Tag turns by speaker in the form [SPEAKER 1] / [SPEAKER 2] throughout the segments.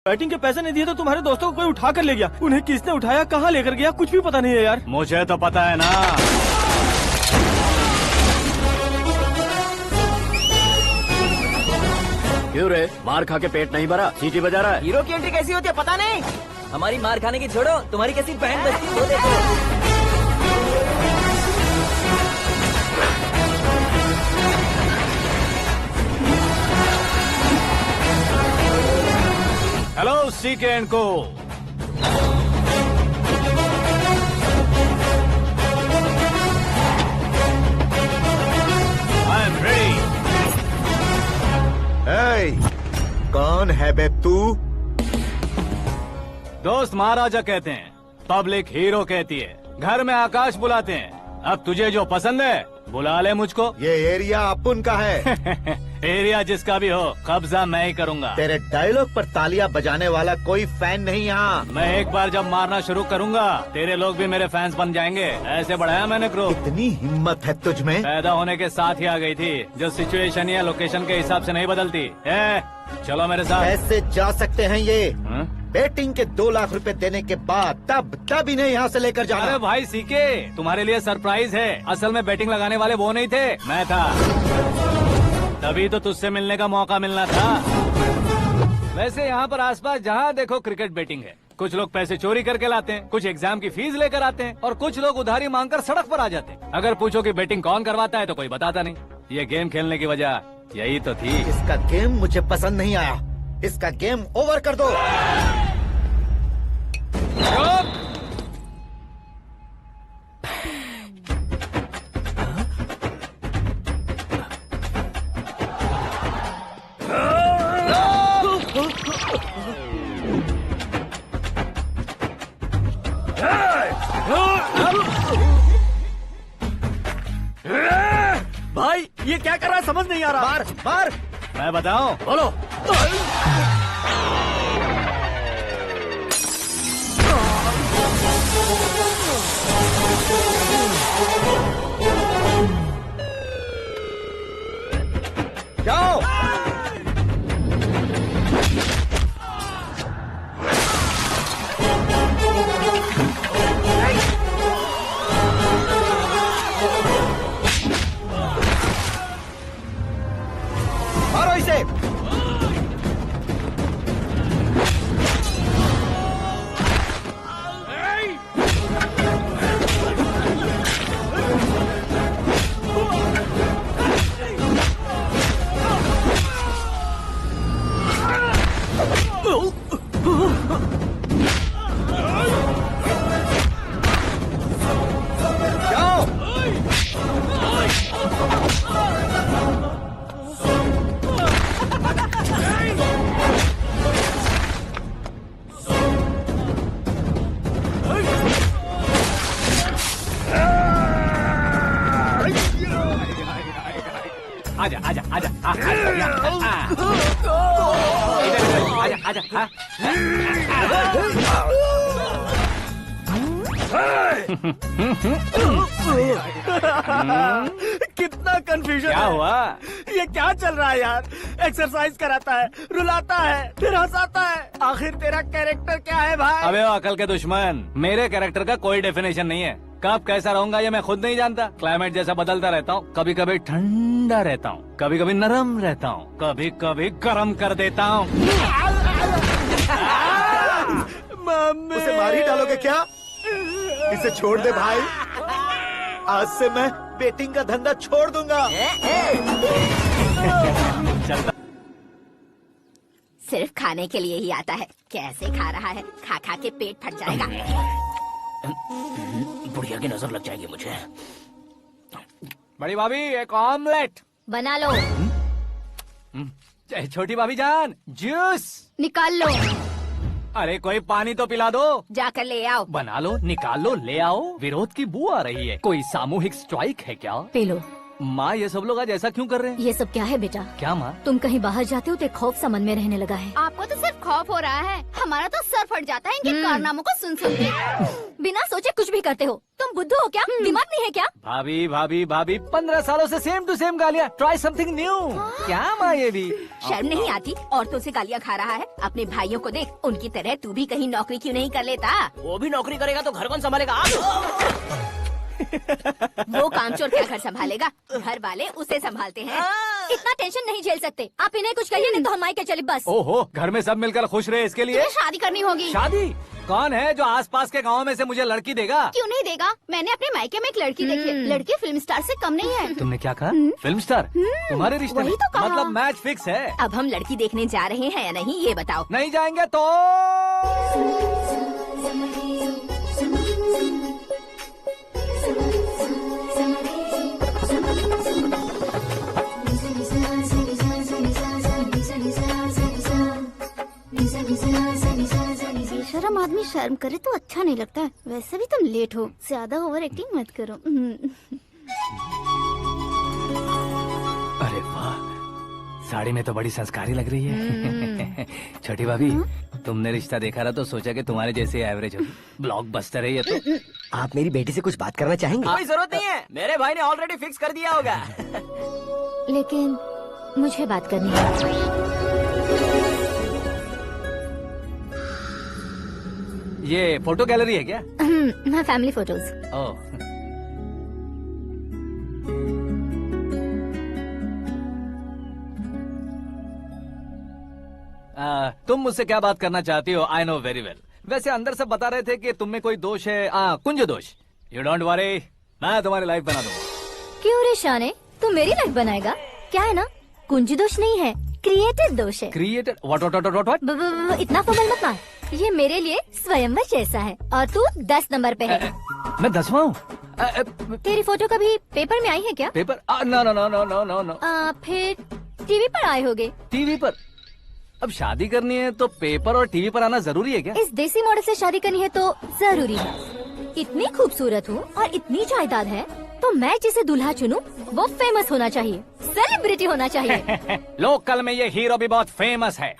[SPEAKER 1] Batting के पैसे नहीं दिए तो तुम्हारे दोस्तों को कोई उठा कर ले गया। उन्हें किसने उठाया, कहाँ लेकर गया, कुछ भी पता नहीं है यार।
[SPEAKER 2] मुझे तो पता है ना।
[SPEAKER 3] क्यों रे, मार खा के पेट नहीं भरा, सीटी बजा रहा है?
[SPEAKER 4] हीरो की एंट्री कैसी होती है पता नहीं। हमारी मार खाने की छोड़ो, तुम्हारी कैसी बैंड बजती है वो देखो।
[SPEAKER 2] हेलो सीके एंड को। I am ready.
[SPEAKER 5] कौन है बे तू?
[SPEAKER 2] दोस्त महाराजा कहते हैं, पब्लिक हीरो कहती है, घर में आकाश बुलाते हैं। अब तुझे जो पसंद है बुला ले मुझको।
[SPEAKER 5] ये एरिया अपुन का है।
[SPEAKER 2] एरिया जिसका भी हो, कब्जा मैं ही करूंगा।
[SPEAKER 5] तेरे डायलॉग पर तालियां बजाने वाला कोई फैन नहीं यहाँ।
[SPEAKER 2] मैं एक बार जब मारना शुरू करूंगा, तेरे लोग भी मेरे फैंस बन जाएंगे। ऐसे बढ़ाया मैंने ग्रुप।
[SPEAKER 5] इतनी हिम्मत है तुझ में?
[SPEAKER 2] पैदा होने के साथ ही आ गई थी, जो सिचुएशन या लोकेशन के हिसाब से नहीं बदलती। चलो मेरे साथ।
[SPEAKER 5] कैसे जा सकते हैं ये?
[SPEAKER 2] हाँ?
[SPEAKER 5] बेटिंग के 2 लाख रुपए देने के बाद तब इन्हें यहाँ से लेकर जाना।
[SPEAKER 2] अरे भाई सीके, तुम्हारे लिए सरप्राइज है। असल में बैटिंग लगाने वाले वो नहीं थे, मैं था। तभी तो तुझसे मिलने का मौका मिलना था। वैसे यहाँ पर आसपास जहाँ देखो क्रिकेट बैटिंग है। कुछ लोग पैसे चोरी करके लाते हैं, कुछ एग्जाम की फीस लेकर आते हैं, और कुछ लोग उधारी मांगकर सड़क पर आ जाते हैं। अगर पूछो कि बैटिंग कौन करवाता है तो कोई बताता नहीं। ये गेम खेलने की वजह यही तो थी।
[SPEAKER 5] इसका गेम मुझे पसंद नहीं आया। इसका गेम ओवर कर दो।
[SPEAKER 1] भाई ये क्या कर रहा है, समझ नहीं आ रहा।
[SPEAKER 5] मार मार।
[SPEAKER 2] मैं बताऊं?
[SPEAKER 5] बोलो। जाओ। मारो इसे।
[SPEAKER 2] आजा आजा आजा आजा आजा आजा।
[SPEAKER 1] कितना कंफ्यूजन
[SPEAKER 2] क्या
[SPEAKER 1] है।
[SPEAKER 2] हुआ?
[SPEAKER 1] ये क्या चल रहा है यार? एक्सरसाइज कराता है, रुलाता है, फिर हंसाता है। आखिर तेरा कैरेक्टर क्या है भाई?
[SPEAKER 2] अबे ओ अकल के दुश्मन, मेरे कैरेक्टर का कोई डेफिनेशन नहीं है। कब कैसा रहूंगा ये मैं खुद नहीं जानता। क्लाइमेट जैसा बदलता रहता हूँ। कभी कभी ठंडा रहता हूँ, कभी कभी नरम रहता हूँ, कभी कभी गर्म कर देता हूँ।
[SPEAKER 5] उसे मार ही डालोगे क्या? इसे छोड़ दे भाई। आज से मैं बेटिंग का धंधा छोड़ दूंगा।
[SPEAKER 6] सिर्फ खाने के लिए ही आता है। कैसे खा रहा है, खा खा के पेट फट जाएगा।
[SPEAKER 4] बुढ़िया की नजर लग जाएगी मुझे।
[SPEAKER 2] बड़ी भाभी एक ऑमलेट
[SPEAKER 6] बना लो।
[SPEAKER 2] छोटी भाभी जान जूस
[SPEAKER 6] निकाल लो।
[SPEAKER 2] अरे कोई पानी तो पिला दो।
[SPEAKER 6] जाकर ले आओ।
[SPEAKER 2] बना लो, निकाल लो, ले आओ। विरोध की बू आ रही है। कोई सामूहिक स्ट्राइक है क्या?
[SPEAKER 6] P low.
[SPEAKER 2] माँ ये सब लोग आज ऐसा क्यों कर रहे हैं?
[SPEAKER 6] ये सब क्या है बेटा?
[SPEAKER 2] क्या माँ?
[SPEAKER 6] तुम कहीं बाहर जाते हो तो एक खौफ सा मन में रहने लगा है।
[SPEAKER 7] आपको तो सिर्फ खौफ हो रहा है,
[SPEAKER 6] हमारा तो सर फट जाता है इनके कारनामों को सुन सुन के। बिना सोचे कुछ भी करते हो। तुम बुद्धू हो क्या? दिमाग नहीं है क्या?
[SPEAKER 2] भाभी भाभी भाभी 15 सालों से सेम टू सेम गालियाँ। Try something new. क्या माँ ये भी?
[SPEAKER 6] शर्म नहीं आती? औरतों से गालियाँ खा रहा है। अपने भाइयों को देख, उनकी तरह तू भी कहीं नौकरी क्यों नहीं कर लेता?
[SPEAKER 4] वो भी नौकरी करेगा तो घर कौन संभालेगा?
[SPEAKER 6] वो कामचोर क्या घर संभालेगा? घर वाले उसे संभालते हैं। इतना टेंशन नहीं झेल सकते। आप इन्हें कुछ कहिए नहीं तो हम के चले बस।
[SPEAKER 2] ओहो, घर में सब मिलकर खुश रहे इसके लिए।
[SPEAKER 6] तुम्हें शादी करनी होगी।
[SPEAKER 2] शादी? कौन है जो आसपास के गाँव में से मुझे लड़की देगा?
[SPEAKER 6] क्यों नहीं देगा? मैंने अपने मायके में एक लड़की देखी है। लड़की फिल्म स्टार से कम नहीं है।
[SPEAKER 2] तुमने क्या कहा? Film star? तुम्हारे रिश्ते में?
[SPEAKER 6] वही तो कहा।
[SPEAKER 2] मतलब मैच फिक्स है।
[SPEAKER 6] अब हम लड़की देखने जा रहे हैं या नहीं ये बताओ।
[SPEAKER 2] नहीं जाएंगे तो?
[SPEAKER 6] बेशरम आदमी शर्म करे तो अच्छा नहीं लगता है। वैसे भी तुम लेट हो, ज्यादा ओवर एक्टिंग मत करो।
[SPEAKER 2] अरे वाह, साड़ी में तो बड़ी संस्कारी लग रही है। छोटी भाभी, तुमने रिश्ता देखा रहा तो सोचा कि तुम्हारे जैसे एवरेज होगी। ब्लॉकबस्टर है ये तो।
[SPEAKER 7] आप मेरी बेटी से कुछ बात करना चाहेंगे?
[SPEAKER 4] कोई जरूरत नहीं है, मेरे भाई ने ऑलरेडी फिक्स कर दिया होगा।
[SPEAKER 6] लेकिन मुझे बात करनी है।
[SPEAKER 2] ये फोटो गैलरी है क्या?
[SPEAKER 6] मैं फैमिली फोटोज।
[SPEAKER 2] ओह, तुम मुझसे क्या बात करना चाहती हो? I know very well. वैसे अंदर से बता रहे थे कि तुम में कोई दोष है। कुंज दोष। यू डोंट वरी, मैं तुम्हारी लाइफ बना दूंगा।
[SPEAKER 6] क्यों रे शाने, तू मेरी लाइफ बनाएगा? क्या है ना, कुंज दोष नहीं है, क्रिएटेड दोष है।
[SPEAKER 2] क्रिएटेड? व्हाट?
[SPEAKER 6] इतना फॉर्मल मत मार। ये मेरे लिए स्वयंवर जैसा है और तू 10 नंबर पे है।
[SPEAKER 2] मैं 10वां हूँ?
[SPEAKER 6] तेरी फोटो कभी पेपर में आई है क्या?
[SPEAKER 2] Paper? No no no no no no no.
[SPEAKER 6] फिर टीवी पर आए होगे।
[SPEAKER 2] टीवी पर? अब शादी करनी है तो पेपर और टीवी पर आना जरूरी है क्या?
[SPEAKER 6] इस देसी मॉडल से शादी करनी है तो जरूरी है। इतनी खूबसूरत हूँ और इतनी जायदाद है तो मैं जिसे दूल्हा चुनूं वो फेमस होना चाहिए, सेलिब्रिटी होना चाहिए।
[SPEAKER 2] लोकल में ये हीरो भी बहुत फेमस है।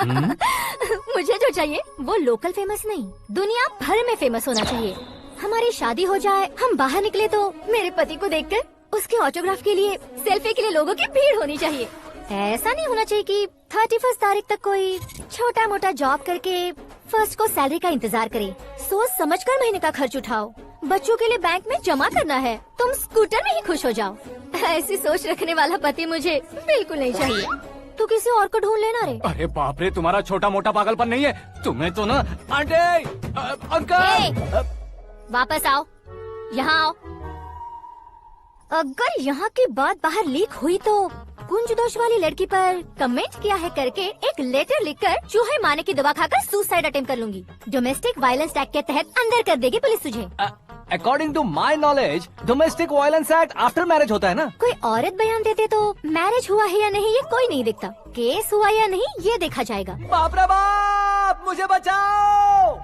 [SPEAKER 6] मुझे जो चाहिए वो लोकल फेमस नहीं, दुनिया भर में फेमस होना चाहिए। हमारी शादी हो जाए, हम बाहर निकले तो मेरे पति को देखकर उसके ऑटोग्राफ के लिए, सेल्फी के लिए लोगों की भीड़ होनी चाहिए। ऐसा नहीं होना चाहिए कि 31 तारीख तक कोई छोटा मोटा जॉब करके फर्स्ट को सैलरी का इंतजार करे। सोच समझकर महीने का खर्च उठाओ। बच्चों के लिए बैंक में जमा करना है, तुम स्कूटर में ही खुश हो जाओ। ऐसी सोच रखने वाला पति मुझे बिल्कुल नहीं चाहिए। तू किसी और को ढूंढ लेना रे।
[SPEAKER 2] अरे बाप रे, तुम्हारा छोटा मोटा पागलपन नहीं है। तुम्हें तो ना आंटी, अंकल।
[SPEAKER 6] वापस आओ, यहाँ आओ। अगर यहाँ की बात बाहर लीक हुई तो कुंज दोष वाली लड़की पर कमेंट किया है करके एक लेटर लिखकर चूहे मारने की दवा खाकर सुसाइड अटेम्प्ट कर लूंगी। डोमेस्टिक वायलेंस एक्ट के तहत अंदर कर देगी पुलिस तुझे।
[SPEAKER 2] According to my knowledge domestic violence act after marriage होता है ना?
[SPEAKER 6] कोई औरत बयान देते तो मैरिज हुआ है या नहीं ये कोई नहीं देखता, केस हुआ या नहीं ये देखा जाएगा।
[SPEAKER 2] बाप रे बाप, मुझे बचाओ।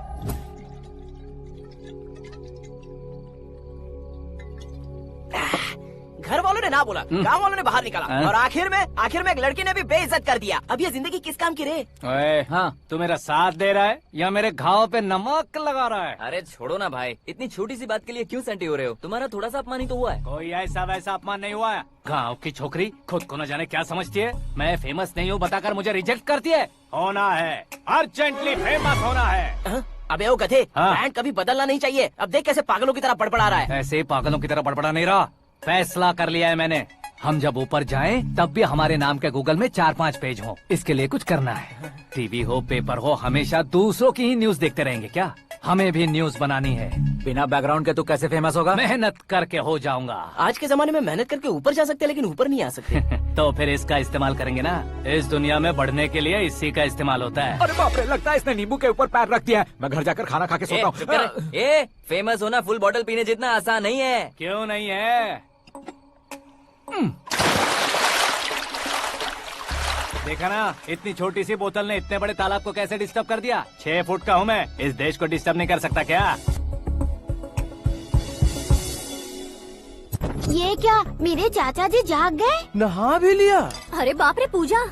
[SPEAKER 4] घर वालों ने ना बोला, गांव वालों ने बाहर निकाला और आखिर में एक लड़की ने भी बेइज्जत कर दिया। अब ये जिंदगी किस काम की रे?
[SPEAKER 2] ओए, हाँ, तू मेरा साथ दे रहा है या मेरे घाव पे नमक लगा रहा है?
[SPEAKER 4] अरे छोड़ो ना भाई, इतनी छोटी सी बात के लिए क्यों सेंटी हो रहे हो? तुम्हारा थोड़ा सा अपमान ही तो हुआ है।
[SPEAKER 2] कोई ऐसा वैसा अपमान नहीं हुआ है। गाँव की छोकरी खुद को न जाने क्या समझती है। मैं फेमस नहीं हूँ बताकर मुझे रिजेक्ट करती है। होना है, अर्जेंटली फेमस होना है।
[SPEAKER 4] अबे ओ गधे,
[SPEAKER 2] हाँ।
[SPEAKER 4] ब्रांड कभी बदलना नहीं चाहिए। अब देख कैसे पागलों की तरह बड़बड़ा रहा है।
[SPEAKER 2] ऐसे पागलों की तरह बड़बड़ा नहीं रहा। फैसला कर लिया है मैंने। हम जब ऊपर जाएं तब भी हमारे नाम के गूगल में 4-5 पेज हो। इसके लिए कुछ करना है। टीवी हो, पेपर हो, हमेशा दूसरों की ही न्यूज देखते रहेंगे क्या? हमें भी न्यूज बनानी है।
[SPEAKER 3] बिना बैकग्राउंड के तू कैसे फेमस होगा?
[SPEAKER 2] मेहनत करके हो जाऊंगा।
[SPEAKER 4] आज के जमाने में मेहनत करके ऊपर जा सकते हैं लेकिन ऊपर नहीं आ सकते।
[SPEAKER 2] तो फिर इसका इस्तेमाल करेंगे ना। इस दुनिया में बढ़ने के लिए इसी का इस्तेमाल होता है।
[SPEAKER 3] अरे बाप रे, लगता है इसने नींबू के ऊपर पैर रख दिया है। मैं घर जाकर खाना खा के सोता
[SPEAKER 4] चुप कर। फेमस होना फुल बॉटल पीने जितना आसान नहीं है।
[SPEAKER 2] क्यों नहीं है? देखा ना, इतनी छोटी सी बोतल ने इतने बड़े तालाब को कैसे डिस्टर्ब कर दिया। 6 फुट का हूँ मैं, इस देश को डिस्टर्ब नहीं कर सकता क्या?
[SPEAKER 6] ये क्या, मेरे चाचा जी जाग गए?
[SPEAKER 7] नहा भी लिया?
[SPEAKER 6] अरे बाप रे पूजा।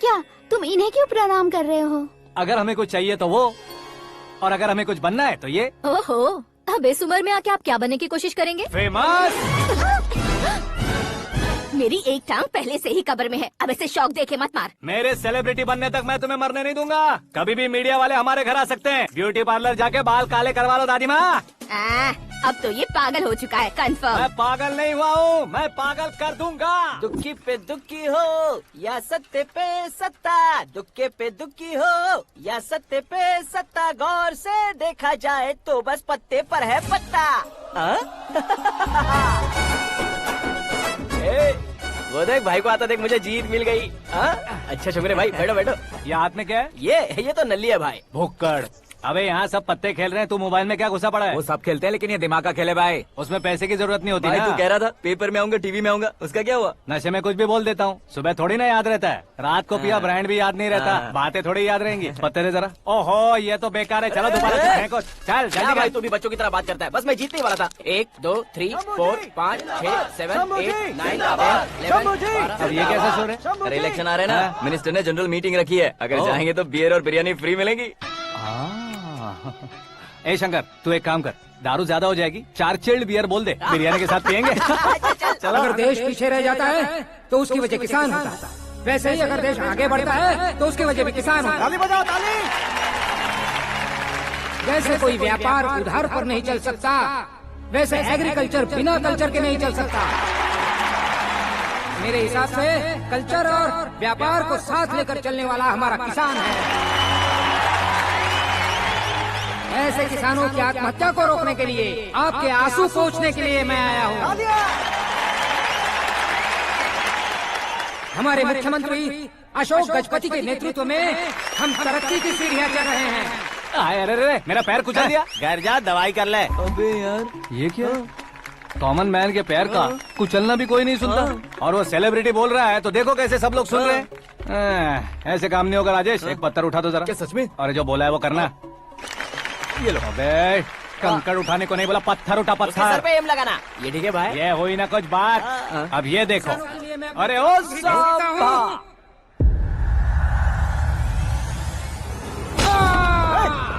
[SPEAKER 6] क्या तुम इन्हें क्यों प्रणाम कर रहे हो?
[SPEAKER 2] अगर हमें कुछ चाहिए तो वो, और अगर हमें कुछ बनना है तो ये।
[SPEAKER 6] ओहो, अब इस उम्र में आके आप क्या बनने की कोशिश करेंगे?
[SPEAKER 2] फेमस।
[SPEAKER 6] मेरी एक टांग पहले से ही कब्र में है, अब इसे शौक देके मत मार।
[SPEAKER 2] मेरे सेलिब्रिटी बनने तक मैं तुम्हें मरने नहीं दूंगा। कभी भी मीडिया वाले हमारे घर आ सकते हैं। ब्यूटी पार्लर जाके बाल काले करवा लो दादी माँ।
[SPEAKER 6] अब तो ये पागल हो चुका है, कंफर्म।
[SPEAKER 2] मैं पागल नहीं हुआ हूँ, मैं पागल कर दूंगा।
[SPEAKER 4] दुखी पे दुखी हो या सत्य पे सत्ता, दुखे पे दुखी हो या सत्य पे सत्ता, गौर से देखा जाए तो बस पत्ते पर है पत्ता। वो देख भाई को आता देख, मुझे जीत मिल गई। अच्छा शुक्र भाई, बैठो बैठो।
[SPEAKER 2] ये हाथ में क्या है?
[SPEAKER 4] ये तो नल्ली है भाई।
[SPEAKER 2] भुक्कड़। अबे यहाँ सब पत्ते खेल रहे हैं, तू मोबाइल में क्या घुसा पड़ा है?
[SPEAKER 3] वो सब खेलते हैं लेकिन ये दिमाग का खेल है भाई।
[SPEAKER 2] उसमें पैसे की जरूरत नहीं होती
[SPEAKER 4] भाई
[SPEAKER 2] ना।
[SPEAKER 4] तू कह रहा था पेपर में आऊंगा, टीवी में आऊंगा, उसका क्या हुआ?
[SPEAKER 2] नशे में कुछ भी बोल देता हूँ, सुबह थोड़ी ना याद रहता है। रात को पिया ब्रांड भी याद नहीं रहता, बातें थोड़ी याद रहेंगी। पत्ते दे जरा। ओहो ये तो बेकार है, चलो दोबारा से फेंको। चल
[SPEAKER 4] क्या
[SPEAKER 2] जल्दी
[SPEAKER 4] भाई
[SPEAKER 2] कर।
[SPEAKER 4] तू भी बच्चों की तरह बात करता है? बस मैं जीतने ही वाला था। 1 2 3 4 5 6 7 8 9 10 11
[SPEAKER 2] अब ये कैसे सो रहे?
[SPEAKER 4] अरे इलेक्शन आ रहे हैं ना, मिनिस्टर ने जनरल मीटिंग रखी है, अगर जाएंगे तो बियर और बिरयानी फ्री मिलेगी।
[SPEAKER 2] ए शंकर तू एक काम कर, दारू ज्यादा हो जाएगी, 4 चिल्ड बियर बोल दे, बिरयानी के साथ पियेंगे। चलो।
[SPEAKER 8] अगर देश पीछे रह जाता है तो उसकी वजह किसान होता है, वैसे ही अगर देश आगे बढ़ता है तो उसकी वजह भी किसान होता है।
[SPEAKER 1] ताली बजाओ ताली।
[SPEAKER 8] जैसे कोई व्यापार उधार पर नहीं चल सकता, वैसे एग्रीकल्चर बिना कल्चर के नहीं चल सकता। मेरे हिसाब से कल्चर और व्यापार को साथ लेकर चलने वाला हमारा किसान है। ऐसे किसानों की आत्महत्या को रोकने के लिए, आपके आंसू पोंछने के लिए मैं आया हूँ। हमारे मुख्यमंत्री अशोक गजपति के नेतृत्व में हम तरक्की की सीढ़ियाँ चढ़ रहे हैं।
[SPEAKER 2] अरे मेरा पैर कुचल दिया।
[SPEAKER 1] घर जा दवाई कर ले।
[SPEAKER 4] अबे यार
[SPEAKER 2] ये क्या? कॉमन मैन के पैर का कुचलना भी कोई नहीं सुनता, और वो सेलिब्रिटी बोल रहा है तो देखो कैसे सब लोग सुन रहे हैं। ऐसे काम नहीं होगा राजेश, एक पत्थर उठा दो जरा।
[SPEAKER 4] क्या सच में?
[SPEAKER 2] और जो बोला है वो करना। ये लो। अबे कंकड़ उठाने को नहीं बोला, पत्थर उठा
[SPEAKER 4] उसके सर
[SPEAKER 2] पत्थर।
[SPEAKER 4] पे एम लगाना। ये ठीक है भाई।
[SPEAKER 2] ये हुई ना कुछ बात। अब ये देखो। अरे ओ साहब,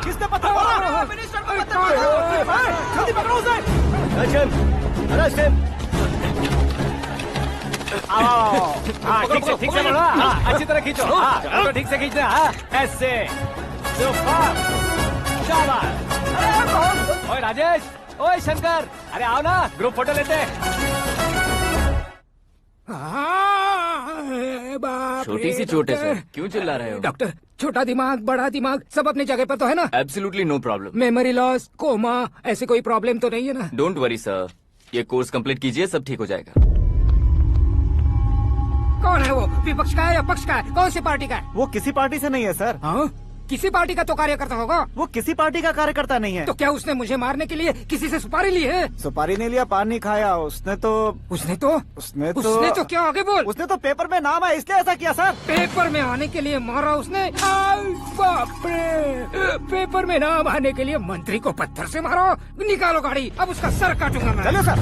[SPEAKER 1] किसने पत्थर मारा? जल्दी पकड़ो उसे।
[SPEAKER 2] हाँ ठीक से पकड़ो। हाँ अच्छी तरह खींचो। हाँ ठीक से खींचना। हाँ ऐसे। सुपर। शाबाश। ओए राजेश, ओए शंकर, अरे आओ ना, ग्रुप फोटो लेते हैं।
[SPEAKER 4] छोटी सी चोट है सर, क्यों चिल्ला रहे हो?
[SPEAKER 8] डॉक्टर, छोटा दिमाग बड़ा दिमाग सब अपनी जगह पर तो है ना?
[SPEAKER 4] Absolutely no problem.
[SPEAKER 8] Memory loss, coma, ऐसी कोई प्रॉब्लम तो नहीं है ना?
[SPEAKER 4] डोंट वरी सर, ये कोर्स कंप्लीट कीजिए, सब ठीक हो जाएगा।
[SPEAKER 8] कौन है वो? विपक्ष का है या पक्ष का है? कौन सी पार्टी का है?
[SPEAKER 1] वो किसी पार्टी से नहीं है सर।
[SPEAKER 8] हाँ? किसी पार्टी का तो कार्यकर्ता होगा।
[SPEAKER 1] वो किसी पार्टी का कार्यकर्ता नहीं है।
[SPEAKER 8] तो क्या उसने मुझे मारने के लिए किसी से सुपारी ली है?
[SPEAKER 1] सुपारी नहीं लिया, पान नहीं खाया। उसने तो
[SPEAKER 8] क्या आगे बोल?
[SPEAKER 1] उसने तो पेपर में नाम है इसलिए ऐसा किया सर।
[SPEAKER 8] पेपर में आने के लिए मारा उसने? बाप रे! पेपर में नाम आने के लिए मंत्री को पत्थर से मारो? निकालो गाड़ी, अब उसका सर काटूंगा मैं।
[SPEAKER 1] चलो सर।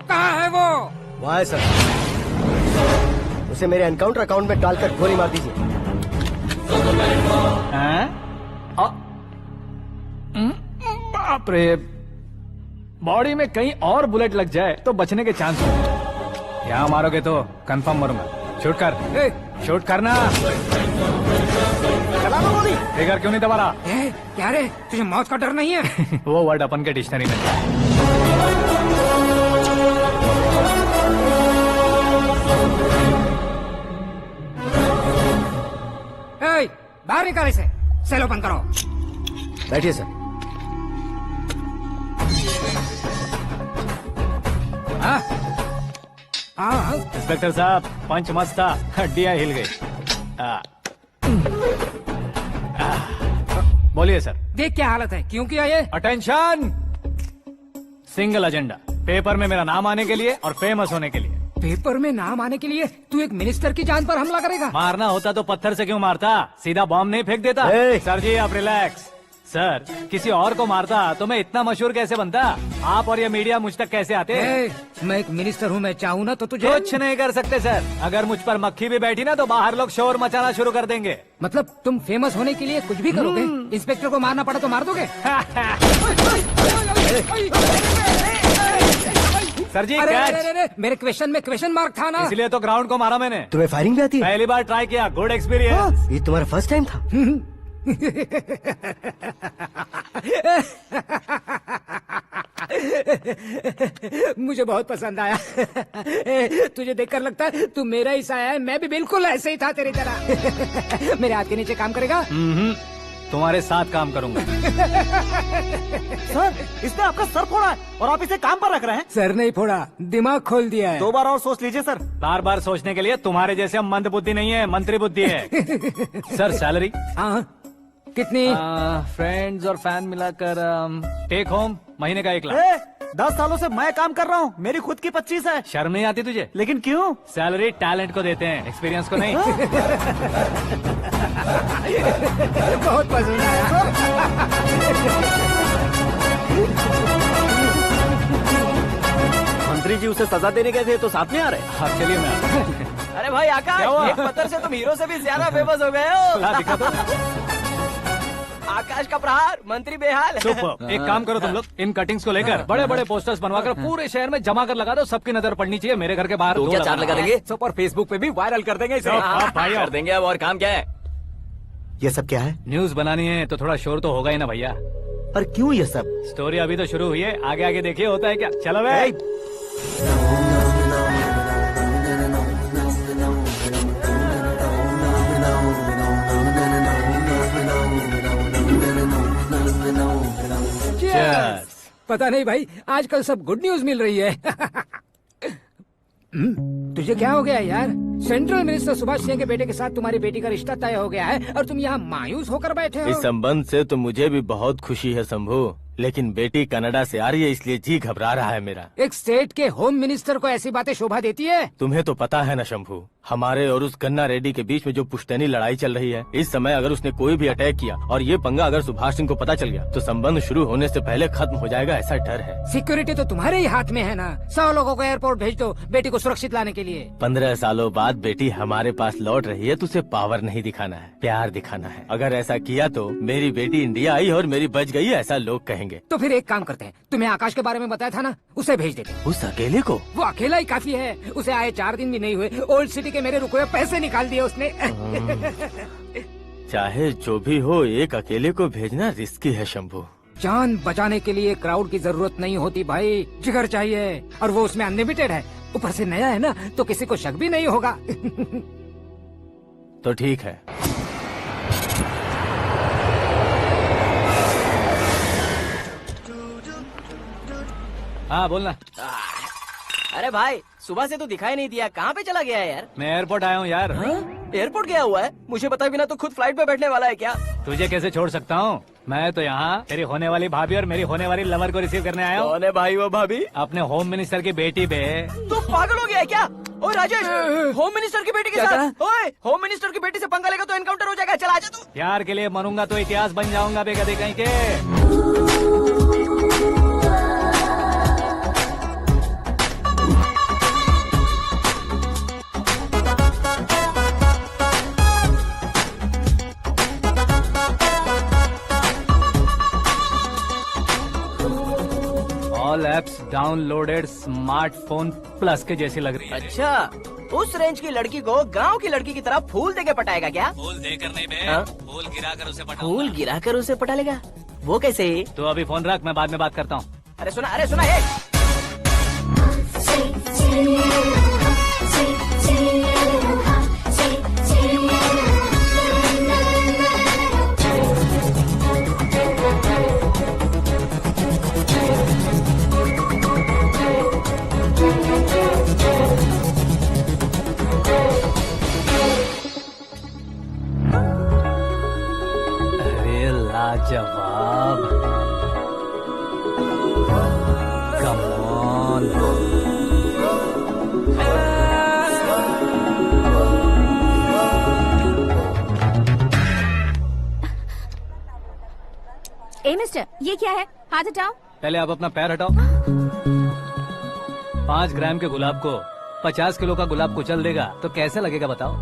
[SPEAKER 8] कहाँ है वो?
[SPEAKER 7] वहाँ है सर, उसे मेरे एनकाउंटर अकाउंट में डालकर गोली मार दीजिए।
[SPEAKER 2] बाप रे, बॉडी में कहीं और बुलेट लग जाए तो बचने के चांस हो। यहाँ मारोगे तो कंफर्म मरूंगा। शूट कर, शूट करना।
[SPEAKER 1] चला लो गोली।
[SPEAKER 2] ट्रिगर क्यों नहीं दबा रहा?
[SPEAKER 8] क्या रे, तुझे मौत का डर नहीं है?
[SPEAKER 2] वो वर्ड अपन के डिक्शनरी में था।
[SPEAKER 8] बाहर निकाल इसे, सेल ओपन करो।
[SPEAKER 7] बैठिए सर।
[SPEAKER 2] इंस्पेक्टर साहब, पंच मस्त था, हड्डियां हिल गई। बोलिए सर।
[SPEAKER 8] देख क्या हालत है, क्यों किया ये?
[SPEAKER 2] अटेंशन, सिंगल एजेंडा, पेपर में मेरा नाम आने के लिए और फेमस होने के लिए।
[SPEAKER 8] पेपर में नाम आने के लिए तू एक मिनिस्टर की जान पर हमला करेगा?
[SPEAKER 2] मारना होता तो पत्थर से क्यों मारता, सीधा बॉम्ब नहीं फेंक देता। सर जी आप रिलैक्स, सर किसी और को मारता तो मैं इतना मशहूर कैसे बनता? आप और ये मीडिया मुझ तक कैसे आते?
[SPEAKER 8] मैं एक मिनिस्टर हूँ, मैं चाहूँ ना तो तुझे
[SPEAKER 2] कुछ नहीं कर सकते सर। अगर मुझ पर मक्खी भी बैठी ना तो बाहर लोग शोर मचाना शुरू कर देंगे।
[SPEAKER 8] मतलब तुम फेमस होने के लिए कुछ भी करोगे? इंस्पेक्टर को मारना पड़ा तो मार दोगे?
[SPEAKER 2] सर जी
[SPEAKER 8] अरे,
[SPEAKER 2] कैच।
[SPEAKER 8] अरे, अरे, मेरे क्वेश्चन में क्वेश्चन मार्क था ना।
[SPEAKER 2] इसलिए तो ग्राउंड को मारा मैंने।
[SPEAKER 7] तुम्हें फायरिंग भी आती है?
[SPEAKER 2] पहली बार ट्राई किया, गुड एक्सपीरियंस।
[SPEAKER 7] ये तुम्हारा फर्स्ट टाइम था?
[SPEAKER 8] मुझे बहुत पसंद आया। तुझे देखकर लगता है तू मेरा ही साया है। मैं भी बिल्कुल ऐसे ही था तेरी तरह। मेरे हाथ के नीचे काम करेगा?
[SPEAKER 2] तुम्हारे साथ काम करूंगा।
[SPEAKER 1] सर इसने आपका सर फोड़ा है और आप इसे काम पर रख रहे हैं।
[SPEAKER 8] सर नहीं फोड़ा, दिमाग खोल दिया है।
[SPEAKER 1] 2 बार और सोच लीजिए सर।
[SPEAKER 2] बार बार सोचने के लिए तुम्हारे जैसे मंद बुद्धि नहीं है, मंत्री बुद्धि है। सर सैलरी
[SPEAKER 8] हाँ, कितनी?
[SPEAKER 2] फ्रेंड्स और फैन मिलाकर टेक होम महीने का 1 लाख।
[SPEAKER 1] 10 सालों से मैं काम कर रहा हूँ, मेरी खुद की 25 है।
[SPEAKER 2] शर्म नहीं आती तुझे?
[SPEAKER 1] लेकिन क्यों?
[SPEAKER 2] सैलरी टैलेंट को देते हैं, एक्सपीरियंस को नहीं।
[SPEAKER 8] बहुत पसंद आया।
[SPEAKER 1] मंत्री जी उसे सजा देने गए थे तो साथ में आ रहे।
[SPEAKER 2] हाँ चलिए मैं आता हूं।
[SPEAKER 4] अरे भाई
[SPEAKER 2] क्या हुआ?
[SPEAKER 4] आकाश, एक पत्थर से तुम हीरो से भी ज्यादा फेमस हो गए हो।
[SPEAKER 2] ला, दिखा दो।
[SPEAKER 4] आकाश का प्रहार, मंत्री बेहाल।
[SPEAKER 2] सुपर। एक काम करो तुम लोग, इन कटिंग्स को लेकर बड़े बड़े पोस्टर्स बनवाकर पूरे शहर में जमा कर लगा दो। सबकी नजर पड़नी चाहिए। मेरे घर के बाहर
[SPEAKER 3] तो
[SPEAKER 2] दो
[SPEAKER 3] क्या
[SPEAKER 2] लगाना।
[SPEAKER 3] 4 लगा देंगे? सब और फेसबुक पे भी वायरल कर देंगे इसे।
[SPEAKER 2] हाँ, भाई
[SPEAKER 3] कर देंगे। अब और काम क्या है?
[SPEAKER 5] ये सब क्या है?
[SPEAKER 2] न्यूज बनानी है तो थोड़ा शोर तो होगा ही ना भैया।
[SPEAKER 5] पर क्यों ये सब?
[SPEAKER 2] स्टोरी अभी तो शुरू हुई है, आगे आगे देखिए होता है क्या। चलो भाई। Cheers.
[SPEAKER 8] पता नहीं भाई, आजकल सब गुड न्यूज मिल रही है। तुझे क्या हो गया यार? सेंट्रल मिनिस्टर सुभाष सिंह के बेटे के साथ तुम्हारी बेटी का रिश्ता तय हो गया है और तुम यहाँ मायूस होकर बैठे हो।
[SPEAKER 9] इस संबंध से तो मुझे भी बहुत खुशी है शंभू, लेकिन बेटी कनाडा से आ रही है इसलिए जी घबरा रहा है मेरा।
[SPEAKER 8] एक स्टेट के होम मिनिस्टर को ऐसी बातें शोभा देती है?
[SPEAKER 9] तुम्हें तो पता है ना शंभू, हमारे और उस गन्ना रेड्डी के बीच में जो पुश्तैनी लड़ाई चल रही है। इस समय अगर उसने कोई भी अटैक किया और ये पंगा अगर सुभाष सिंह को पता चल गया तो संबंध शुरू होने से पहले खत्म हो जाएगा, ऐसा डर है।
[SPEAKER 8] सिक्योरिटी तो तुम्हारे ही हाथ में है ना। 100 लोगों को एयरपोर्ट भेज दो बेटी को सुरक्षित लाने के लिए।
[SPEAKER 9] 15 सालों बाद बेटी हमारे पास लौट रही है तो उसे पावर नहीं दिखाना है, प्यार दिखाना है। अगर ऐसा किया तो मेरी बेटी इंडिया आई और मेरी बच गई, ऐसा लोग कहेंगे।
[SPEAKER 8] तो फिर एक काम करते हैं, तुम्हें आकाश के बारे में बताया था ना, उसे भेज देते हैं।
[SPEAKER 9] उस अकेले को?
[SPEAKER 8] वो अकेला ही काफी है। उसे आए 4 दिन भी नहीं हुए, ओल्ड सिटी के मेरे रुके हुए पैसे निकाल दिए उसने।
[SPEAKER 9] चाहे जो भी हो, एक अकेले को भेजना रिस्की है शंभू।
[SPEAKER 8] जान बचाने के लिए क्राउड की जरूरत नहीं होती भाई, जिगर चाहिए, और वो उसमें अनलिमिटेड है। ऊपर से नया है ना, तो किसी को शक भी नहीं होगा।
[SPEAKER 9] तो ठीक है।
[SPEAKER 2] हाँ बोलना।
[SPEAKER 4] अरे भाई, सुबह से तो दिखाई नहीं दिया, कहाँ पे चला गया है यार?
[SPEAKER 2] मैं एयरपोर्ट आया हूँ यार।
[SPEAKER 4] एयरपोर्ट गया हुआ है? मुझे बताए बिना तो खुद फ्लाइट पे बैठने वाला है क्या?
[SPEAKER 2] तुझे कैसे छोड़ सकता हूँ? मैं तो यहाँ तेरी होने वाली भाभी और मेरी होने वाली लवर को रिसीव करने आया हूँ।
[SPEAKER 4] कौन है भाई वो भाभी?
[SPEAKER 2] अपने होम मिनिस्टर की बेटी पे।
[SPEAKER 4] तू पागल हो गया है क्या? ओए राजेश, होम मिनिस्टर की बेटी के साथ? ओए, होम मिनिस्टर की बेटी से पंगा लेगा तो एनकाउंटर हो जाएगा। चल आजा तू।
[SPEAKER 2] प्यार के लिए मरूंगा तो इतिहास बन जाऊंगा बेगदे कहीं के। All apps downloaded smartphone plus के जैसी लग रही है।
[SPEAKER 4] अच्छा, उस रेंज की लड़की को गांव की लड़की की तरह फूल देके पटाएगा क्या?
[SPEAKER 2] फूल देकर नहीं बे,
[SPEAKER 4] हाँ?
[SPEAKER 2] फूल गिराकर उसे पटाऊंगा।
[SPEAKER 4] फूल गिराकर उसे पटा लेगा? वो कैसे?
[SPEAKER 2] तो अभी फोन रख, मैं बाद में बात करता हूँ।
[SPEAKER 4] अरे सुना ये।
[SPEAKER 2] अरे लाजवाब, कम ऑन।
[SPEAKER 6] ए मिस्टर, ये क्या है? हाथ हटाओ।
[SPEAKER 2] पहले आप अपना पैर हटाओ। 5 ग्राम के गुलाब को 50 किलो का गुलाब कुचल देगा तो कैसे लगेगा बताओ?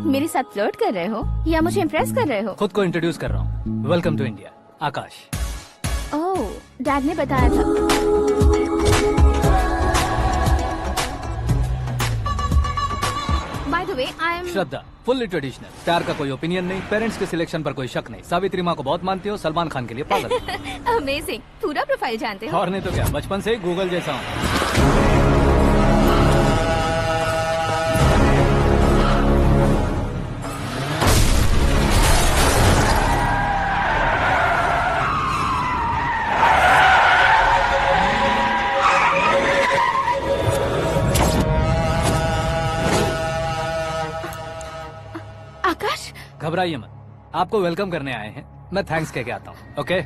[SPEAKER 6] मेरे साथ फ्लर्ट कर रहे हो या मुझे इम्प्रेस कर रहे हो?
[SPEAKER 2] खुद को इंट्रोड्यूस कर रहा हूँ। Welcome to India, Aakash.
[SPEAKER 6] Oh, dad ने बताया था। By the way, I am
[SPEAKER 2] Shraddha, fully traditional. प्यार का कोई ओपिनियन नहीं, पेरेंट्स के सिलेक्शन पर कोई शक नहीं। सावित्री माँ को बहुत मानती हो, सलमान खान के लिए पागल।
[SPEAKER 6] अमेजिंग, पूरा प्रोफाइल जानते हो।
[SPEAKER 2] और नहीं तो क्या, बचपन से ही गूगल जैसा हूँ।
[SPEAKER 6] आकाश,
[SPEAKER 2] घबराइए मत, आपको वेलकम करने आए हैं। मैं थैंक्स कह के आता हूँ। ओके?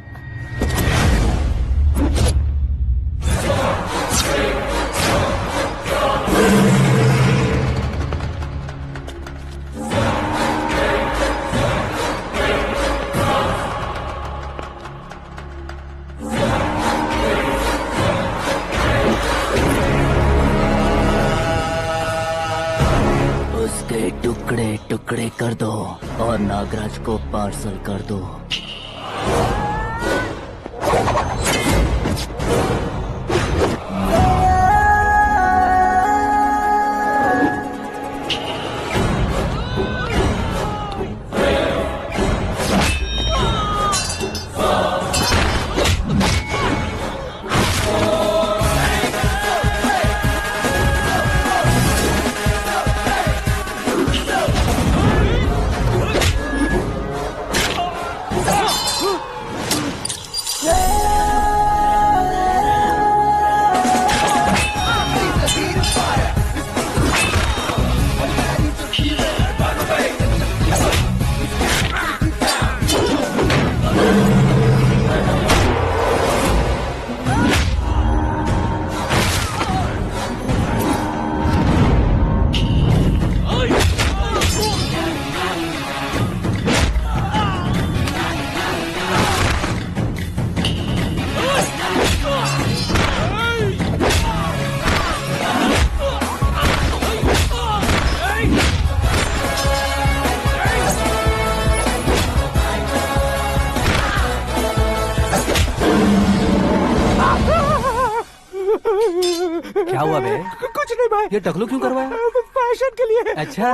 [SPEAKER 4] उसके टुकड़े टुकड़े कर दो और नागराज को पार्सल कर दो। क्या हुआ बे?
[SPEAKER 3] कुछ नहीं भाई।
[SPEAKER 2] ये टकलू क्यों करवाया?
[SPEAKER 3] फैशन के लिए।
[SPEAKER 2] अच्छा,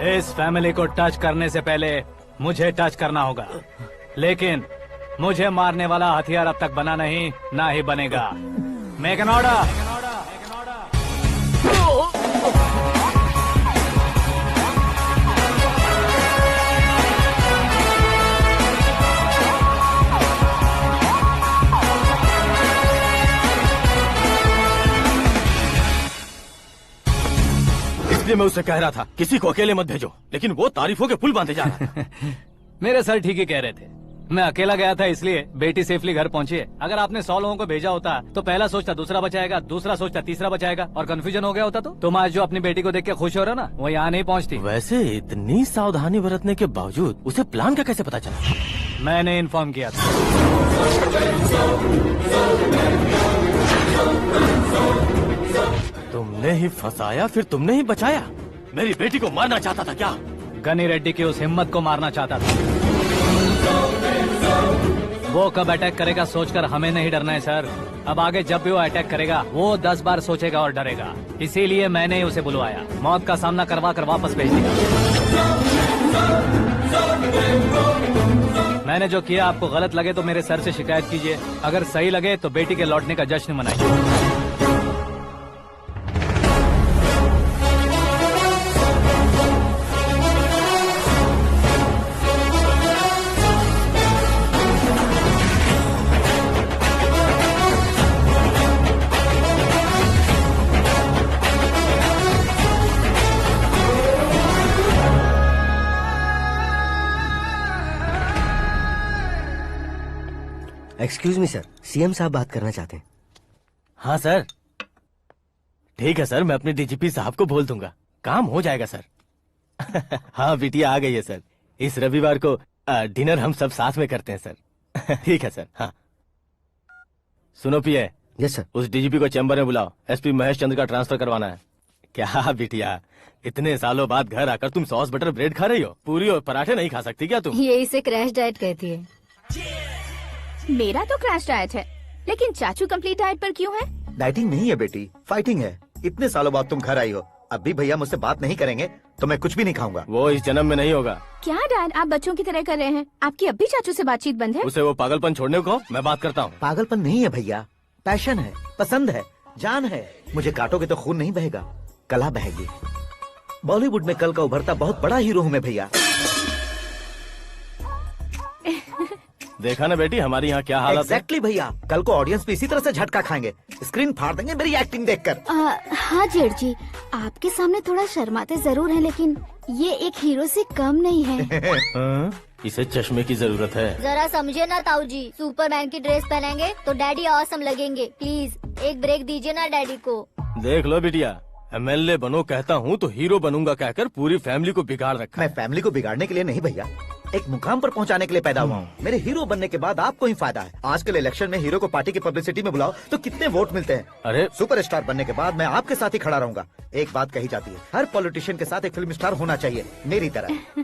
[SPEAKER 2] इस फैमिली को टच करने से पहले मुझे टच करना होगा, लेकिन मुझे मारने वाला हथियार अब तक बना नहीं, ना ही बनेगा। Make an order.
[SPEAKER 9] इसलिए मैं उससे कह रहा था किसी को अकेले मत भेजो, लेकिन वो तारीफों के पुल बांधे जा रहा था।
[SPEAKER 2] मेरे सर ठीक ही कह रहे थे। मैं अकेला गया था इसलिए बेटी सेफली घर पहुंची है। अगर आपने 100 लोगों को भेजा होता तो पहला सोचता दूसरा बचाएगा, दूसरा सोचता तीसरा बचाएगा और कंफ्यूजन हो गया होता। तो तुम आज जो अपनी बेटी को देख के खुश हो रहे हो ना, वो यहाँ नहीं पहुँचती।
[SPEAKER 9] वैसे इतनी सावधानी बरतने के बावजूद उसे प्लान का कैसे पता चला?
[SPEAKER 2] मैंने इन्फॉर्म किया था।
[SPEAKER 9] तुमने ही फंसाया, फिर तुमने ही बचाया। मेरी बेटी को मारना चाहता था क्या?
[SPEAKER 2] गनी रेड्डी की उस हिम्मत को मारना चाहता था। वो कब अटैक करेगा सोचकर हमें नहीं डरना है सर। अब आगे जब भी वो अटैक करेगा वो 10 बार सोचेगा और डरेगा। इसीलिए मैंने ही उसे बुलवाया। मौत का सामना करवा कर वापस भेज दिया। मैंने जो किया आपको गलत लगे तो मेरे सर से शिकायत कीजिए, अगर सही लगे तो बेटी के लौटने का जश्न मनाइए।
[SPEAKER 7] एक्सक्यूज मी सर, सीएम साहब बात करना चाहते हैं।
[SPEAKER 9] हाँ सर, ठीक है सर, मैं अपने डीजीपी साहब को बोल दूंगा, काम हो जाएगा सर। हाँ बिटिया आ गई है सर। इस रविवार को डिनर हम सब साथ में करते हैं सर। ठीक है सर। हाँ सुनो पिए।
[SPEAKER 7] Yes sir.
[SPEAKER 9] उस डीजीपी को चैम्बर में बुलाओ, एसपी महेश चंद्र का ट्रांसफर करवाना है। क्या बिटिया, इतने सालों बाद घर आकर तुम सॉस बटर ब्रेड खा रही हो? पूरी और पराठे नहीं खा सकती क्या तुम?
[SPEAKER 6] ये इसे क्रैश डाइट कहती है।
[SPEAKER 10] मेरा तो क्रैश डाइट है, लेकिन चाचू कंप्लीट डाइट पर क्यों है?
[SPEAKER 5] डाइटिंग नहीं है बेटी, फाइटिंग है। इतने सालों बाद तुम घर आई हो, अब भी भैया मुझसे बात नहीं करेंगे तो मैं कुछ भी नहीं खाऊंगा।
[SPEAKER 9] वो इस जन्म में नहीं होगा।
[SPEAKER 10] क्या डैड, आप बच्चों की तरह कर रहे हैं? आपकी अब भी चाचू से बातचीत बंद है?
[SPEAKER 9] उसे वो पागलपन छोड़ने को, मैं बात करता हूँ।
[SPEAKER 5] पागलपन नहीं है भैया, पैशन है, पसंद है, जान है। मुझे काटोगे तो खून नहीं बहेगा, कला बहेगी। बॉलीवुड में कल का उभरता बहुत बड़ा हीरो हूँ मैं भैया।
[SPEAKER 9] देखा ना बेटी हमारी यहाँ क्या हालत है।
[SPEAKER 5] एग्जैक्टली भैया, कल को ऑडियंस भी इसी तरह से झटका खाएंगे, स्क्रीन फाड़ देंगे मेरी एक्टिंग देखकर।
[SPEAKER 6] हाँ जेठ जी, आपके सामने थोड़ा शर्माते जरूर हैं, लेकिन ये एक हीरो से कम नहीं है।
[SPEAKER 9] इसे चश्मे की जरूरत है।
[SPEAKER 6] जरा समझे ना ताऊ जी, सुपरमैन की ड्रेस पहनेंगे तो डैडी ऑसम लगेंगे। प्लीज एक ब्रेक दीजिए ना डैडी को।
[SPEAKER 9] देख लो बिटिया, एमएलए बनो कहता हूँ तो हीरो बनूंगा कहकर पूरी फैमिली को बिगाड़ रखा।
[SPEAKER 5] मैं फैमिली को बिगाड़ने के लिए नहीं भैया, एक मुकाम पर पहुंचाने के लिए पैदा हुआ हूँ। मेरे हीरो बनने के बाद आपको ही फायदा है। आजकल इलेक्शन में हीरो को पार्टी की पब्लिसिटी में बुलाओ तो कितने वोट मिलते हैं।
[SPEAKER 9] अरे
[SPEAKER 5] सुपरस्टार बनने के बाद मैं आपके साथ ही खड़ा रहूंगा। एक बात कही जाती है, हर पॉलिटिशियन के साथ एक फिल्म स्टार होना चाहिए, मेरी तरह।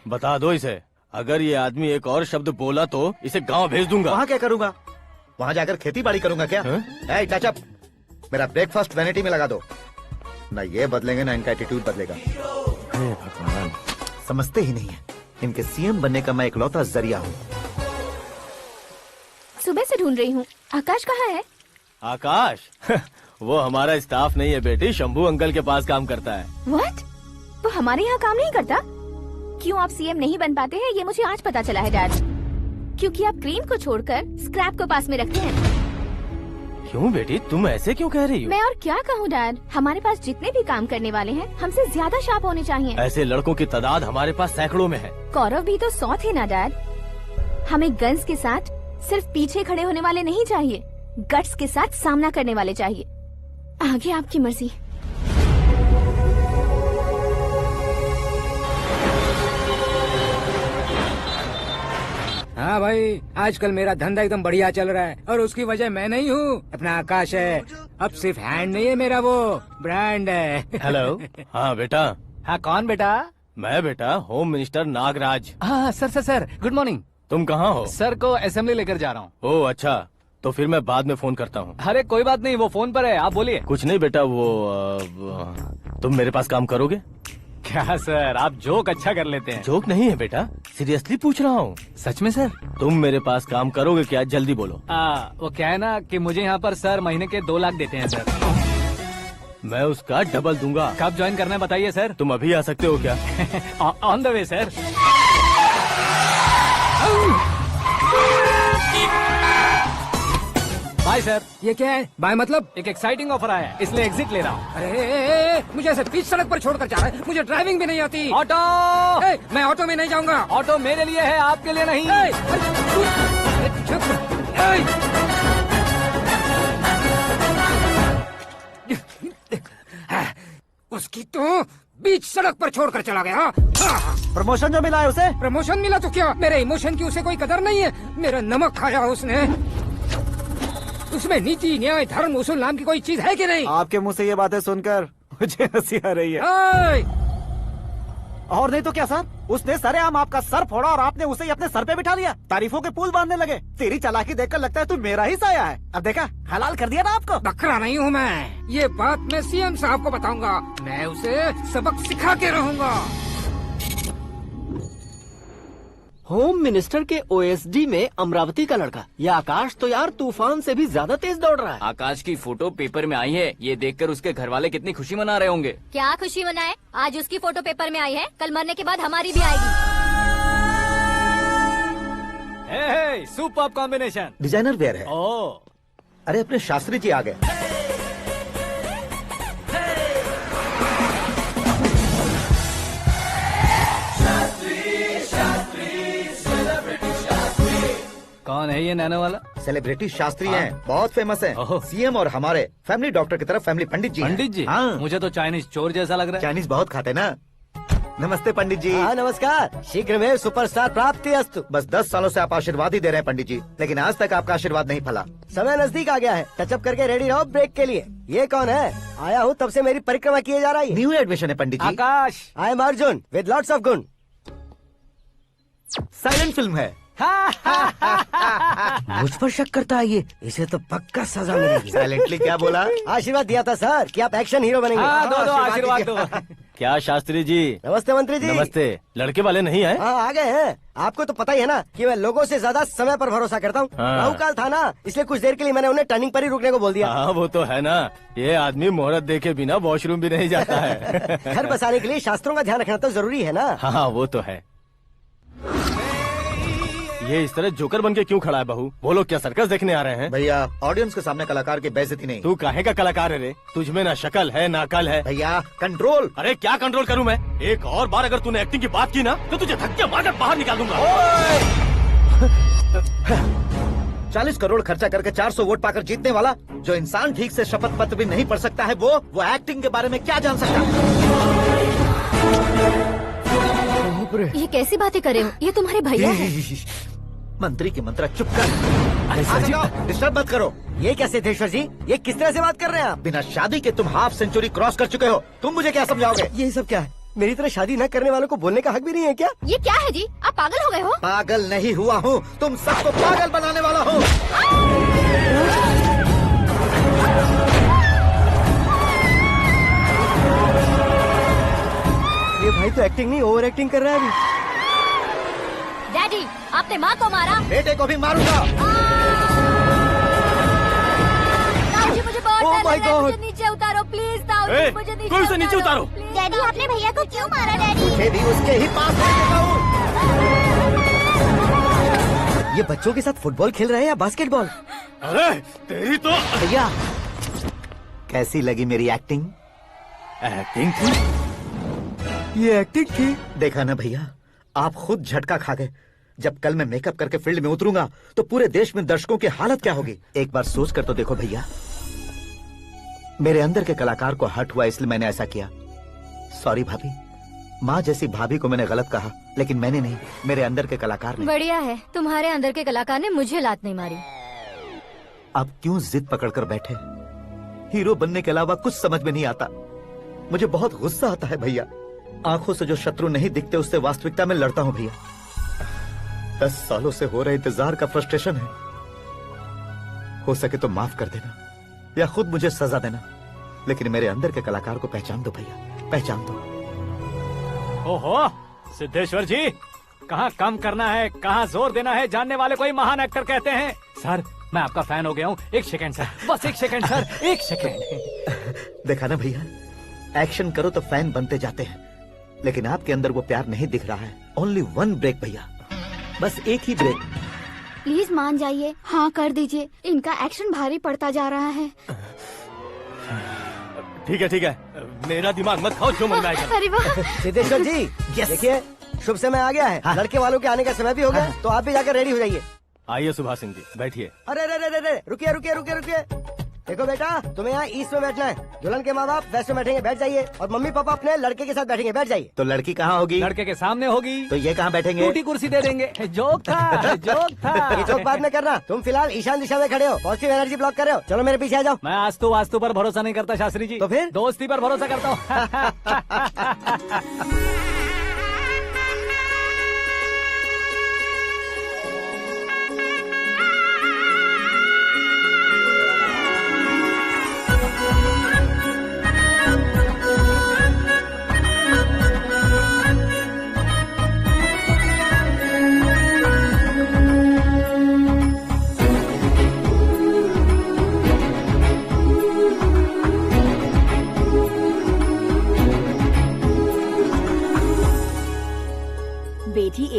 [SPEAKER 9] बता दो इसे, अगर ये आदमी एक और शब्द बोला तो इसे गाँव भेज दूंगा।
[SPEAKER 5] वहाँ क्या करूँगा? वहाँ जाकर खेती बाड़ी करूंगा क्या? ए, टच अप, मेरा ब्रेकफास्ट वैनिटी में लगा दो। न ये बदलेंगे ना इनका एटीट्यूड बदलेगा।
[SPEAKER 9] भगवान,
[SPEAKER 5] समझते ही नहीं है, इनके सीएम बनने का मैं इकलौता जरिया हूँ।
[SPEAKER 10] सुबह से ढूंढ रही हूँ, आकाश कहाँ है?
[SPEAKER 9] आकाश? वो हमारा स्टाफ नहीं है बेटी, शंभू अंकल के पास काम करता है।
[SPEAKER 10] व्हाट? वो हमारे यहाँ काम नहीं करता? क्यों आप सीएम नहीं बन पाते हैं ये मुझे आज पता चला है डैड। क्योंकि आप क्रीम को छोड़कर स्क्रैप को पास में रखते हैं।
[SPEAKER 9] क्यों बेटी, तुम ऐसे क्यों कह रही हो?
[SPEAKER 10] मैं और क्या कहूँ डैड, हमारे पास जितने भी काम करने वाले हैं हमसे ज्यादा शार्प होने चाहिए।
[SPEAKER 9] ऐसे लड़कों की तादाद हमारे पास सैकड़ों में है।
[SPEAKER 10] कौरव भी तो 100 थे ना डैड। हमें गन्स के साथ सिर्फ पीछे खड़े होने वाले नहीं चाहिए, गट्स के साथ सामना करने वाले चाहिए। आगे आपकी मर्जी।
[SPEAKER 8] हाँ भाई, आजकल मेरा धंधा एकदम बढ़िया चल रहा है और उसकी वजह मैं नहीं हूँ, अपना आकाश है। अब सिर्फ हैंड नहीं है मेरा, वो ब्रांड है।
[SPEAKER 9] हेलो। हाँ बेटा।
[SPEAKER 2] हाँ कौन बेटा?
[SPEAKER 9] मैं बेटा होम मिनिस्टर नागराज।
[SPEAKER 2] हाँ सर गुड मॉर्निंग।
[SPEAKER 9] तुम कहाँ हो?
[SPEAKER 2] सर को असेंबली लेकर जा रहा हूँ।
[SPEAKER 9] ओह अच्छा, तो फिर मैं बाद में फोन करता हूँ।
[SPEAKER 2] अरे कोई बात नहीं, वो फोन पर है, आप बोलिए।
[SPEAKER 9] कुछ नहीं बेटा, तुम मेरे पास काम करोगे?
[SPEAKER 2] क्या सर, आप जोक अच्छा कर लेते हैं।
[SPEAKER 9] जोक नहीं है बेटा, सीरियसली पूछ रहा हूँ।
[SPEAKER 2] सच में सर?
[SPEAKER 9] तुम मेरे पास काम करोगे क्या? जल्दी बोलो।
[SPEAKER 2] वो क्या है ना कि मुझे यहाँ पर सर महीने के 2 लाख देते हैं सर।
[SPEAKER 9] मैं उसका डबल दूंगा।
[SPEAKER 2] कब ज्वाइन करना है बताइए सर।
[SPEAKER 9] तुम अभी आ सकते हो क्या?
[SPEAKER 2] On the way sir. Bye sir.
[SPEAKER 8] ये क्या है? बाय मतलब?
[SPEAKER 2] एक एक्साइटिंग ऑफर आया है, इसलिए एग्जिट ले रहा हूँ।
[SPEAKER 8] अरे मुझे ऐसे बीच सड़क पर छोड़कर जा रहा है, मुझे ड्राइविंग भी नहीं आती।
[SPEAKER 2] ऑटो!
[SPEAKER 8] मैं ऑटो में नहीं जाऊंगा।
[SPEAKER 2] ऑटो मेरे लिए है, आपके लिए नहीं।
[SPEAKER 8] उसकी तो बीच सड़क पर छोड़कर चला गया।
[SPEAKER 5] प्रमोशन जो मिला है उसे?
[SPEAKER 8] प्रमोशन मिला तो क्या, मेरे इमोशन की उसे कोई कदर नहीं है। मेरा नमक खाया उसने। उसमें नीति, न्याय, धर्म, उसूल नाम की कोई चीज है कि नहीं?
[SPEAKER 5] आपके मुंह से ये बातें सुनकर मुझे हंसी आ रही है।
[SPEAKER 1] और नहीं तो क्या सर, उसने सरेआम आपका सर फोड़ा और आपने उसे ही अपने सर पे बिठा लिया। तारीफों के पुल बांधने लगे। तेरी चालाकी देखकर लगता है तू मेरा ही साया है। अब देखा, हलाल कर दिया ना आपको।
[SPEAKER 8] बकरा नहीं हूँ मैं, ये बात मैं सीएम साहब को बताऊंगा। मैं उसे सबक सिखा के रहूंगा।
[SPEAKER 11] होम मिनिस्टर के ओएसडी में अमरावती का लड़का, ये आकाश तो यार तूफान से भी ज्यादा तेज दौड़ रहा है।
[SPEAKER 4] आकाश की फोटो पेपर में आई है, ये देखकर उसके घर वाले कितनी खुशी मना रहे होंगे।
[SPEAKER 6] क्या खुशी मनाए? आज उसकी फोटो पेपर में आई है, कल मरने के बाद हमारी भी आएगी।
[SPEAKER 2] Super combination.
[SPEAKER 5] डिजाइनर वेयर है।
[SPEAKER 2] ओह,
[SPEAKER 5] अरे अपने शास्त्री जी आ गए।
[SPEAKER 2] कौन है ये नैनो वाला?
[SPEAKER 5] सेलिब्रिटी शास्त्री हैं, बहुत फेमस हैं।
[SPEAKER 2] ओहो।
[SPEAKER 5] सीएम और हमारे फैमिली डॉक्टर की तरफ फैमिली पंडित जी हैं।
[SPEAKER 2] पंडित जी?
[SPEAKER 5] हाँ,
[SPEAKER 2] मुझे तो चाइनीज चोर जैसा लग रहा है।
[SPEAKER 5] चाइनीज बहुत खाते ना। नमस्ते पंडित जी।
[SPEAKER 11] हाँ नमस्कार, शीघ्र में सुपरस्टार प्राप्ति अस्तु।
[SPEAKER 5] बस 10 सालों से आप आशीर्वाद ही दे रहे हैं पंडित जी, लेकिन आज तक आपका आशीर्वाद नहीं फला।
[SPEAKER 11] समय नजदीक आ गया है, टचअप करके रेडी रहो ब्रेक के लिए। ये कौन है? आया हूँ तब से मेरी परिक्रमा किए जा रही है।
[SPEAKER 5] न्यू एडमिशन है Pandit ji.
[SPEAKER 2] Akash.
[SPEAKER 11] I am Arjun with lots of गुण।
[SPEAKER 5] साइलेंट फिल्म है।
[SPEAKER 11] मुझ पर शक करता है ये, इसे तो पक्का सजा मिलेगी।
[SPEAKER 5] साइलेंटली क्या बोला?
[SPEAKER 11] आशीर्वाद दिया था सर कि आप एक्शन हीरो बनेंगे।
[SPEAKER 2] हाँ, दो आशीर्वाद दो।
[SPEAKER 9] क्या शास्त्री जी?
[SPEAKER 11] नमस्ते मंत्री जी।
[SPEAKER 9] नमस्ते। लड़के वाले नहीं आए?
[SPEAKER 11] हाँ आ गए हैं। आपको तो पता ही है ना कि मैं लोगों से ज्यादा समय पर भरोसा करता हूँ।
[SPEAKER 9] हाँ।
[SPEAKER 11] राहु काल था ना, इसलिए कुछ देर के लिए मैंने उन्हें टर्निंग पर ही रुकने को बोल दिया।
[SPEAKER 9] हाँ वो तो है ना, ये आदमी मुहूर्त देखे बिना वॉशरूम भी नहीं जाता है।
[SPEAKER 11] घर बसाने के लिए शास्त्रों का ध्यान रखना तो जरूरी है ना।
[SPEAKER 9] हाँ वो तो है। ये इस तरह जोकर बन के क्यों खड़ा है बहू? वो लोग क्या सर्कस देखने आ रहे हैं?
[SPEAKER 5] भैया ऑडियंस के सामने कलाकार की बेइज्जती नहीं।
[SPEAKER 9] तू काहे का कलाकार है रे? तुझमें ना शक्ल है ना अकल है।
[SPEAKER 5] भैया कंट्रोल।
[SPEAKER 9] अरे क्या कंट्रोल करूं मैं? एक और बार अगर तूने एक्टिंग की बात की ना तो तुझे धक्के मारकर बाहर निकाल दूंगा।
[SPEAKER 5] 40 करोड़ खर्चा करके 400 वोट पाकर जीतने वाला जो इंसान ठीक से शपथ पत्र भी नहीं पढ़ सकता है, वो एक्टिंग के बारे में क्या जान सकता है?
[SPEAKER 6] ये कैसी बातें कर रहे हो? ये तुम्हारे भैया हैं।
[SPEAKER 5] मंत्री की मंत्रा चुप कर। डिस्टर्ब मत करो।
[SPEAKER 11] ये क्या सिद्धेश्वर जी, ये किस तरह से बात कर रहे हैं आप?
[SPEAKER 5] बिना शादी के तुम हाफ सेंचुरी क्रॉस कर चुके हो, तुम मुझे क्या समझाओगे?
[SPEAKER 11] ये सब क्या है? मेरी तरह शादी न करने वालों को बोलने का हक भी नहीं है क्या?
[SPEAKER 6] ये क्या है जी? आप पागल हो गए हो?
[SPEAKER 5] पागल नहीं हुआ हूँ, तुम सबको पागल बनाने वाला हूँ।
[SPEAKER 11] ये भाई तो एक्टिंग नहीं ओवर एक्टिंग कर रहा है अभी।
[SPEAKER 6] डैडी, आपने माँ को मारा।
[SPEAKER 5] बेटे को भी मारूंगा।
[SPEAKER 6] ताऊजी मुझे बहुत
[SPEAKER 11] Oh
[SPEAKER 6] डर
[SPEAKER 11] my
[SPEAKER 6] लग रहा है,
[SPEAKER 11] God!
[SPEAKER 6] मुझे नीचे उतारो प्लीज। ताऊजी मुझे नीचे
[SPEAKER 9] कोई उसे नीचे उतारो।
[SPEAKER 6] डैडी, आपने भैया को क्यों मारा? डैडी,
[SPEAKER 5] मुझे भी उसके ही पास लेके जाऊं।
[SPEAKER 11] ये बच्चों के साथ फुटबॉल खेल रहे हैं या बास्केटबॉल?
[SPEAKER 9] अरे तेरी तो
[SPEAKER 5] भैया कैसी लगी मेरी एक्टिंग?
[SPEAKER 9] एक्टिंग थी।
[SPEAKER 11] ये एक्टिंग थी।
[SPEAKER 5] देखा ना भैया, आप खुद झटका खा गए। जब कल मैं मेकअप करके फील्ड में उतरूंगा तो पूरे देश में दर्शकों की हालत क्या होगी? एक बार सोच कर तो देखो भैया। मेरे अंदर के कलाकार को हर्ट हुआ इसलिए मैंने ऐसा किया। सॉरी भाभी। माँ जैसी भाभी को मैंने गलत कहा, लेकिन मैंने नहीं, मेरे अंदर के कलाकार ने।
[SPEAKER 6] बढ़िया है, तुम्हारे अंदर के कलाकार ने मुझे लात नहीं मारी।
[SPEAKER 5] आप क्यों जिद पकड़कर बैठे? हीरो बनने के अलावा कुछ समझ में नहीं आता। मुझे बहुत गुस्सा आता है भैया। आंखों से जो शत्रु नहीं दिखते उससे वास्तविकता में लड़ता हूँ भैया। 10 सालों से हो रहे इंतजार का फ्रस्ट्रेशन है। हो सके तो माफ कर देना या खुद मुझे सजा देना, लेकिन मेरे अंदर के कलाकार को पहचान दो भैया, पहचान दो।
[SPEAKER 2] ओहो सिद्धेश्वर जी, कहाँ कम करना है कहाँ जोर देना है, जानने वाले को ही महान एक्टर कहते हैं। सर मैं आपका फैन हो गया हूँ। एक सेकंड सर, बस एक सेकंड सर, एक सेकंड।
[SPEAKER 5] देखा ना भैया, एक्शन करो तो फैन बनते जाते हैं, लेकिन आपके अंदर वो प्यार नहीं दिख रहा है। ओनली 1 ब्रेक भैया, बस एक ही ब्रेक।
[SPEAKER 10] प्लीज मान जाइए, हाँ कर दीजिए। इनका एक्शन भारी पड़ता जा रहा है।
[SPEAKER 9] ठीक है, मेरा दिमाग मत खाओ, जो मन में आएगा।
[SPEAKER 10] अरे वाह!
[SPEAKER 11] सिद्धेश्वर जी देखिए, शुभ समय आ गया है। लड़के वालों के आने का समय भी हो गया, तो आप भी जाकर रेडी हो जाइए।
[SPEAKER 9] आइए सुभाष सिंह जी, बैठिए।
[SPEAKER 11] अरे रुकिए। देखो बेटा, तुम्हें यहाँ ईस्ट में बैठना है। दुल्हन के माँ बाप वेस्ट में बैठेंगे, बैठ जाइए। और मम्मी पापा अपने लड़के के साथ बैठेंगे, बैठ जाइए।
[SPEAKER 5] तो लड़की कहाँ होगी?
[SPEAKER 2] लड़के के सामने होगी।
[SPEAKER 5] तो ये कहाँ बैठेंगे?
[SPEAKER 2] टूटी कुर्सी दे देंगे। जोक था, जोक था।
[SPEAKER 11] ये जोक बाद में करना। तुम फिलहाल ईशान दिशा में खड़े हो, पॉजिटिव एनर्जी ब्लॉक कर रहे हो। चलो मेरे पीछे आ जाओ।
[SPEAKER 2] मैं वास्तु पर भरोसा नहीं करता शास्त्री जी।
[SPEAKER 11] तो फिर?
[SPEAKER 2] दोस्ती पर भरोसा करता हूँ।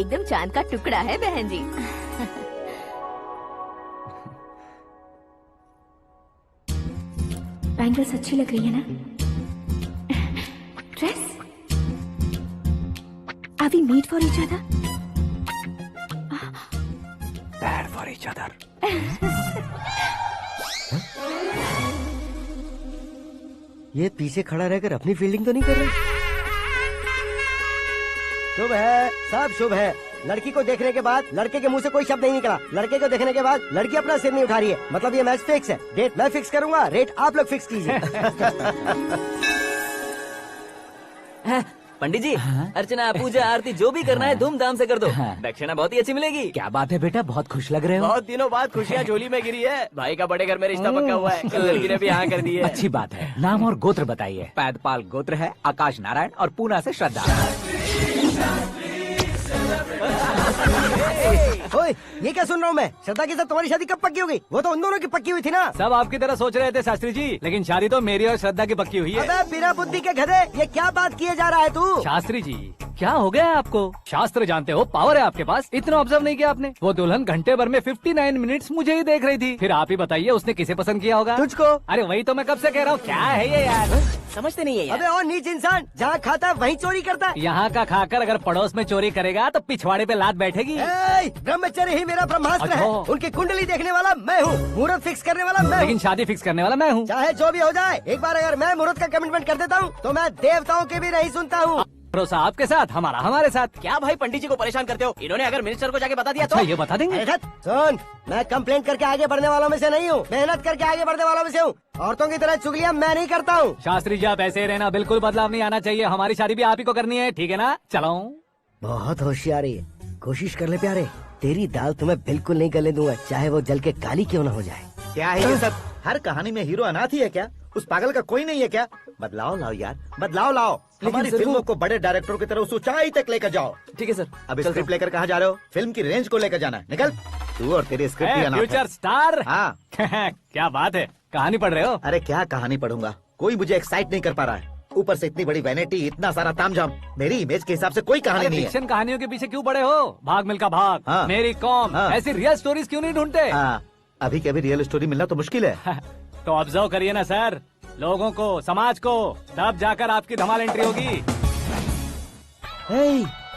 [SPEAKER 10] एकदम चांद का टुकड़ा है बहन जी। बैंगल्स अच्छी लग रही है ना? Dress? Are we meet for each other?
[SPEAKER 3] Bad for each other.
[SPEAKER 11] ये पीछे खड़ा रहकर अपनी फील्डिंग तो नहीं कर रहा? शुभ है, सब शुभ है। लड़की को देखने के बाद लड़के के मुंह से कोई शब्द नहीं निकला। लड़के को देखने के बाद लड़की अपना सिर नहीं उठा रही है। मतलब ये मैच फिक्स है। डेट मैं फिक्स करूंगा, रेट आप लोग फिक्स कीजिए।
[SPEAKER 4] पंडित जी, अर्चना, पूजा, आरती जो भी करना है धूमधाम से कर दो। दक्षिणा बहुत ही अच्छी मिलेगी।
[SPEAKER 3] क्या बात है बेटा, बहुत खुश लग रहे हो।
[SPEAKER 4] बहुत दिनों बाद खुशियाँ झोली में गिरी है। भाई का बड़े घर में रिश्ता पक्का हुआ है। लड़की ने भी हाँ कर दी है।
[SPEAKER 3] अच्छी बात है। नाम और गोत्र बताइए। पैदपाल गोत्र है, आकाश नारायण और पूना से श्रद्धा।
[SPEAKER 11] ओए, ये क्या सुन रहा हूँ मैं? श्रद्धा के साथ तुम्हारी शादी कब पक्की हो गई? वो तो उन दोनों की पक्की हुई थी ना।
[SPEAKER 2] सब आपकी तरह सोच रहे थे शास्त्री जी, लेकिन शादी तो मेरी और श्रद्धा की पक्की हुई है।
[SPEAKER 11] अबे बिना बुद्धि के गधे, ये क्या बात किए जा रहा है तू?
[SPEAKER 2] शास्त्री जी, क्या हो गया है आपको? शास्त्र जानते हो, पावर है आपके पास। इतना ऑब्जर्व नहीं किया आपने? वो दुल्हन घंटे भर में 59 मिनट्स मुझे ही देख रही थी। फिर आप ही बताइए उसने किसे पसंद किया होगा?
[SPEAKER 11] तुझको।
[SPEAKER 2] अरे वही तो मैं कब से कह रहा हूँ, क्या है ये यार?
[SPEAKER 4] समझते नहीं है यार।
[SPEAKER 11] अबे और नीच इंसान, जहाँ खाता है वहीं चोरी करता है।
[SPEAKER 2] यहाँ का खाकर अगर पड़ोस में चोरी करेगा तो पिछवाड़े पे लात बैठेगी।
[SPEAKER 11] ब्रह्मचर्य ही मेरा ब्रह्मास्त्र है।
[SPEAKER 2] अच्छा।
[SPEAKER 11] उनकी कुंडली देखने वाला मैं हूँ, मुहूर्त फिक्स करने वाला मैं
[SPEAKER 2] लेकिन
[SPEAKER 11] हूँ।
[SPEAKER 2] शादी फिक्स करने वाला मैं हूँ।
[SPEAKER 11] चाहे जो भी हो जाए, एक बार अगर मैं मुहूर्त का कमिटमेंट कर देता हूँ तो मैं देवताओं के भी नहीं सुनता हूँ।
[SPEAKER 2] भरोसा आपके साथ, हमारा हमारे साथ।
[SPEAKER 4] क्या भाई पंडित जी को परेशान करते हो? इन्होंने अगर मिनिस्टर को जाके बता दिया
[SPEAKER 2] अच्छा,
[SPEAKER 4] तो
[SPEAKER 2] ये बता देंगे।
[SPEAKER 11] अरे धत, सुन, मैं कंप्लेंट करके आगे बढ़ने वालों में से नहीं हूँ, मेहनत करके आगे बढ़ने वालों में से हूँ। औरतों की तरह चुगलियाँ मैं नहीं करता हूँ।
[SPEAKER 2] शास्त्री जी, आप ऐसे ही रहना, बिल्कुल बदलाव नहीं आना चाहिए। हमारी शादी भी आप ही को करनी है, ठीक है ना? चलो।
[SPEAKER 11] बहुत होशियारी है, कोशिश कर ले प्यारे। तेरी दाल तुम्हें बिल्कुल नहीं गलने दूंगा, चाहे वो जल के काली क्यों न हो जाए।
[SPEAKER 5] क्या है ये सब? हर कहानी में हीरो अनाथ ही है क्या? उस पागल का कोई नहीं है क्या? बदलाव लाओ यार, बदलाव लाओ। हमारी फिल्मों को बड़े डायरेक्टरों की तरह उस ऊंचाई तक लेकर जाओ।
[SPEAKER 4] ठीक है सर।
[SPEAKER 5] अब स्क्रिप्ट लेकर कहाँ जा रहे हो? फिल्म की रेंज को लेकर जाना है। निकल तू और तेरी स्क्रिप्ट ही अनाथ है।
[SPEAKER 2] Future star.
[SPEAKER 5] हाँ।
[SPEAKER 2] क्या बात है, कहानी पढ़ रहे हो?
[SPEAKER 5] अरे क्या कहानी पढ़ूंगा, कोई मुझे एक्साइट नहीं कर पा रहा है। ऊपर से इतनी बड़ी वैनिटी, इतना सारा तामझाम। मेरी इमेज के हिसाब से कोई कहानी नहीं है।
[SPEAKER 2] फिक्शन कहानियों के पीछे क्यों पड़े हो? भाग मिल्खा भाग,
[SPEAKER 5] हाँ।
[SPEAKER 2] मेरी कॉम,
[SPEAKER 5] हाँ।
[SPEAKER 2] ऐसी रियल स्टोरीज क्यों नहीं ढूंढते?
[SPEAKER 5] हाँ, अभी के अभी रियल स्टोरी मिलना तो मुश्किल है।
[SPEAKER 2] तो ऑब्जर्व करिए ना सर, लोगों को, समाज को, तब जाकर आपकी धमाल एंट्री होगी।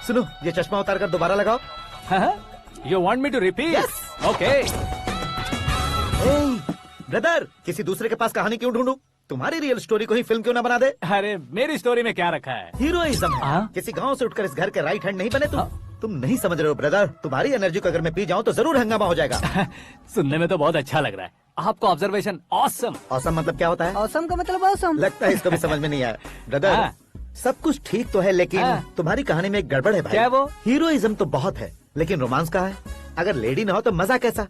[SPEAKER 5] सुनो, ये चश्मा उतार कर दोबारा लगाओ।
[SPEAKER 2] You want me to repeat? Okay.
[SPEAKER 5] Brother, किसी दूसरे के पास कहानी क्यों ढूंढूं? तुम्हारी रियल स्टोरी को ही फिल्म क्यों ना बना दे?
[SPEAKER 2] अरे मेरी स्टोरी में क्या रखा है?
[SPEAKER 5] हीरोइज्म है। किसी गांव से उठकर इस घर के राइट हैंड नहीं बने तुम। तुम नहीं समझ रहे हो ब्रदर, तुम्हारी एनर्जी को अगर मैं पी जाऊं तो जरूर हंगामा हो जाएगा।
[SPEAKER 2] सुनने में तो बहुत अच्छा लग रहा है। आपको ऑब्जर्वेशन ऑसम।
[SPEAKER 5] ऑसम मतलब क्या होता है?
[SPEAKER 11] औसम का मतलब औसम।
[SPEAKER 5] लगता है इसको भी समझ में नहीं आया। ब्रदर, सब कुछ ठीक तो है, लेकिन तुम्हारी कहानी में एक गड़बड़ है भाई।
[SPEAKER 2] क्या वो?
[SPEAKER 5] हीरोइज्म तो बहुत है, लेकिन रोमांस कहाँ है? अगर लेडी ना हो तो मजा कैसा?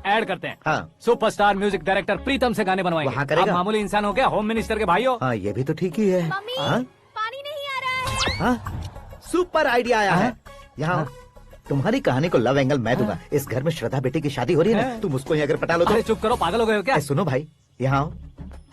[SPEAKER 2] ऐड करते हैं।
[SPEAKER 5] हाँ।
[SPEAKER 2] सुपरस्टार म्यूजिक डायरेक्टर प्रीतम से गाने बनवाएंगे।
[SPEAKER 5] वहाँ करेगा?
[SPEAKER 2] आप मामूली इंसान हो क्या? होम मिनिस्टर के भाई हो।
[SPEAKER 5] हाँ, ये भी तो ठीक ही है।
[SPEAKER 6] मम्मी,
[SPEAKER 5] हाँ?
[SPEAKER 6] पानी नहीं आ रहा है।
[SPEAKER 5] हाँ? सुपर आइडिया आया है। यहाँ तुम्हारी कहानी को लव एंगल मैं दूंगा। इस घर में श्रद्धा बेटी की शादी हो रही है ना, तुम उसको ही अगर पटा लो तो।
[SPEAKER 2] अरे चुप करो, पागल हो गए हो क्या?
[SPEAKER 5] सुनो भाई, यहाँ आओ।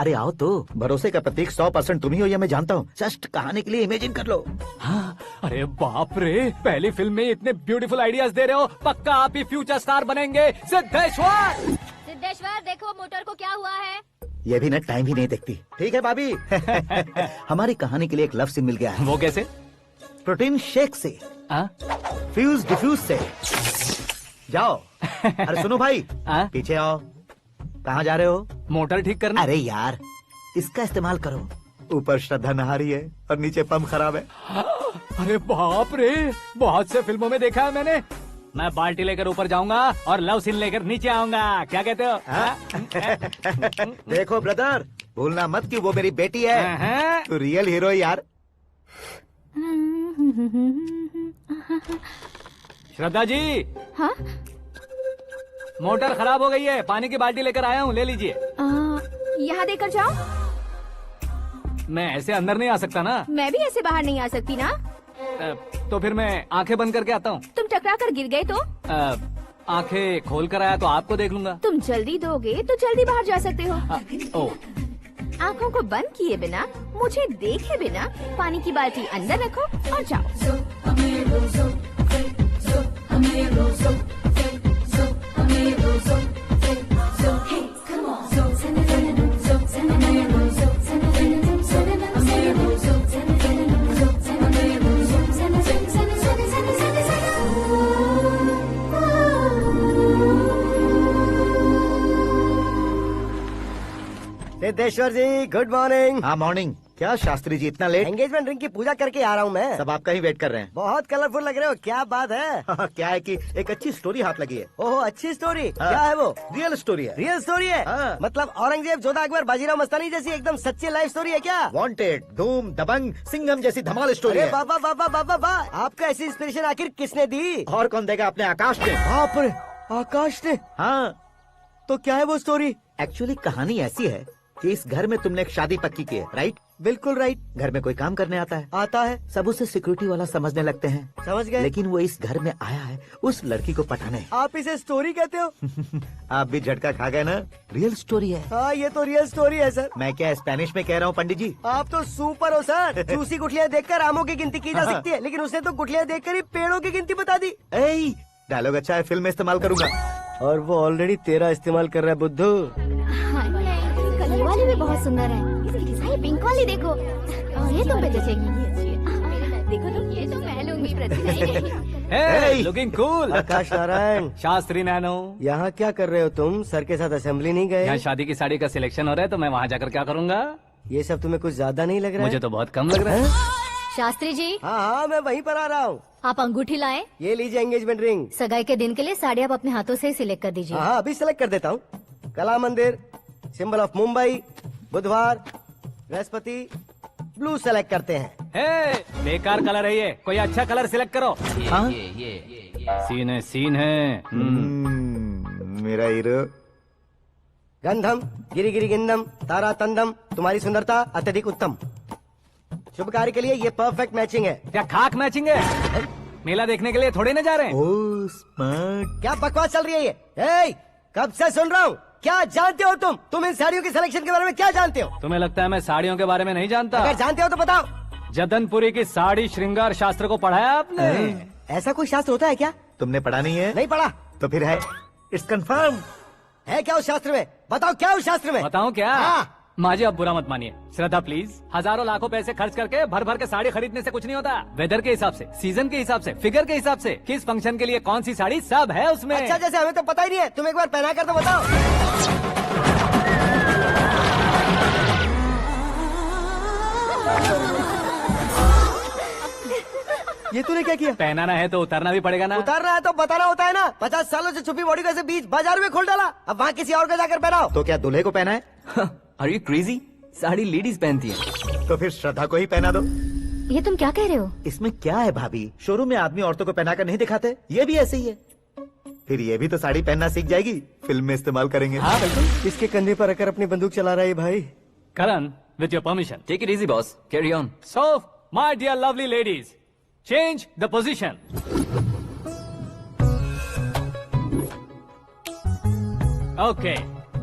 [SPEAKER 5] अरे आओ तो। भरोसे का प्रतीक 100% तुम ही हो, ये मैं जानता हूँ। जस्ट कहानी के लिए इमेजिन कर लो।
[SPEAKER 2] हाँ, अरे बाप रे, पहली फिल्म में इतने ब्यूटीफुल आइडियाज दे रहे हो। पक्का आप ही फ्यूचर स्टार बनेंगे। सिद्धेश्वर,
[SPEAKER 6] सिद्धेश्वर देखो मोटर को क्या हुआ है।
[SPEAKER 5] ये भी ना टाइम ही नहीं देखती। ठीक है भाभी। हमारी कहानी के लिए एक लव सीन मिल गया है।
[SPEAKER 2] वो कैसे?
[SPEAKER 5] प्रोटीन शेक से, फ्यूज डिफ्यूज से। जाओ। अरे सुनो भाई, पीछे आओ। कहाँ जा रहे हो?
[SPEAKER 2] मोटर ठीक करना।
[SPEAKER 5] अरे यार, इसका इस्तेमाल करो। ऊपर श्रद्धा नहा रही है और नीचे पंप खराब है।
[SPEAKER 2] अरे बाप रे, बहुत से फिल्मों में देखा है मैंने। मैं बाल्टी लेकर ऊपर जाऊंगा और लव सीन लेकर नीचे आऊंगा। क्या कहते हो?
[SPEAKER 5] देखो ब्रदर, भूलना मत कि वो मेरी बेटी है। तू रियल हीरो यार।
[SPEAKER 2] श्रद्धा जी।
[SPEAKER 10] हाँ?
[SPEAKER 2] मोटर खराब हो गई है, पानी की बाल्टी लेकर आया हूँ, ले लीजिए।
[SPEAKER 10] यहाँ देकर जाओ।
[SPEAKER 2] मैं ऐसे अंदर नहीं आ सकता ना।
[SPEAKER 10] मैं भी ऐसे बाहर नहीं आ सकती ना।
[SPEAKER 2] तो फिर मैं आंखें बंद करके आता हूँ।
[SPEAKER 10] तुम टकरा कर गिर गए तो?
[SPEAKER 2] आंखें खोल कर आया तो आपको देख लूंगा।
[SPEAKER 10] तुम जल्दी दोगे तो जल्दी बाहर जा सकते हो।
[SPEAKER 2] ओ,
[SPEAKER 10] आँखों को बंद किए बिना मुझे देखे बिना पानी की बाल्टी अंदर रखो और जाओ।
[SPEAKER 11] सिद्धेश्वर जी गुड मॉर्निंग।
[SPEAKER 5] हाँ मॉर्निंग। क्या शास्त्री जी इतना लेट?
[SPEAKER 11] एंगेजमेंट रिंग की पूजा करके आ रहा हूँ मैं।
[SPEAKER 5] सब आपका ही वेट कर रहे हैं।
[SPEAKER 11] बहुत कलरफुल लग रहे हो, क्या बात है?
[SPEAKER 5] क्या है कि एक अच्छी स्टोरी हाथ लगी है।
[SPEAKER 11] ओहो अच्छी स्टोरी।
[SPEAKER 5] हाँ।
[SPEAKER 11] क्या है वो?
[SPEAKER 5] रियल स्टोरी है।
[SPEAKER 11] रियल स्टोरी है?
[SPEAKER 5] हाँ।
[SPEAKER 11] मतलब औरंगजेब, जोधा अकबर, बाजीराव मस्तानी जैसी एकदम सच्ची लाइफ स्टोरी है क्या?
[SPEAKER 5] वांटेड, धूम, दबंग, सिंघम जैसी धमाल स्टोरी
[SPEAKER 11] अरे
[SPEAKER 5] है।
[SPEAKER 11] बाबा बाबा बाबा बा, आपको ऐसी इंस्पिरेशन आखिर किसने दी?
[SPEAKER 5] और कौन देगा? अपने आकाश ने।
[SPEAKER 11] बाप रे, आकाश ने?
[SPEAKER 5] हाँ।
[SPEAKER 11] तो क्या है वो स्टोरी?
[SPEAKER 5] एक्चुअली कहानी ऐसी है कि इस घर में तुमने एक शादी पक्की की है, राइट?
[SPEAKER 11] बिल्कुल राइट।
[SPEAKER 5] घर में कोई काम करने आता है।
[SPEAKER 11] आता है।
[SPEAKER 5] सब उसे सिक्योरिटी वाला समझने लगते हैं।
[SPEAKER 11] समझ गए।
[SPEAKER 5] लेकिन वो इस घर में आया है उस लड़की को पटाने।
[SPEAKER 11] आप इसे स्टोरी कहते हो?
[SPEAKER 5] आप भी झटका खा गए ना? रियल स्टोरी है।
[SPEAKER 11] हाँ ये तो रियल स्टोरी है सर।
[SPEAKER 5] मैं क्या स्पेनिश में कह रहा हूँ पंडित जी?
[SPEAKER 11] आप तो सुपर हो सर। चूसी गुठलियाँ देखकर आमों की गिनती की जा सकती है, लेकिन उसने तो गुठलियाँ देखकर ही पेड़ों की गिनती बता दी।
[SPEAKER 5] डायलॉग अच्छा है, फिल्म में इस्तेमाल करूंगा।
[SPEAKER 11] और वो ऑलरेडी तेरा इस्तेमाल कर रहा है बुद्धू।
[SPEAKER 6] कलर वाली भी बहुत सुंदर है। इसकी डिजाइन पिंक वाली देखो, ये तुम पे जचेगी। देखो तो ये तो मैं लूंगी प्रति।
[SPEAKER 2] Looking cool.
[SPEAKER 11] आकाश नारायण।
[SPEAKER 2] शास्त्री नैनो।
[SPEAKER 11] यहाँ क्या कर रहे हो तुम? सर के साथ असेंबली नहीं गए?
[SPEAKER 2] यहाँ शादी की साड़ी का सिलेक्शन हो रहा है तो मैं वहाँ जाकर क्या करूँगा?
[SPEAKER 11] ये सब तुम्हें कुछ ज्यादा नहीं लग रहा है?
[SPEAKER 2] मुझे तो बहुत कम लग रहा है।
[SPEAKER 6] शास्त्री जी।
[SPEAKER 11] हाँ हाँ मैं वहीं पर आ रहा हूँ।
[SPEAKER 6] आप अंगूठी लाएं।
[SPEAKER 11] ये लीजिए एंगेजमेंट रिंग।
[SPEAKER 6] सगाई के दिन के लिए साड़ी आप अपने हाथों से ही सिलेक्ट कर दीजिए।
[SPEAKER 11] हाँ अभी सिलेक्ट कर देता हूँ। कला मंदिर, सिंबल ऑफ मुंबई, बुधवार, बृहस्पति, ब्लू सेलेक्ट करते हैं।
[SPEAKER 2] बेकार कलर है ये, कोई अच्छा कलर सिलेक्ट करो।
[SPEAKER 5] हाँ?
[SPEAKER 2] सीन है।
[SPEAKER 5] मेरा हीरो।
[SPEAKER 11] गंधम, गिरी गिरी गिंदम, तारा तंदम, तुम्हारी सुंदरता अत्यधिक उत्तम। शुभ कार्य के लिए ये परफेक्ट मैचिंग है।
[SPEAKER 2] क्या खाक मैचिंग है? मेला देखने के लिए थोड़े न जा रहे हैं।
[SPEAKER 5] Oh smart.
[SPEAKER 11] क्या बकवास चल रही है ये? कब से सुन रहा हूँ। क्या जानते हो तुम? तुम इन साड़ियों की सिलेक्शन के बारे में क्या जानते हो?
[SPEAKER 2] तुम्हें लगता है मैं साड़ियों के बारे में नहीं जानता?
[SPEAKER 11] अगर जानते हो तो बताओ।
[SPEAKER 2] जदनपुरी की साड़ी श्रृंगार शास्त्र को पढ़ा है आपने?
[SPEAKER 11] ऐसा कोई शास्त्र होता है क्या?
[SPEAKER 5] तुमने पढ़ा नहीं है?
[SPEAKER 11] नहीं पढ़ा।
[SPEAKER 5] तो फिर है। It's confirm.
[SPEAKER 11] है क्या उस शास्त्र में? बताओ क्या उस शास्त्र में?
[SPEAKER 2] बताऊं क्या?
[SPEAKER 11] हाँ।
[SPEAKER 2] माजी अब बुरा मत मानिए। श्रद्धा प्लीज। हजारों लाखों पैसे खर्च करके भर भर के साड़ी खरीदने से कुछ नहीं होता। वेदर के हिसाब से, सीजन के हिसाब से, फिगर के हिसाब से, किस फंक्शन के लिए कौन सी साड़ी, सब है उसमें।
[SPEAKER 11] अच्छा जैसे हमें तो पता ही नहीं है, तुम एक बार पहना कर तो बताओ। ये तूने क्या किया?
[SPEAKER 2] पहनाना है तो उतारना भी पड़ेगा ना।
[SPEAKER 11] उतारना है तो बताना होता है ना। 50 सालों से छुपी बॉडी को ऐसे बीच बाजार में खोल डाला, अब वहाँ किसी और को जाकर पहनाओ।
[SPEAKER 5] तो क्या दूल्हे को पहना है?
[SPEAKER 3] Are you crazy? Sari ladies पहनती है।
[SPEAKER 5] तो फिर श्रद्धा को ही पहना दो।
[SPEAKER 6] ये तुम क्या कह रहे हो?
[SPEAKER 5] इसमें क्या है भाभी? शोरूम में आदमी औरतों को पहनाकर नहीं दिखाते? ये भी ऐसे ही है। फिर ये भी तो साड़ी पहनना सीख जाएगी, फिल्म में इस्तेमाल करेंगे।
[SPEAKER 2] हाँ बिल्कुल।
[SPEAKER 11] इसके कंधे पर रखकर अपनी बंदूक चला रहा है भाई।
[SPEAKER 2] Karan, with your permission.
[SPEAKER 3] Take it easy boss, carry on.
[SPEAKER 2] So my dear lovely ladies, change the position. Okay,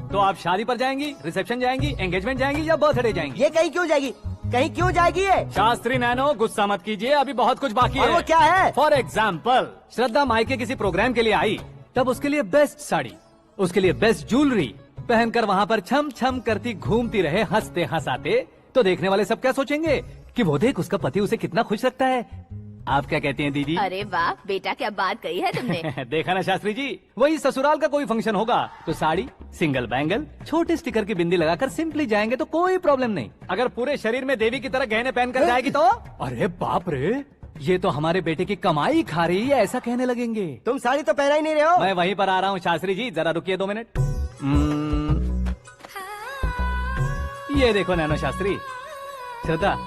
[SPEAKER 2] तो आप शादी पर जाएंगी, रिसेप्शन जाएंगी, एंगेजमेंट जाएंगी या बर्थडे जाएंगी?
[SPEAKER 11] ये कहीं क्यों जाएगी? कहीं क्यों जाएगी ये?
[SPEAKER 2] शास्त्री नैनो गुस्सा मत कीजिए, अभी बहुत कुछ बाकी
[SPEAKER 11] और
[SPEAKER 2] है।
[SPEAKER 11] वो क्या है?
[SPEAKER 2] फॉर एग्जाम्पल, श्रद्धा मायके किसी प्रोग्राम के लिए आई, तब उसके लिए बेस्ट साड़ी, उसके लिए बेस्ट ज्वेलरी पहनकर वहाँ पर छम छम करती घूमती रहे हंसते हंसाते, तो देखने वाले सब क्या सोचेंगे कि वो देख उसका पति उसे कितना खुश रखता है। आप क्या कहती हैं दीदी?
[SPEAKER 10] अरे वाह बेटा, क्या बात कही है तुमने।
[SPEAKER 2] देखा ना शास्त्री जी, वही ससुराल का कोई फंक्शन होगा तो साड़ी, सिंगल बैंगल, छोटे स्टिकर की बिंदी लगाकर सिंपली जाएंगे तो कोई प्रॉब्लम नहीं। अगर पूरे शरीर में देवी की तरह गहने पहनकर जाएगी तो अरे बाप रे, ये तो हमारे बेटे की कमाई खा रही है, ऐसा कहने लगेंगे।
[SPEAKER 11] तुम साड़ी तो पहना ही नहीं रहे हो।
[SPEAKER 2] मैं वहीं पर आ रहा हूँ शास्त्री जी, जरा रुकिए 2 मिनट। ये देखो नैनो शास्त्री, श्रद्धा,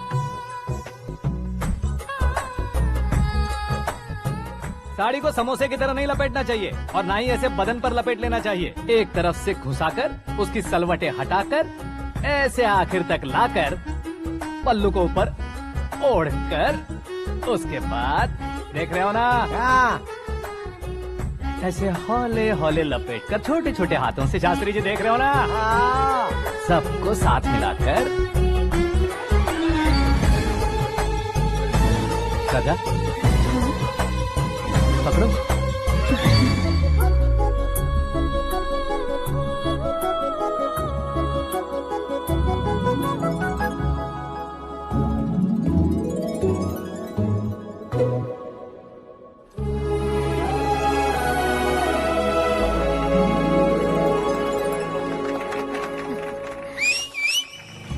[SPEAKER 2] साड़ी को समोसे की तरह नहीं लपेटना चाहिए और ना ही ऐसे बदन पर लपेट लेना चाहिए। एक तरफ से घुसाकर उसकी सलवटें हटाकर ऐसे आखिर तक लाकर पल्लू को ऊपर ओढ़कर उसके बाद देख रहे हो ना, ऐसे हौले हौले लपेट कर छोटे छोटे हाथों से, शास्त्री जी देख रहे हो ना, सबको साथ मिलाकर राजा पकड़ो।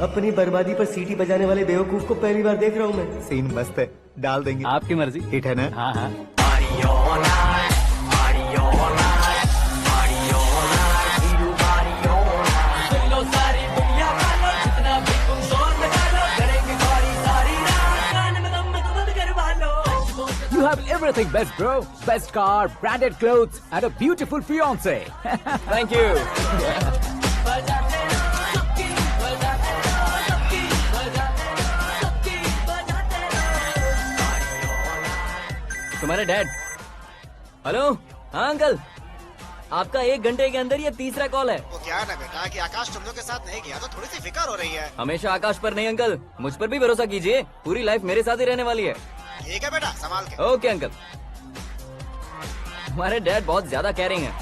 [SPEAKER 7] अपनी बर्बादी पर सीटी बजाने वाले बेवकूफ को पहली बार देख रहा हूँ मैं।
[SPEAKER 5] सीन मस्त है, डाल देंगे।
[SPEAKER 2] आपकी मर्जी।
[SPEAKER 5] हिट है ना?
[SPEAKER 2] हाँ हाँ।
[SPEAKER 3] You have everything best, bro. Best car, branded clothes, and a beautiful fiance.
[SPEAKER 4] Thank you. तुम्हारे डैड। हेलो। हाँ अंकल, आपका 1 घंटे के अंदर ये तीसरा कॉल है।
[SPEAKER 1] वो क्या है ना बेटा कि आकाश तुम लोग के साथ नहीं गया तो थोड़ी सी फिक्र हो रही है।
[SPEAKER 4] हमेशा आकाश पर नहीं अंकल, मुझ पर भी भरोसा कीजिए, पूरी लाइफ मेरे साथ ही रहने वाली है।
[SPEAKER 1] ठीक है बेटा, संभाल के।
[SPEAKER 4] Okay uncle. हमारे डैड बहुत ज्यादा केयरिंग है।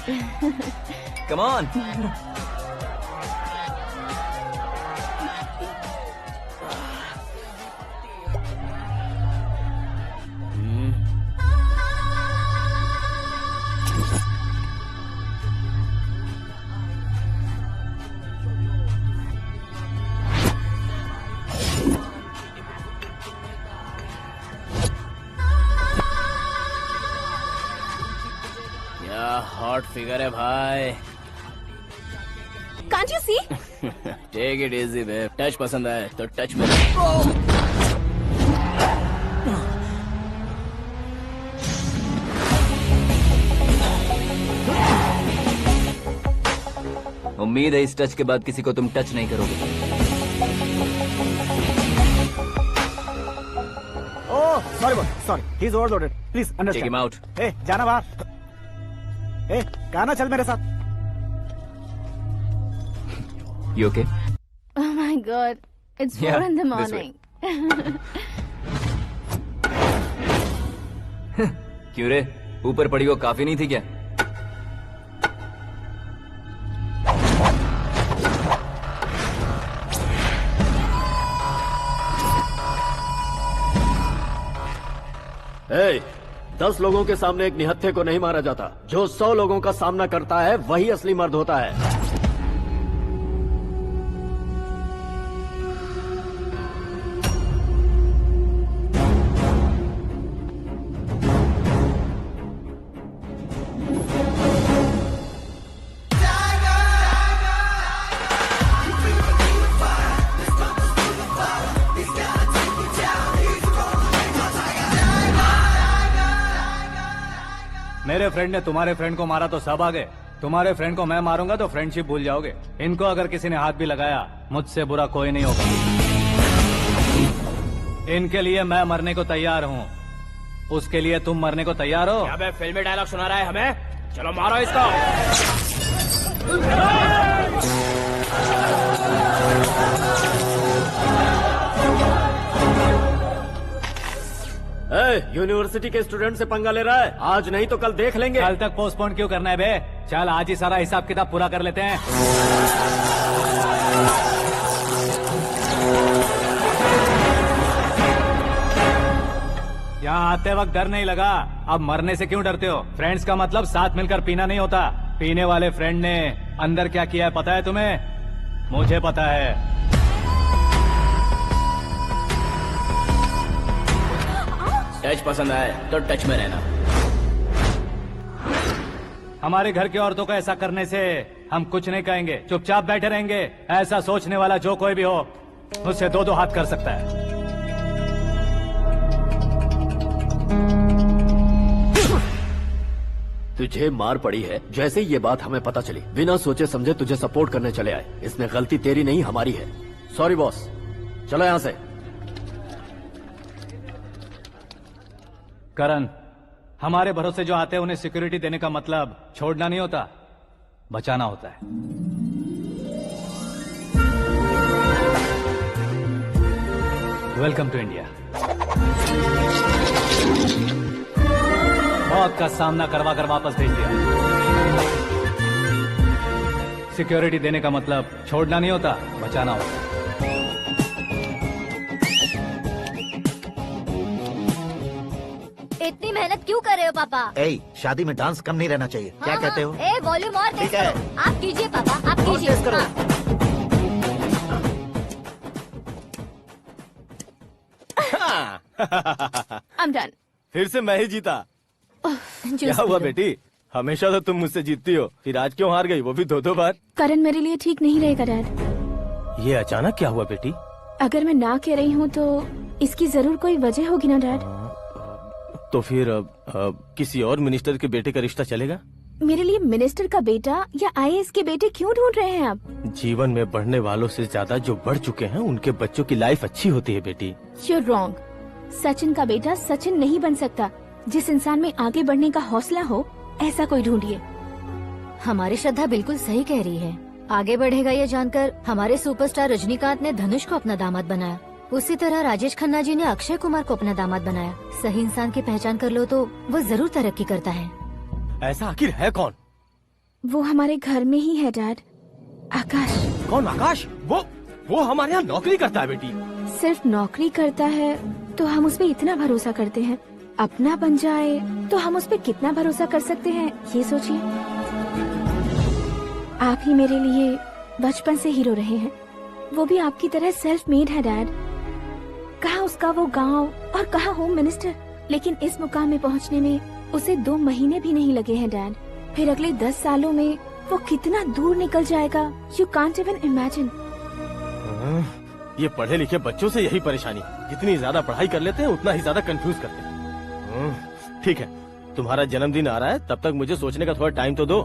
[SPEAKER 4] Come on.
[SPEAKER 9] हॉट फिगर है भाई।
[SPEAKER 10] Can't you see?
[SPEAKER 9] Take it easy babe. Touch पसंद आए तो टच में।
[SPEAKER 4] उम्मीद है इस टच के बाद किसी को तुम टच नहीं करोगे।
[SPEAKER 1] Oh sorry sorry, he is overloaded, please
[SPEAKER 4] take
[SPEAKER 1] understand.
[SPEAKER 4] Him out.
[SPEAKER 1] ए जाना बाहर। ए गाना चल मेरे साथ।
[SPEAKER 4] You okay?
[SPEAKER 10] Oh my God, it's 4
[SPEAKER 4] Yeah,
[SPEAKER 10] in the
[SPEAKER 4] this way.
[SPEAKER 10] morning.
[SPEAKER 4] क्यों रे, ऊपर पड़ी वो काफी नहीं थी क्या?
[SPEAKER 9] Hey, 10 लोगों के सामने एक निहत्थे को नहीं मारा जाता। जो 100 लोगों का सामना करता है वही असली मर्द होता है।
[SPEAKER 2] मेरे फ्रेंड ने तुम्हारे फ्रेंड को मारा तो सब आ गए। तुम्हारे फ्रेंड को मैं मारूंगा तो फ्रेंडशिप भूल जाओगे। इनको अगर किसी ने हाथ भी लगाया, मुझसे बुरा कोई नहीं होगा। इनके लिए मैं मरने को तैयार हूँ। उसके लिए तुम मरने को तैयार हो?
[SPEAKER 9] अबे फिल्मी डायलॉग सुना रहा है हमें? चलो मारो इसको। यूनिवर्सिटी के स्टूडेंट से पंगा ले रहा है। आज नहीं तो कल देख लेंगे।
[SPEAKER 2] कल तक पोस्टपोन क्यों करना है बे? चल आज ही सारा हिसाब किताब पूरा कर लेते हैं। यहाँ आते वक्त डर नहीं लगा, अब मरने से क्यों डरते हो? फ्रेंड्स का मतलब साथ मिलकर पीना नहीं होता। पीने वाले फ्रेंड ने अंदर क्या किया है पता है तुम्हें? मुझे पता है।
[SPEAKER 9] टच पसंद आए तो टच में रहना।
[SPEAKER 2] हमारे घर की औरतों को ऐसा करने से हम कुछ नहीं कहेंगे, चुपचाप बैठे रहेंगे। ऐसा सोचने वाला जो कोई भी हो, मुझसे 2-2 हाथ कर सकता है।
[SPEAKER 9] तुझे मार पड़ी है। जैसे ही ये बात हमें पता चली, बिना सोचे समझे तुझे सपोर्ट करने चले आए। इसमें गलती तेरी नहीं हमारी है। सॉरी बॉस, चलो यहाँ से।
[SPEAKER 2] करण, हमारे भरोसे जो आते हैं उन्हें सिक्योरिटी देने का मतलब छोड़ना नहीं होता, बचाना होता है। Welcome to India. मौत का सामना करवा कर वापस भेज दिया। सिक्योरिटी देने का मतलब छोड़ना नहीं होता, बचाना होता।
[SPEAKER 6] इतनी मेहनत क्यों कर रहे हो पापा?
[SPEAKER 5] ए, शादी में डांस कम नहीं रहना चाहिए। क्या कहते हो?
[SPEAKER 6] ए वॉल्यूम और तेज
[SPEAKER 5] ठीक है।
[SPEAKER 6] करो। आप कीजिए पापा, आप
[SPEAKER 5] और
[SPEAKER 6] कीजिए।
[SPEAKER 5] तेज करो।
[SPEAKER 10] I'm done.
[SPEAKER 9] फिर से मैं ही जीता।
[SPEAKER 10] जूस
[SPEAKER 9] क्या हुआ
[SPEAKER 10] पी लो।
[SPEAKER 9] बेटी? हमेशा तो तुम मुझसे जीतती हो, फिर आज क्यों हार गई, वो भी 2-2 बार?
[SPEAKER 10] करण मेरे लिए ठीक नहीं रहेगा डैड।
[SPEAKER 9] ये अचानक क्या हुआ बेटी?
[SPEAKER 10] अगर मैं ना कह रही हूँ तो इसकी जरूर कोई वजह होगी ना डैड।
[SPEAKER 9] तो फिर किसी और मिनिस्टर के बेटे का रिश्ता चलेगा?
[SPEAKER 10] मेरे लिए मिनिस्टर का बेटा या आईएएस के बेटे क्यों ढूंढ रहे हैं आप?
[SPEAKER 9] जीवन में बढ़ने वालों से ज्यादा जो बढ़ चुके हैं उनके बच्चों की लाइफ अच्छी होती है बेटी।
[SPEAKER 10] You're wrong. सचिन का बेटा सचिन नहीं बन सकता। जिस इंसान में आगे बढ़ने का हौसला हो ऐसा कोई ढूंढिए।
[SPEAKER 6] हमारी श्रद्धा बिल्कुल सही कह रही है। आगे बढ़ेगा ये जानकर हमारे सुपरस्टार रजनीकांत ने धनुष को अपना दामाद बनाया। उसी तरह राजेश खन्ना जी ने अक्षय कुमार को अपना दामाद बनाया। सही इंसान की पहचान कर लो तो वो जरूर तरक्की करता है।
[SPEAKER 9] ऐसा आखिर है कौन?
[SPEAKER 10] वो हमारे घर में ही है डैड। आकाश।
[SPEAKER 9] कौन आकाश? वो हमारे यहाँ नौकरी करता है बेटी।
[SPEAKER 10] सिर्फ नौकरी करता है तो हम उस पे इतना भरोसा करते हैं। अपना बन जाए तो हम उस पे कितना भरोसा कर सकते हैं ये सोचिए। आप ही मेरे लिए बचपन से हीरो रहे हैं। वो भी आपकी तरह सेल्फ मेड है डैड। कहाँ उसका वो गांव और कहाँ होम मिनिस्टर। लेकिन इस मुकाम में पहुँचने में उसे 2 महीने भी नहीं लगे हैं डैड। फिर अगले 10 सालों में वो कितना दूर निकल जाएगा, यू कांट इवन इमेजिन।
[SPEAKER 9] ये पढ़े लिखे बच्चों से यही परेशानी, जितनी ज्यादा पढ़ाई कर लेते हैं उतना ही ज्यादा कंफ्यूज करते हैं। ठीक है, तुम्हारा जन्मदिन आ रहा है, तब तक मुझे सोचने का थोड़ा टाइम तो दो।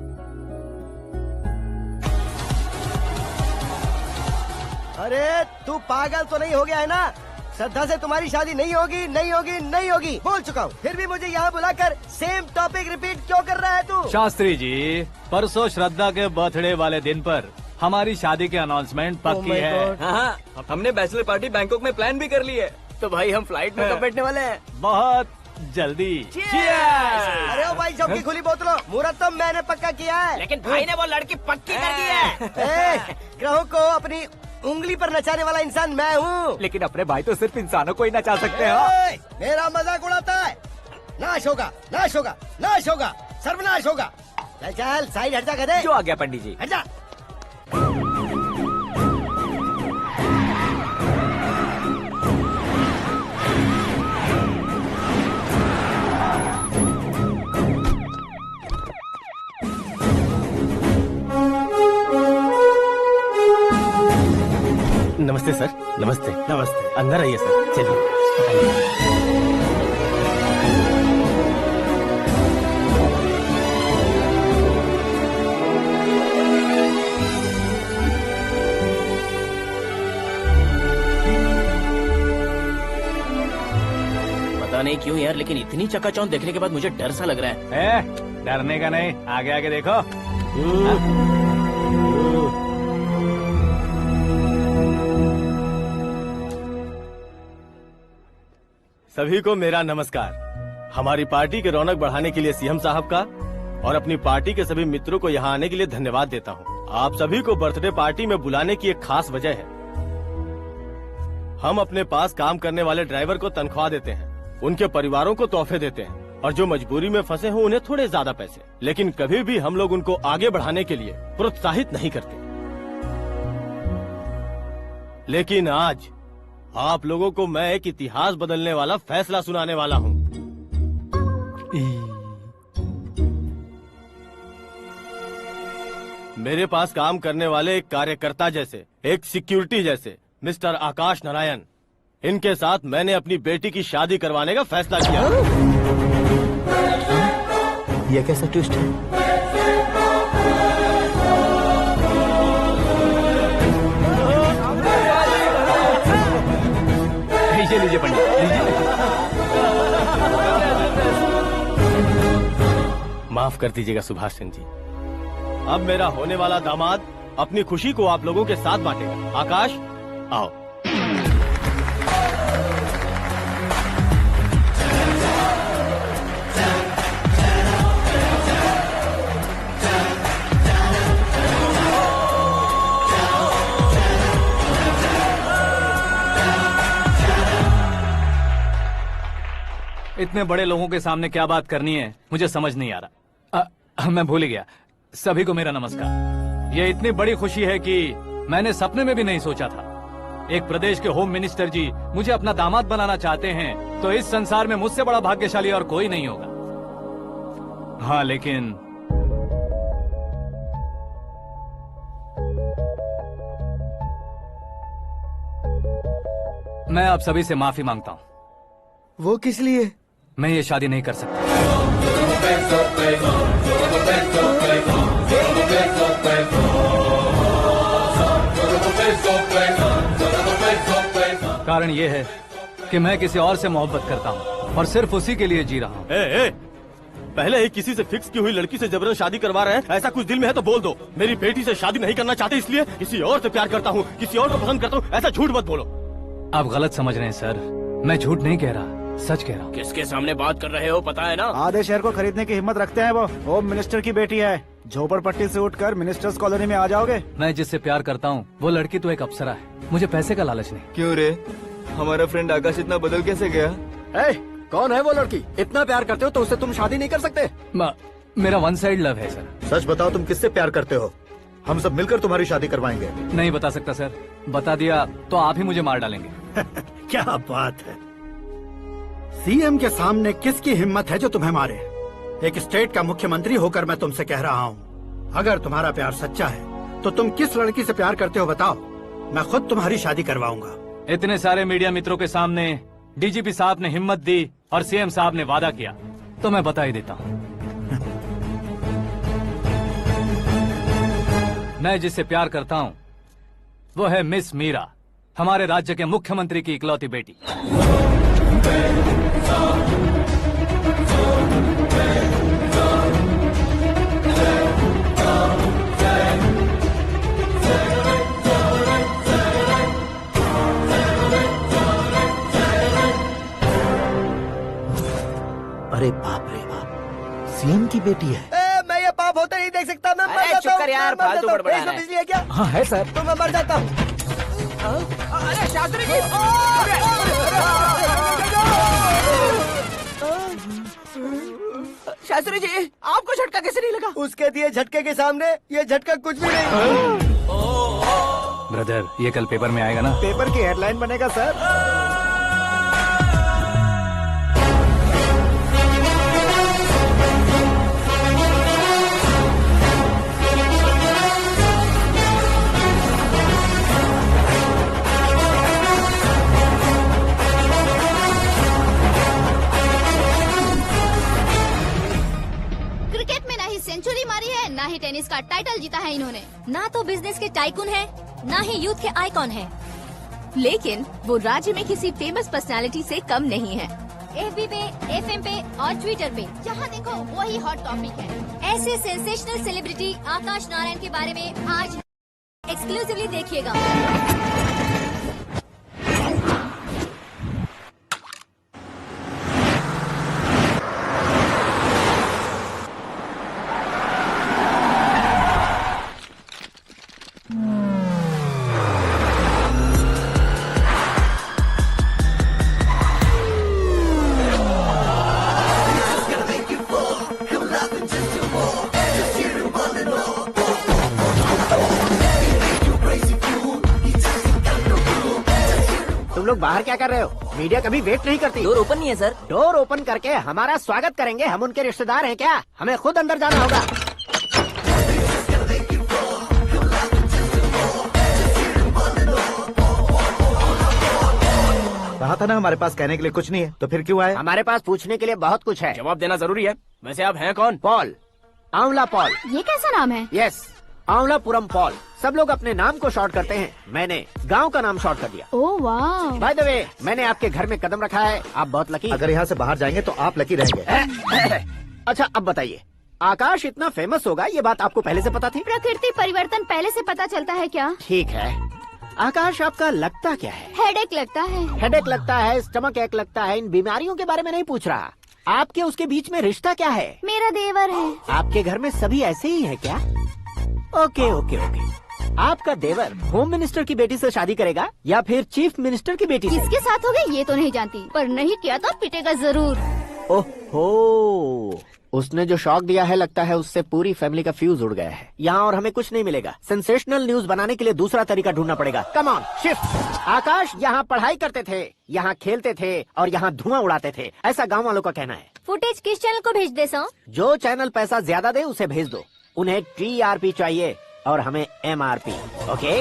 [SPEAKER 11] अरे तू पागल तो नहीं हो गया है ना? श्रद्धा से तुम्हारी शादी नहीं होगी, नहीं होगी, नहीं होगी, बोल चुका हूँ। फिर भी मुझे यहाँ बुलाकर सेम टॉपिक रिपीट क्यों कर रहा है तू?
[SPEAKER 2] शास्त्री जी, परसों श्रद्धा के बर्थडे वाले दिन पर हमारी शादी की अनाउंसमेंट पक्की
[SPEAKER 11] my
[SPEAKER 2] है।
[SPEAKER 11] God.
[SPEAKER 3] हाँ, हमने बैचलर पार्टी बैंकॉक में प्लान भी कर ली है। तो भाई हम फ्लाइट में कब बैठने वाले हैं?
[SPEAKER 2] बहुत जल्दी।
[SPEAKER 11] अरे ओ भाई, सबकी खुली बोतलों, मुहूर्त तो मैंने पक्का किया है।
[SPEAKER 4] लेकिन भाई ने वो लड़की पक्की कर दी है।
[SPEAKER 11] ग्रहों को अपनी उंगली पर नचाने वाला इंसान मैं हूँ।
[SPEAKER 3] लेकिन अपने भाई तो सिर्फ इंसानों को ही नचा सकते हैं।
[SPEAKER 11] मेरा मजाक उड़ाता है। नाश होगा, नाश होगा, नाश होगा, सर्वनाश होगा। चल चल साइड हट जा गधे।
[SPEAKER 3] जो आ गया पंडित जी।
[SPEAKER 11] हट जा।
[SPEAKER 9] नमस्ते सर। नमस्ते। नमस्ते। अंदर आइए सर, चलिए।
[SPEAKER 3] पता नहीं क्यों यार, लेकिन इतनी चकाचौंध देखने के बाद मुझे डर सा लग रहा है।
[SPEAKER 2] डरने का नहीं, आगे आगे देखो।
[SPEAKER 9] सभी को मेरा नमस्कार। हमारी पार्टी के रौनक बढ़ाने के लिए सीएम साहब का और अपनी पार्टी के सभी मित्रों को यहाँ आने के लिए धन्यवाद देता हूँ। आप सभी को बर्थडे पार्टी में बुलाने की एक खास वजह है। हम अपने पास काम करने वाले ड्राइवर को तनख्वाह देते हैं, उनके परिवारों को तोहफे देते हैं और जो मजबूरी में फंसे हो उन्हें थोड़े ज्यादा पैसे। लेकिन कभी भी हम लोग उनको आगे बढ़ाने के लिए प्रोत्साहित नहीं करते। लेकिन आज आप लोगों को मैं एक इतिहास बदलने वाला फैसला सुनाने वाला हूँ। मेरे पास काम करने वाले एक कार्यकर्ता जैसे, एक सिक्योरिटी जैसे मिस्टर आकाश नारायण, इनके साथ मैंने अपनी बेटी की शादी करवाने का फैसला किया।
[SPEAKER 5] यह कैसा ट्विस्ट है?
[SPEAKER 2] लीजिए पंडित, लीजिए।
[SPEAKER 9] माफ कर दीजिएगा सुभाष सिंह जी। अब मेरा होने वाला दामाद अपनी खुशी को आप लोगों के साथ बांटेगा। आकाश, आओ।
[SPEAKER 2] इतने बड़े लोगों के सामने क्या बात करनी है मुझे समझ नहीं आ रहा। मैं भूल ही गया। सभी को मेरा नमस्कार। ये इतनी बड़ी खुशी है कि मैंने सपने में भी नहीं सोचा था। एक प्रदेश के होम मिनिस्टर जी मुझे अपना दामाद बनाना चाहते हैं तो इस संसार में मुझसे बड़ा भाग्यशाली और कोई नहीं होगा। हाँ, लेकिन मैं आप सभी से माफी मांगता हूँ।
[SPEAKER 11] वो किस लिए?
[SPEAKER 2] मैं ये शादी नहीं कर सकता। कारण ये है कि मैं किसी और से मोहब्बत करता हूँ और सिर्फ उसी के लिए जी रहा हूँ।
[SPEAKER 9] पहले ही किसी से फिक्स की हुई लड़की से जबरन शादी करवा रहे हैं। ऐसा कुछ दिल में है तो बोल दो। मेरी बेटी से शादी नहीं करना चाहते इसलिए किसी और से प्यार करता हूँ, किसी और को पसंद करता हूँ, ऐसा झूठ मत बोलो।
[SPEAKER 2] आप गलत समझ रहे हैं सर। मैं झूठ नहीं कह रहा, सच कह रहा हूँ।
[SPEAKER 3] किसके सामने बात कर रहे हो पता है ना?
[SPEAKER 1] आधे शहर को खरीदने की हिम्मत रखते हैं वो। होम मिनिस्टर की बेटी है। झोपड़पट्टी से उठकर मिनिस्टर्स कॉलोनी में आ जाओगे।
[SPEAKER 2] मैं जिससे प्यार करता हूँ वो लड़की तो एक अप्सरा है। मुझे पैसे का लालच नहीं।
[SPEAKER 7] क्यों रे, हमारा फ्रेंड आकाश इतना बदल कैसे गया?
[SPEAKER 1] कौन है वो लड़की? इतना प्यार करते हो तो उससे तुम शादी नहीं कर सकते?
[SPEAKER 2] मेरा वन साइड लव है सर।
[SPEAKER 5] सच बताओ, तुम किससे प्यार करते हो? हम सब मिलकर तुम्हारी शादी करवाएंगे।
[SPEAKER 2] नहीं बता सकता सर। बता दिया तो आप ही मुझे मार डालेंगे।
[SPEAKER 12] क्या बात है, सीएम के सामने किसकी हिम्मत है जो तुम्हें मारे? एक स्टेट का मुख्यमंत्री होकर मैं तुमसे कह रहा हूँ, अगर तुम्हारा प्यार सच्चा है तो तुम किस लड़की से प्यार करते हो बताओ, मैं खुद तुम्हारी शादी करवाऊंगा।
[SPEAKER 2] इतने सारे मीडिया मित्रों के सामने डीजीपी साहब ने हिम्मत दी और सीएम साहब ने वादा किया तो मैं बता ही देता हूँ। मैं जिससे प्यार करता हूँ वो है मिस मीरा, हमारे राज्य के मुख्यमंत्री की इकलौती बेटी।
[SPEAKER 5] अरे बाप रे बाप, सीएम की बेटी है।
[SPEAKER 11] मैं ये पाप होते नहीं देख सकता। मैं मर जाता हूँ यार, फालतू बड़बड़ा रहा है। बिजली है क्या?
[SPEAKER 1] हाँ है सर।
[SPEAKER 11] तो मैं मर जाता हूँ।
[SPEAKER 4] अरे शास्त्री जी! शास्त्री जी, आपको झटका कैसे नहीं लगा?
[SPEAKER 11] उसके दिए झटके के सामने ये झटका कुछ भी नहीं।
[SPEAKER 2] ब्रदर, ये कल पेपर में आएगा ना?
[SPEAKER 1] पेपर की हेडलाइन बनेगा सर।
[SPEAKER 6] क्रिकेट में ना ही सेंचुरी मारी है, ना ही टेनिस का टाइटल जीता है इन्होंने। ना तो बिजनेस के टाइकून है, ना ही यूथ के आइकॉन है।
[SPEAKER 10] लेकिन वो राज्य में किसी फेमस पर्सनालिटी से कम नहीं है।
[SPEAKER 6] एफबी पे, एफएम पे और ट्विटर पे जहाँ देखो वही हॉट टॉपिक है। ऐसे सेंसेशनल सेलिब्रिटी आकाश नारायण के बारे में आज एक्सक्लूसिवली देखिएगा।
[SPEAKER 11] तुम लोग बाहर क्या कर रहे हो? मीडिया कभी वेट नहीं करती।
[SPEAKER 4] डोर ओपन नहीं है सर।
[SPEAKER 11] डोर ओपन करके हमारा स्वागत करेंगे? हम उनके रिश्तेदार हैं क्या? हमें खुद अंदर जाना होगा।
[SPEAKER 5] कहा था ना हमारे पास कहने के लिए कुछ नहीं है, तो फिर क्यों आए?
[SPEAKER 11] हमारे पास पूछने के लिए बहुत कुछ है।
[SPEAKER 3] जवाब देना जरूरी है। वैसे आप हैं कौन?
[SPEAKER 11] पॉल, आंवला पॉल।
[SPEAKER 10] ये कैसा नाम है?
[SPEAKER 11] Yes, Aanvlapuram Paul. सब लोग अपने नाम को शॉर्ट करते हैं, मैंने गांव का नाम शॉर्ट कर दिया।
[SPEAKER 10] ओह वाह।
[SPEAKER 11] बाय द वे, मैंने आपके घर में कदम रखा है, आप बहुत लकी।
[SPEAKER 5] अगर यहाँ से बाहर जाएंगे तो आप लकी रहेंगे।
[SPEAKER 11] अच्छा अब बताइए, आकाश इतना फेमस होगा ये बात आपको पहले से पता थी?
[SPEAKER 10] प्रकृति परिवर्तन पहले से पता चलता है क्या?
[SPEAKER 11] ठीक है, आकाश आपका लगता क्या है?
[SPEAKER 10] हेडेक लगता है।
[SPEAKER 11] हेडेक लगता है, स्टमक एक लगता है, इन बीमारियों के बारे में नहीं पूछ रहा। आपके उसके बीच में रिश्ता क्या है?
[SPEAKER 10] मेरा देवर है।
[SPEAKER 11] आपके घर में सभी ऐसे ही है क्या? Okay okay okay. आपका देवर होम मिनिस्टर की बेटी से शादी करेगा या फिर चीफ मिनिस्टर की बेटी से?
[SPEAKER 6] किसके साथ हो गए ये तो नहीं जानती, पर नहीं किया तो पिटेगा जरूर।
[SPEAKER 4] ओहो, उसने जो शॉक दिया है लगता है उससे पूरी फैमिली का फ्यूज उड़ गया है। यहाँ और हमें कुछ नहीं मिलेगा। सेंसेशनल न्यूज बनाने के लिए दूसरा तरीका ढूंढना पड़ेगा। Come on shift. आकाश यहाँ पढ़ाई करते थे, यहाँ खेलते थे और यहाँ धुआं उड़ाते थे, ऐसा गांव वालों का कहना है।
[SPEAKER 6] फुटेज किस चैनल को भेज दे सो?
[SPEAKER 4] जो चैनल पैसा ज्यादा दे उसे भेज दो। उन्हें TRP चाहिए और हमें MRP। ओके?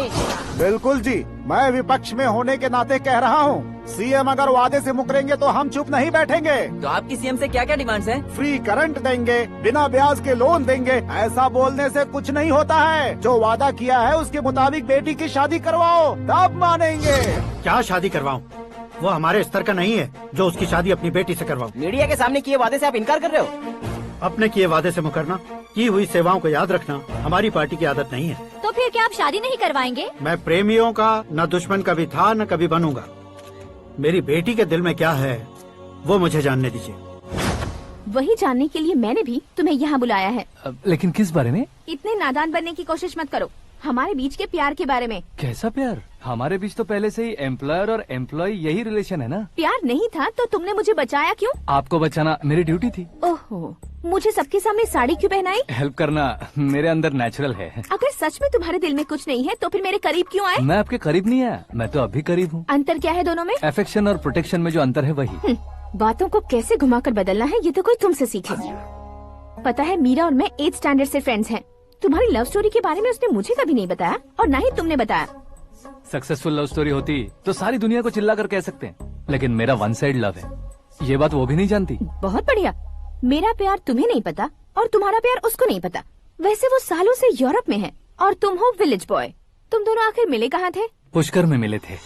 [SPEAKER 1] बिल्कुल जी, मैं विपक्ष में होने के नाते कह रहा हूँ, सीएम अगर वादे से मुकरेंगे तो हम चुप नहीं बैठेंगे।
[SPEAKER 4] तो आपकी सीएम से क्या क्या डिमांड्स हैं?
[SPEAKER 1] फ्री करंट देंगे, बिना ब्याज के लोन देंगे। ऐसा बोलने से कुछ नहीं होता है। जो वादा किया है उसके मुताबिक बेटी की शादी करवाओ, तब मानेंगे।
[SPEAKER 12] क्या शादी करवाऊं? वो हमारे स्तर का नहीं है जो उसकी शादी अपनी बेटी से करवाऊं।
[SPEAKER 4] मीडिया के सामने किए वादे से आप इनकार कर रहे हो?
[SPEAKER 12] अपने किए वादे से मुकरना, की हुई सेवाओं को याद रखना हमारी पार्टी की आदत नहीं है।
[SPEAKER 6] तो फिर क्या आप शादी नहीं करवाएंगे?
[SPEAKER 12] मैं प्रेमियों का न दुश्मन कभी था न कभी बनूंगा। मेरी बेटी के दिल में क्या है वो मुझे जानने दीजिए।
[SPEAKER 10] वही जानने के लिए मैंने भी तुम्हें यहाँ बुलाया है।
[SPEAKER 2] लेकिन किस बारे में?
[SPEAKER 10] इतने नादान बनने की कोशिश मत करो। हमारे बीच के प्यार के बारे में।
[SPEAKER 2] कैसा प्यार? हमारे बीच तो पहले से ही एम्प्लॉयर और एम्प्लॉय यही रिलेशन है ना।
[SPEAKER 10] प्यार नहीं था तो तुमने मुझे बचाया क्यों?
[SPEAKER 2] आपको बचाना मेरी ड्यूटी थी।
[SPEAKER 10] ओहो, मुझे सबके सामने साड़ी क्यों पहनाई?
[SPEAKER 2] हेल्प करना मेरे अंदर नेचुरल है।
[SPEAKER 10] अगर सच में तुम्हारे दिल में कुछ नहीं है तो फिर मेरे करीब क्यों आए?
[SPEAKER 2] मैं आपके करीब नहीं आया, मैं तो अभी करीब हूँ।
[SPEAKER 10] अंतर क्या है दोनों में?
[SPEAKER 2] अफेक्शन और प्रोटेक्शन में जो अंतर है वही।
[SPEAKER 10] बातों को कैसे घुमाकर बदलना है ये तो कोई तुमसे सीखे। पता है, मीरा और मैं 8th स्टैंडर्ड से फ्रेंड्स हैं। तुम्हारी लव स्टोरी के बारे में उसने मुझे कभी नहीं बताया और न ही तुमने बताया।
[SPEAKER 2] सक्सेसफुल लव स्टोरी होती तो सारी दुनिया को चिल्ला कर कह सकते हैं, लेकिन मेरा वन साइड लव है, ये बात वो भी नहीं जानती।
[SPEAKER 10] बहुत बढ़िया। मेरा प्यार तुम्हें नहीं पता और तुम्हारा प्यार उसको नहीं पता। वैसे वो सालों से यूरोप में है और तुम हो विलेज बॉय। तुम दोनों आखिर मिले कहाँ थे?
[SPEAKER 2] पुष्कर में मिले थे।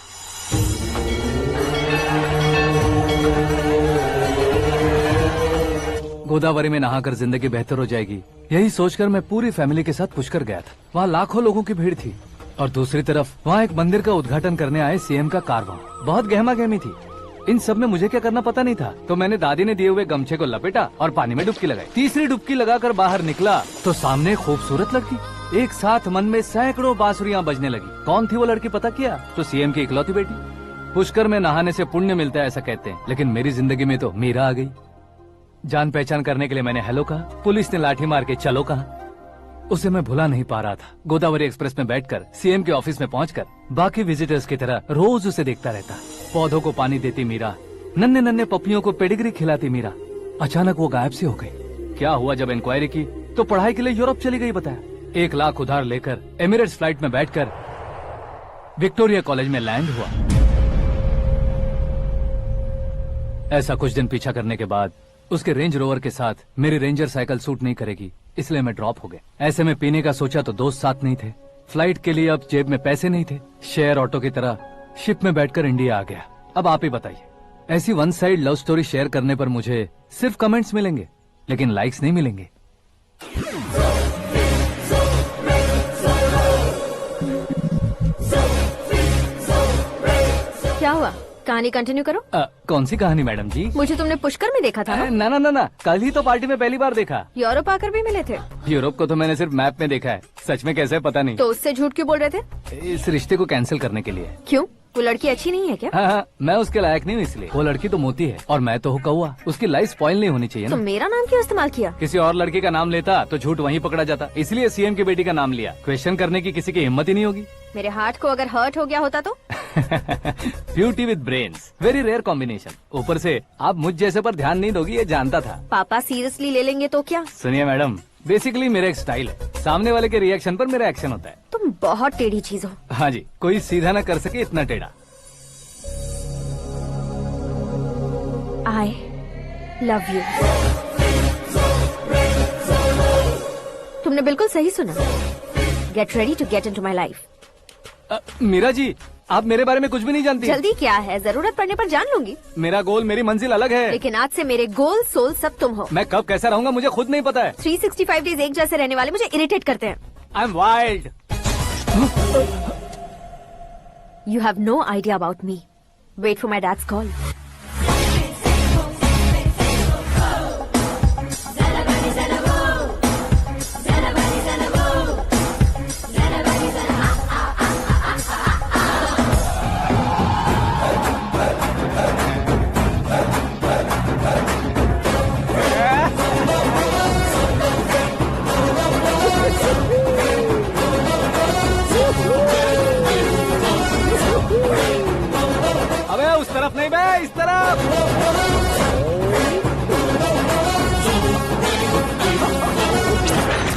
[SPEAKER 2] गोदावरी में नहाकर जिंदगी बेहतर हो जाएगी, यही सोचकर मैं पूरी फैमिली के साथ पुष्कर गया था। वहाँ लाखों लोगों की भीड़ थी और दूसरी तरफ वहाँ एक मंदिर का उद्घाटन करने आए सीएम का कारवां। बहुत गहमा गहमी थी। इन सब में मुझे क्या करना पता नहीं था, तो मैंने दादी ने दिए हुए गमछे को लपेटा और पानी में डुबकी लगाई। तीसरी डुबकी लगाकर बाहर निकला तो सामने खूबसूरत लड़की। एक साथ मन में सैकड़ों बांसुरियां बजने लगी। कौन थी वो लड़की पता किया? तो सीएम की इकलौती बेटी। पुष्कर में नहाने से पुण्य मिलता है ऐसा कहते हैं, लेकिन मेरी जिंदगी में तो मीरा आ गई। जान पहचान करने के लिए मैंने हेलो कहा, पुलिस ने लाठी मार के चलो कहा। उसे मैं भुला नहीं पा रहा था। गोदावरी एक्सप्रेस में बैठकर सीएम के ऑफिस में पहुंचकर बाकी विजिटर्स की तरह रोज उसे देखता रहता। पौधों को पानी देती मीरा, नन्हे नन्हे पपियों को पेडिग्री खिलाती मीरा। अचानक वो गायब सी हो गई। क्या हुआ? जब इंक्वायरी की तो पढ़ाई के लिए यूरोप चली गई बताया। 1 लाख उधार लेकर एमिरेट्स फ्लाइट में बैठकर विक्टोरिया कॉलेज में लैंड हुआ। ऐसा कुछ दिन पीछा करने के बाद उसके रेंज रोवर के साथ मेरी रेंजर साइकिल सूट नहीं करेगी, इसलिए मैं ड्रॉप हो गया। ऐसे में पीने का सोचा तो दोस्त साथ नहीं थे। फ्लाइट के लिए अब जेब में पैसे नहीं थे। शेयर ऑटो की तरह शिप में बैठकर इंडिया आ गया। अब आप ही बताइए, ऐसी one side love story share करने पर मुझे सिर्फ कमेंट्स मिलेंगे, लेकिन लाइक्स नहीं मिलेंगे।
[SPEAKER 10] क्या हुआ? कहानी कंटिन्यू करो।
[SPEAKER 2] कौन सी कहानी मैडम जी?
[SPEAKER 10] मुझे तुमने पुष्कर में देखा था ना?
[SPEAKER 2] ना, कल ही तो पार्टी में पहली बार देखा।
[SPEAKER 10] यूरोप आकर भी मिले थे?
[SPEAKER 2] यूरोप को तो मैंने सिर्फ मैप में देखा है, सच में कैसे पता नहीं।
[SPEAKER 10] तो उससे झूठ क्यों बोल रहे थे?
[SPEAKER 2] इस रिश्ते को कैंसिल करने के लिए।
[SPEAKER 10] क्यों? वो लड़की अच्छी नहीं है क्या?
[SPEAKER 2] हाँ, मैं उसके लायक नहीं हूँ इसलिए। वो लड़की तो मोती है और मैं तो हूँ कौवा। उसकी लाइफ स्पॉइल नहीं होनी चाहिए ना।
[SPEAKER 10] तो मेरा नाम क्यों इस्तेमाल किया?
[SPEAKER 2] किसी और लड़की का नाम लेता तो झूठ वहीं पकड़ा जाता, इसलिए सीएम की बेटी का नाम लिया। क्वेश्चन करने की किसी की हिम्मत ही नहीं होगी।
[SPEAKER 10] मेरे हार्ट को अगर हर्ट हो गया होता तो?
[SPEAKER 2] Beauty with brains, very rare combination. ऊपर से आप मुझ जैसे पर ध्यान नहीं दोगी ये जानता था।
[SPEAKER 10] पापा सीरियसली ले लेंगे तो क्या?
[SPEAKER 2] सुनिए मैडम, बेसिकली मेरा एक स्टाइल है, सामने वाले के रिएक्शन पर मेरा एक्शन होता है।
[SPEAKER 10] तुम बहुत टेढ़ी चीज हो।
[SPEAKER 2] हाँ जी, कोई सीधा न कर सके इतना टेढ़ा।
[SPEAKER 10] I love you। तुमने बिल्कुल सही सुना। Get ready to get into my life।
[SPEAKER 2] Meera ji, आप मेरे बारे में कुछ भी नहीं जानती।
[SPEAKER 10] जल्दी क्या है, जरूरत पड़ने पर जान लूंगी।
[SPEAKER 2] मेरा गोल, मेरी मंजिल अलग है।
[SPEAKER 10] लेकिन आज से मेरे गोल सोल सब तुम हो।
[SPEAKER 2] मैं कब कैसा रहूंगा मुझे खुद नहीं पता है।
[SPEAKER 10] 365 डेज एक जैसे रहने वाले मुझे इरिटेट करते हैं।
[SPEAKER 2] I am wild.
[SPEAKER 10] You have no idea about me। Wait for my dad's call।
[SPEAKER 2] तरफ।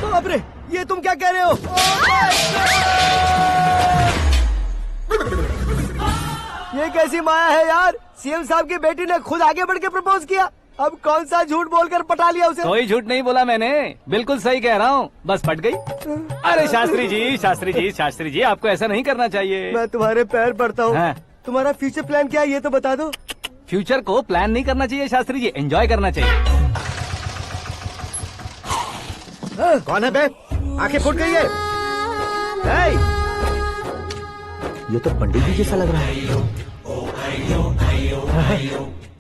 [SPEAKER 11] बाप रे, ये तुम क्या कह रहे हो? ये कैसी माया है यार? सीएम साहब की बेटी ने खुद आगे बढ़ के प्रपोज किया, अब कौन सा झूठ बोलकर पटा लिया उसे?
[SPEAKER 2] कोई झूठ नहीं बोला मैंने, बिल्कुल सही कह रहा हूँ, बस फट गई। अरे शास्त्री जी, शास्त्री जी, शास्त्री जी, आपको ऐसा नहीं करना चाहिए।
[SPEAKER 11] मैं तुम्हारे पैर पड़ता हूँ।
[SPEAKER 2] हाँ।
[SPEAKER 11] तुम्हारा फ्यूचर प्लान क्या है ये तो बता दो।
[SPEAKER 2] फ्यूचर को प्लान नहीं करना चाहिए शास्त्री जी, एंजॉय करना चाहिए।
[SPEAKER 5] कौन है बे? आंखें फूट गई है। ये तो पंडित जी जैसा लग रहा है।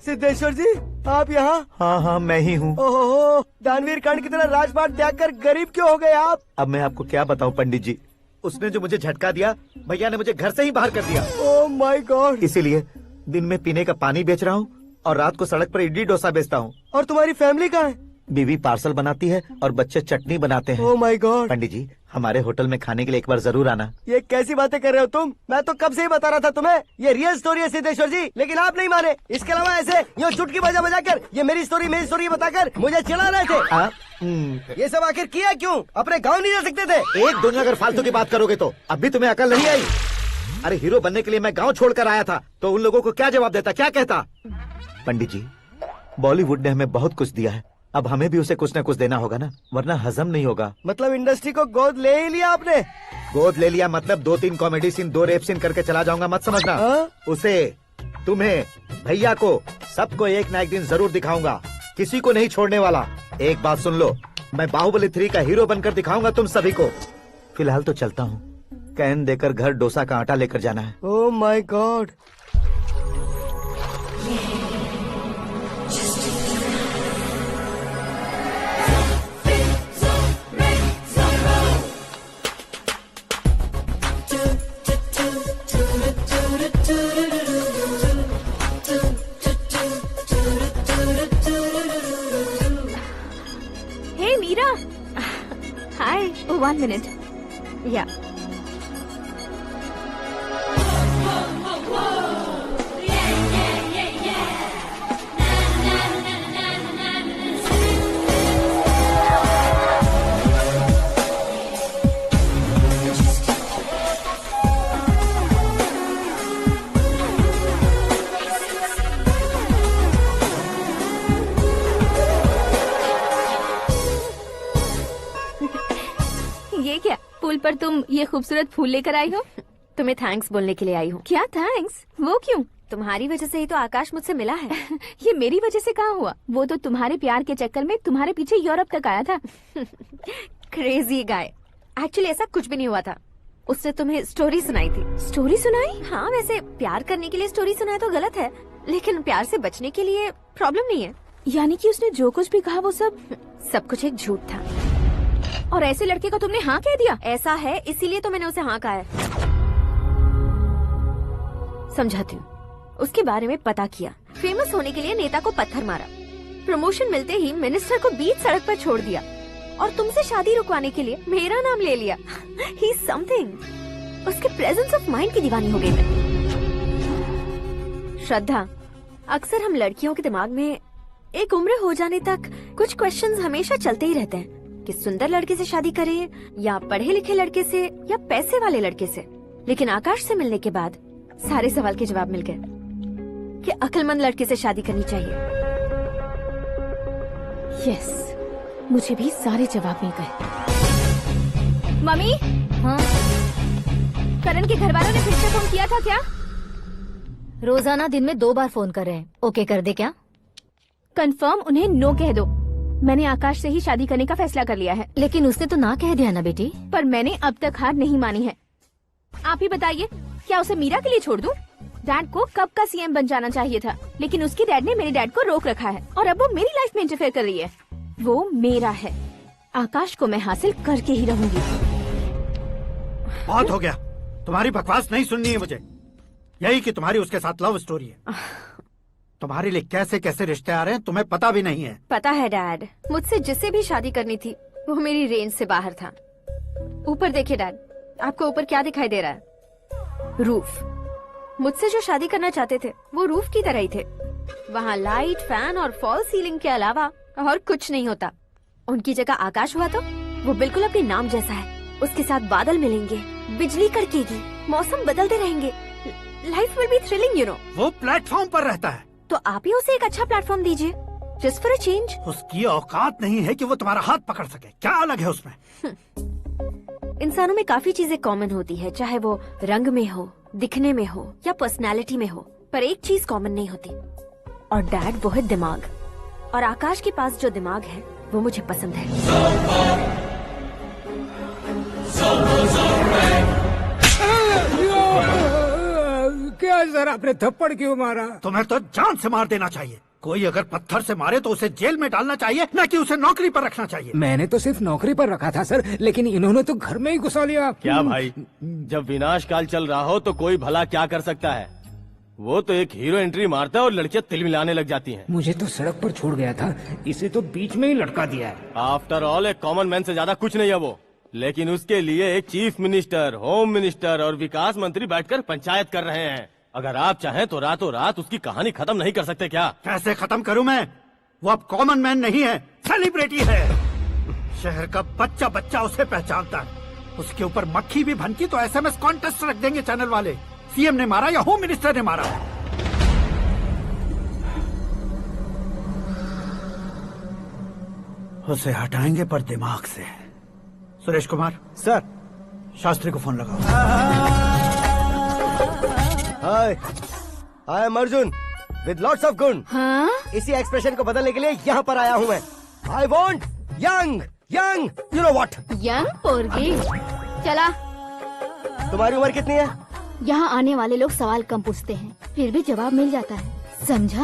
[SPEAKER 11] सिद्धेश्वर जी, आप यहाँ?
[SPEAKER 5] हाँ हाँ, मैं ही हूँ।
[SPEAKER 11] ओहो, दानवीर कर्ण की तरह राजपाट त्याग कर गरीब क्यों हो गए आप?
[SPEAKER 5] अब मैं आपको क्या बताऊँ पंडित जी, उसने जो मुझे झटका दिया, भैया ने मुझे घर से ही बाहर कर दिया।
[SPEAKER 11] ओह माय गॉड।
[SPEAKER 5] इसीलिए दिन में पीने का पानी बेच रहा हूँ और रात को सड़क पर इडली डोसा बेचता हूँ।
[SPEAKER 11] और तुम्हारी फैमिली कहाँ है?
[SPEAKER 5] बीवी पार्सल बनाती है और बच्चे चटनी बनाते हैं।
[SPEAKER 11] ओह माय गॉड।
[SPEAKER 5] पंडित जी, हमारे होटल में खाने के लिए एक बार जरूर आना।
[SPEAKER 11] ये कैसी बातें कर रहे हो तुम? मैं तो कब से ही बता रहा था तुम्हें, ये रियल स्टोरी है सिद्धेश्वर जी, लेकिन आप नहीं माने। इसके अलावा ऐसे यूँ चुटकी बजा बजा कर ये मेरी स्टोरी बताकर मुझे चिढ़ा रहे थे। ये सब आखिर किया क्यों? अपने गाँव नहीं जा सकते थे?
[SPEAKER 5] एक दुनिया अगर फालतू की बात करोगे तो अब भी तुम्हें अकल नहीं आई। अरे हीरो बनने के लिए मैं गाँव छोड़कर आया था, तो उन लोगों को क्या जवाब देता, क्या कहता? पंडित जी, बॉलीवुड ने हमें बहुत कुछ दिया है, अब हमें भी उसे कुछ न कुछ देना होगा ना, वरना हजम नहीं होगा।
[SPEAKER 11] मतलब इंडस्ट्री को गोद ले ही लिया आपने?
[SPEAKER 5] गोद ले लिया मतलब 2-3 कॉमेडी सीन, 2 रेप सीन करके चला जाऊंगा मत समझना। उसे, तुम्हें, भैया को, सबको एक ना एक दिन जरूर दिखाऊंगा, किसी को नहीं छोड़ने वाला। एक बात सुन लो, मैं बाहुबली 3 का हीरो बनकर दिखाऊंगा तुम सभी को। फिलहाल तो चलता हूँ, कैन देकर घर डोसा का आटा लेकर जाना है।
[SPEAKER 11] Oh my god.
[SPEAKER 10] Hey Meera, hi. 1 minute. या ये क्या, पुल पर तुम ये खूबसूरत फूल लेकर आई हो?
[SPEAKER 6] तुम्हें थैंक्स बोलने के लिए आई हूँ।
[SPEAKER 10] क्या थैंक्स? वो क्यों?
[SPEAKER 6] तुम्हारी वजह से ही तो आकाश मुझसे मिला है।
[SPEAKER 10] ये मेरी वजह से कहाँ हुआ? वो तो तुम्हारे प्यार के चक्कर में तुम्हारे पीछे यूरोप तक आया था।
[SPEAKER 6] Crazy guy. एक्चुअली ऐसा कुछ भी नहीं हुआ था, उसने तुम्हें स्टोरी सुनाई थी।
[SPEAKER 10] स्टोरी सुनाई?
[SPEAKER 6] हाँ, वैसे प्यार करने के लिए स्टोरी सुनाए तो गलत है, लेकिन प्यार से बचने के लिए प्रॉब्लम नहीं है।
[SPEAKER 10] यानी कि उसने जो कुछ भी कहा वो
[SPEAKER 6] सब कुछ एक झूठ था।
[SPEAKER 10] और ऐसे लड़के को तुमने हाँ कह दिया?
[SPEAKER 6] ऐसा है, इसीलिए तो मैंने उसे हाँ कहा है। समझाती हूँ। उसके बारे में पता किया, फेमस होने के लिए नेता को पत्थर मारा, प्रमोशन मिलते ही मिनिस्टर को बीच सड़क पर छोड़ दिया, और तुमसे शादी रुकवाने के लिए मेरा नाम ले लिया। ही समथिंग। उसके प्रेजेंस ऑफ माइंड की दीवानी हो गई मैं। श्रद्धा, अक्सर हम लड़कियों के दिमाग में एक उम्र हो जाने तक कुछ क्वेश्चंस हमेशा चलते ही रहते हैं कि सुंदर लड़के से शादी करें या पढ़े लिखे लड़के से या पैसे वाले लड़के से। लेकिन आकाश से मिलने के बाद सारे सवाल के जवाब मिल गए कि अक्लमंद लड़के से शादी करनी चाहिए।
[SPEAKER 10] यस, मुझे भी सारे जवाब मिल गए। मम्मी,
[SPEAKER 6] हाँ?
[SPEAKER 10] करण के घर वालों ने फिर से फोन किया था क्या?
[SPEAKER 6] रोजाना दिन में 2 बार फोन कर रहे हैं। ओके कर दे क्या?
[SPEAKER 10] कंफर्म उन्हें नो कह दो। मैंने आकाश से ही शादी करने का फैसला कर लिया है।
[SPEAKER 6] लेकिन उसने तो ना कह दिया ना बेटी।
[SPEAKER 10] पर मैंने अब तक हार नहीं मानी है। आप ही बताइए, क्या उसे मीरा के लिए छोड़ दूं? डैड को कब का सीएम बन जाना चाहिए था, लेकिन उसके डैड ने मेरे डैड को रोक रखा है और अब वो मेरी लाइफ में इंटरफेयर कर रही है। वो मेरा है, आकाश को मैं हासिल करके ही रहूंगी।
[SPEAKER 12] बहुत हो गया, तुम्हारी बकवास नहीं सुननी है मुझे। यही कि तुम्हारी उसके साथ लव स्टोरी है। तुम्हारे लिए कैसे कैसे रिश्ते आ रहे हैं तुम्हें पता भी नहीं है।
[SPEAKER 6] पता है डैड, मुझसे जिसे भी शादी करनी थी वो मेरी रेंज से बाहर था। ऊपर देखिए डैड, आपको ऊपर क्या दिखाई दे रहा है? रूफ। मुझसे जो शादी करना चाहते थे वो रूफ की तरह ही थे,
[SPEAKER 13] वहाँ लाइट, फैन और फॉल सीलिंग के अलावा और कुछ नहीं होता। उनकी जगह आकाश हुआ तो वो बिल्कुल अपने नाम जैसा है। उसके साथ बादल मिलेंगे, बिजली कड़केगी, मौसम बदलते रहेंगे। Life will be thrilling, you know.
[SPEAKER 12] वो प्लेटफॉर्म पर रहता है
[SPEAKER 13] तो आप ही उसे एक अच्छा प्लेटफॉर्म दीजिए, जस्ट फॉर अ चेंज।
[SPEAKER 12] उसकी औकात नहीं है कि वो तुम्हारा हाथ पकड़ सके। क्या अलग है उसमें?
[SPEAKER 13] इंसानों में काफी चीजें कॉमन होती है, चाहे वो रंग में हो, दिखने में हो या पर्सनालिटी में हो, पर एक चीज कॉमन नहीं होती, और डैड वो है दिमाग। और आकाश के पास जो दिमाग है वो मुझे पसंद है।
[SPEAKER 8] क्या सर, आपने थप्पड़ क्यों मारा?
[SPEAKER 12] तुम्हें तो जान से मार देना चाहिए। कोई अगर पत्थर से मारे तो उसे जेल में डालना चाहिए, न कि उसे नौकरी पर रखना चाहिए।
[SPEAKER 8] मैंने तो सिर्फ नौकरी पर रखा था सर, लेकिन इन्होंने तो घर में ही घुसा लिया।
[SPEAKER 9] क्या भाई, जब विनाश काल चल रहा हो तो कोई भला क्या कर सकता है? वो तो एक हीरो एंट्री मारता है और लड़कियां तिल मिलाने लग जाती हैं।
[SPEAKER 8] मुझे तो सड़क पर छोड़ गया था, इसे तो बीच में ही लटका दिया है।
[SPEAKER 9] आफ्टर ऑल एक कॉमन मैन से ज्यादा कुछ नहीं है वो, लेकिन उसके लिए एक चीफ मिनिस्टर, होम मिनिस्टर और विकास मंत्री बैठकर पंचायत कर रहे हैं। अगर आप चाहें तो रातों रात उसकी कहानी खत्म नहीं कर सकते क्या?
[SPEAKER 12] कैसे खत्म करूं मैं? वो अब कॉमन मैन नहीं है, सेलिब्रिटी है। शहर का बच्चा बच्चा उसे पहचानता है। उसके ऊपर मक्खी भी भनकी तो एसएमएस कॉन्टेस्ट रख देंगे चैनल वाले। सीएम ने मारा या होम मिनिस्टर ने मारा। उसे हटाएंगे पर दिमाग से। सुरेश कुमार
[SPEAKER 1] सर,
[SPEAKER 12] शास्त्री को फोन लगाओ।
[SPEAKER 11] Hi, I am Arjun with lots of गुण।
[SPEAKER 10] हाँ?
[SPEAKER 11] इसी एक्सप्रेशन को बदलने के लिए यहाँ पर आया हूँ मैं। I want young young, you know what?
[SPEAKER 10] Young पोरगी। चला।
[SPEAKER 11] तुम्हारी उम्र कितनी है?
[SPEAKER 10] यहाँ आने वाले लोग सवाल कम पूछते हैं, फिर भी जवाब मिल जाता है, समझा?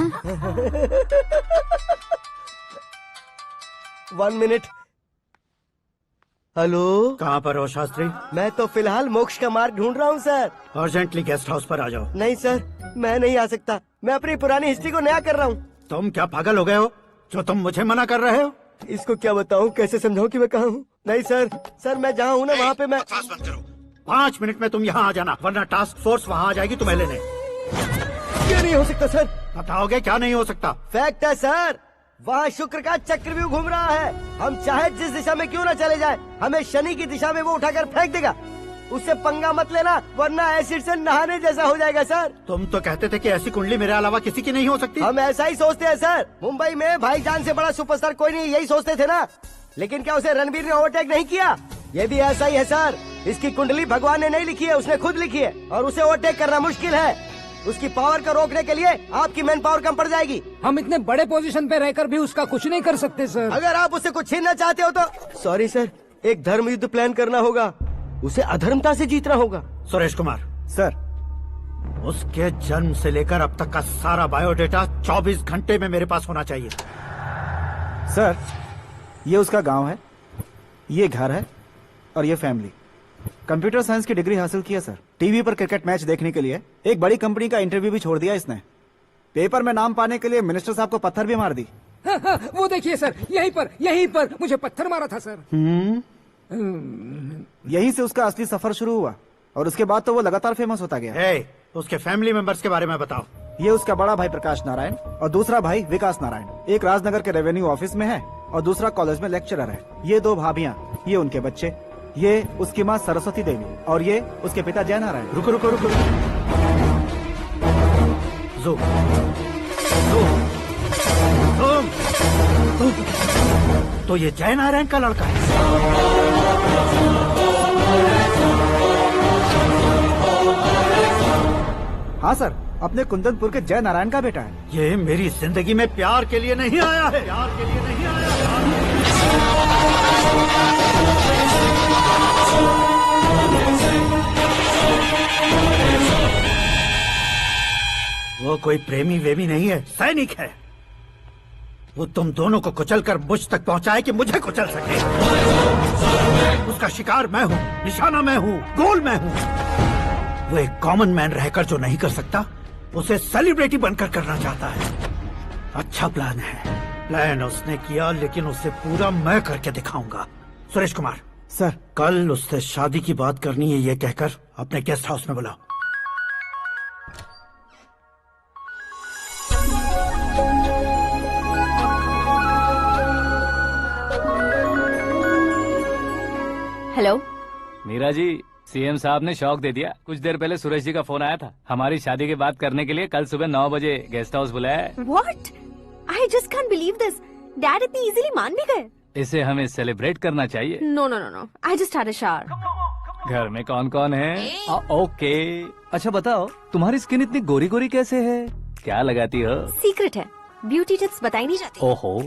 [SPEAKER 11] 1 मिनट। हेलो,
[SPEAKER 12] कहाँ पर हो शास्त्री?
[SPEAKER 11] मैं तो फिलहाल मोक्ष का मार्ग ढूंढ रहा हूँ सर।
[SPEAKER 12] अर्जेंटली गेस्ट हाउस पर आ जाओ।
[SPEAKER 11] नहीं सर, मैं नहीं आ सकता। मैं अपनी पुरानी हिस्ट्री को नया कर रहा हूँ।
[SPEAKER 12] तुम क्या पागल हो गए हो जो तुम मुझे मना कर रहे हो?
[SPEAKER 11] इसको क्या बताऊँ, कैसे समझाऊँ कि मैं कहाँ हूँ? नहीं सर, सर मैं जहाँ हूँ ना वहाँ पे मैं।
[SPEAKER 12] 5 मिनट में तुम यहाँ आ जाना, वरना टास्क फोर्स वहाँ आ जाएगी तुम्हें लेने।
[SPEAKER 11] क्यों नहीं हो सकता सर?
[SPEAKER 12] बताओगे क्या नहीं हो सकता?
[SPEAKER 11] फैक्ट है सर, वहाँ शुक्र का चक्रव्यूह घूम रहा है। हम चाहे जिस दिशा में क्यों न चले जाए, हमें शनि की दिशा में वो उठाकर फेंक देगा। उससे पंगा मत लेना, वरना एसिड से नहाने जैसा हो जाएगा सर।
[SPEAKER 12] तुम तो कहते थे कि ऐसी कुंडली मेरे अलावा किसी की नहीं हो सकती।
[SPEAKER 11] हम ऐसा ही सोचते हैं सर। मुंबई में भाईजान से बड़ा सुपरस्टार कोई नहीं, यही सोचते थे ना। लेकिन क्या उसे रणवीर ने ओवरटेक नहीं किया? ये भी ऐसा ही है सर। इसकी कुंडली भगवान ने नहीं लिखी है, उसने खुद लिखी है, और उसे ओवरटेक करना मुश्किल है। उसकी पावर को रोकने के लिए आपकी मैन पावर कम पड़ जाएगी।
[SPEAKER 8] हम इतने बड़े पोजीशन पे रहकर भी उसका कुछ नहीं कर सकते सर।
[SPEAKER 11] अगर आप उसे कुछ छीनना चाहते हो तो सॉरी सर, एक धर्म युद्ध प्लान करना होगा। उसे अधर्मता से जीतना होगा।
[SPEAKER 12] सुरेश कुमार
[SPEAKER 1] सर,
[SPEAKER 12] उसके जन्म से लेकर अब तक का सारा बायोडेटा 24 घंटे में मेरे पास होना चाहिए।
[SPEAKER 1] सर, ये उसका गांव है, ये घर है और ये फैमिली। कंप्यूटर साइंस की डिग्री हासिल की है सर। टीवी पर क्रिकेट मैच देखने के लिए एक बड़ी कंपनी का इंटरव्यू भी छोड़ दिया इसने। पेपर में नाम पाने के लिए मिनिस्टर साहब को पत्थर भी मार दी।
[SPEAKER 8] वो देखिए सर, यहीं पर मुझे पत्थर मारा था सर।
[SPEAKER 1] यहीं से उसका असली सफर शुरू हुआ और उसके बाद तो वो लगातार फेमस होता गया।
[SPEAKER 12] उसके फैमिली मेंबर्स के बारे में बताओ।
[SPEAKER 1] ये उसका बड़ा भाई प्रकाश नारायण और दूसरा भाई विकास नारायण। एक राजनगर के रेवेन्यू ऑफिस में है और दूसरा कॉलेज में लेक्चरर है। ये 2 भाभियाँ, ये उनके बच्चे, ये उसकी माँ सरस्वती देवी और ये उसके पिता जय नारायण।
[SPEAKER 12] रुको रुको रुको, ज़ूम, तो ये जय नारायण का लड़का है।
[SPEAKER 1] हाँ सर, अपने कुंदनपुर के जय नारायण का बेटा है।
[SPEAKER 12] ये मेरी जिंदगी में प्यार के लिए नहीं आया है, प्यार के लिए नहीं आया है। वो कोई प्रेमी वेमी नहीं है, सैनिक है। वो तुम दोनों को कुचलकर मुझ तक पहुंचाए कि मुझे कुचल सके। उसका शिकार मैं हूँ, निशाना मैं हूँ, गोल मैं हूँ। वो एक कॉमन मैन रहकर जो नहीं कर सकता, उसे सेलिब्रिटी बनकर करना चाहता है। अच्छा प्लान है। प्लान उसने किया, लेकिन उसे पूरा मैं करके दिखाऊंगा। सुरेश कुमार
[SPEAKER 1] सर,
[SPEAKER 12] कल उससे शादी की बात करनी है, ये कहकर अपने गेस्ट हाउस में बुलाओ।
[SPEAKER 13] हेलो।
[SPEAKER 2] मीरा जी, सीएम साहब ने शौक दे दिया। कुछ देर पहले सुरेश जी का फोन आया था, हमारी शादी की बात करने के लिए कल सुबह 9 बजे गेस्ट हाउस बुलाया है।
[SPEAKER 13] What? I just can't believe this. Dad इतनी इजीली मान भी गए।
[SPEAKER 2] इसे हमें सेलिब्रेट करना चाहिए।
[SPEAKER 13] No, no, no, no. I just had a shower.
[SPEAKER 2] घर में कौन कौन है? ओके। अच्छा बताओ, तुम्हारी स्किन इतनी गोरी गोरी कैसे है? क्या लगाती हो?
[SPEAKER 13] सीक्रेट है, ब्यूटी टिप्स बताई नहीं जाती।
[SPEAKER 2] ओहो,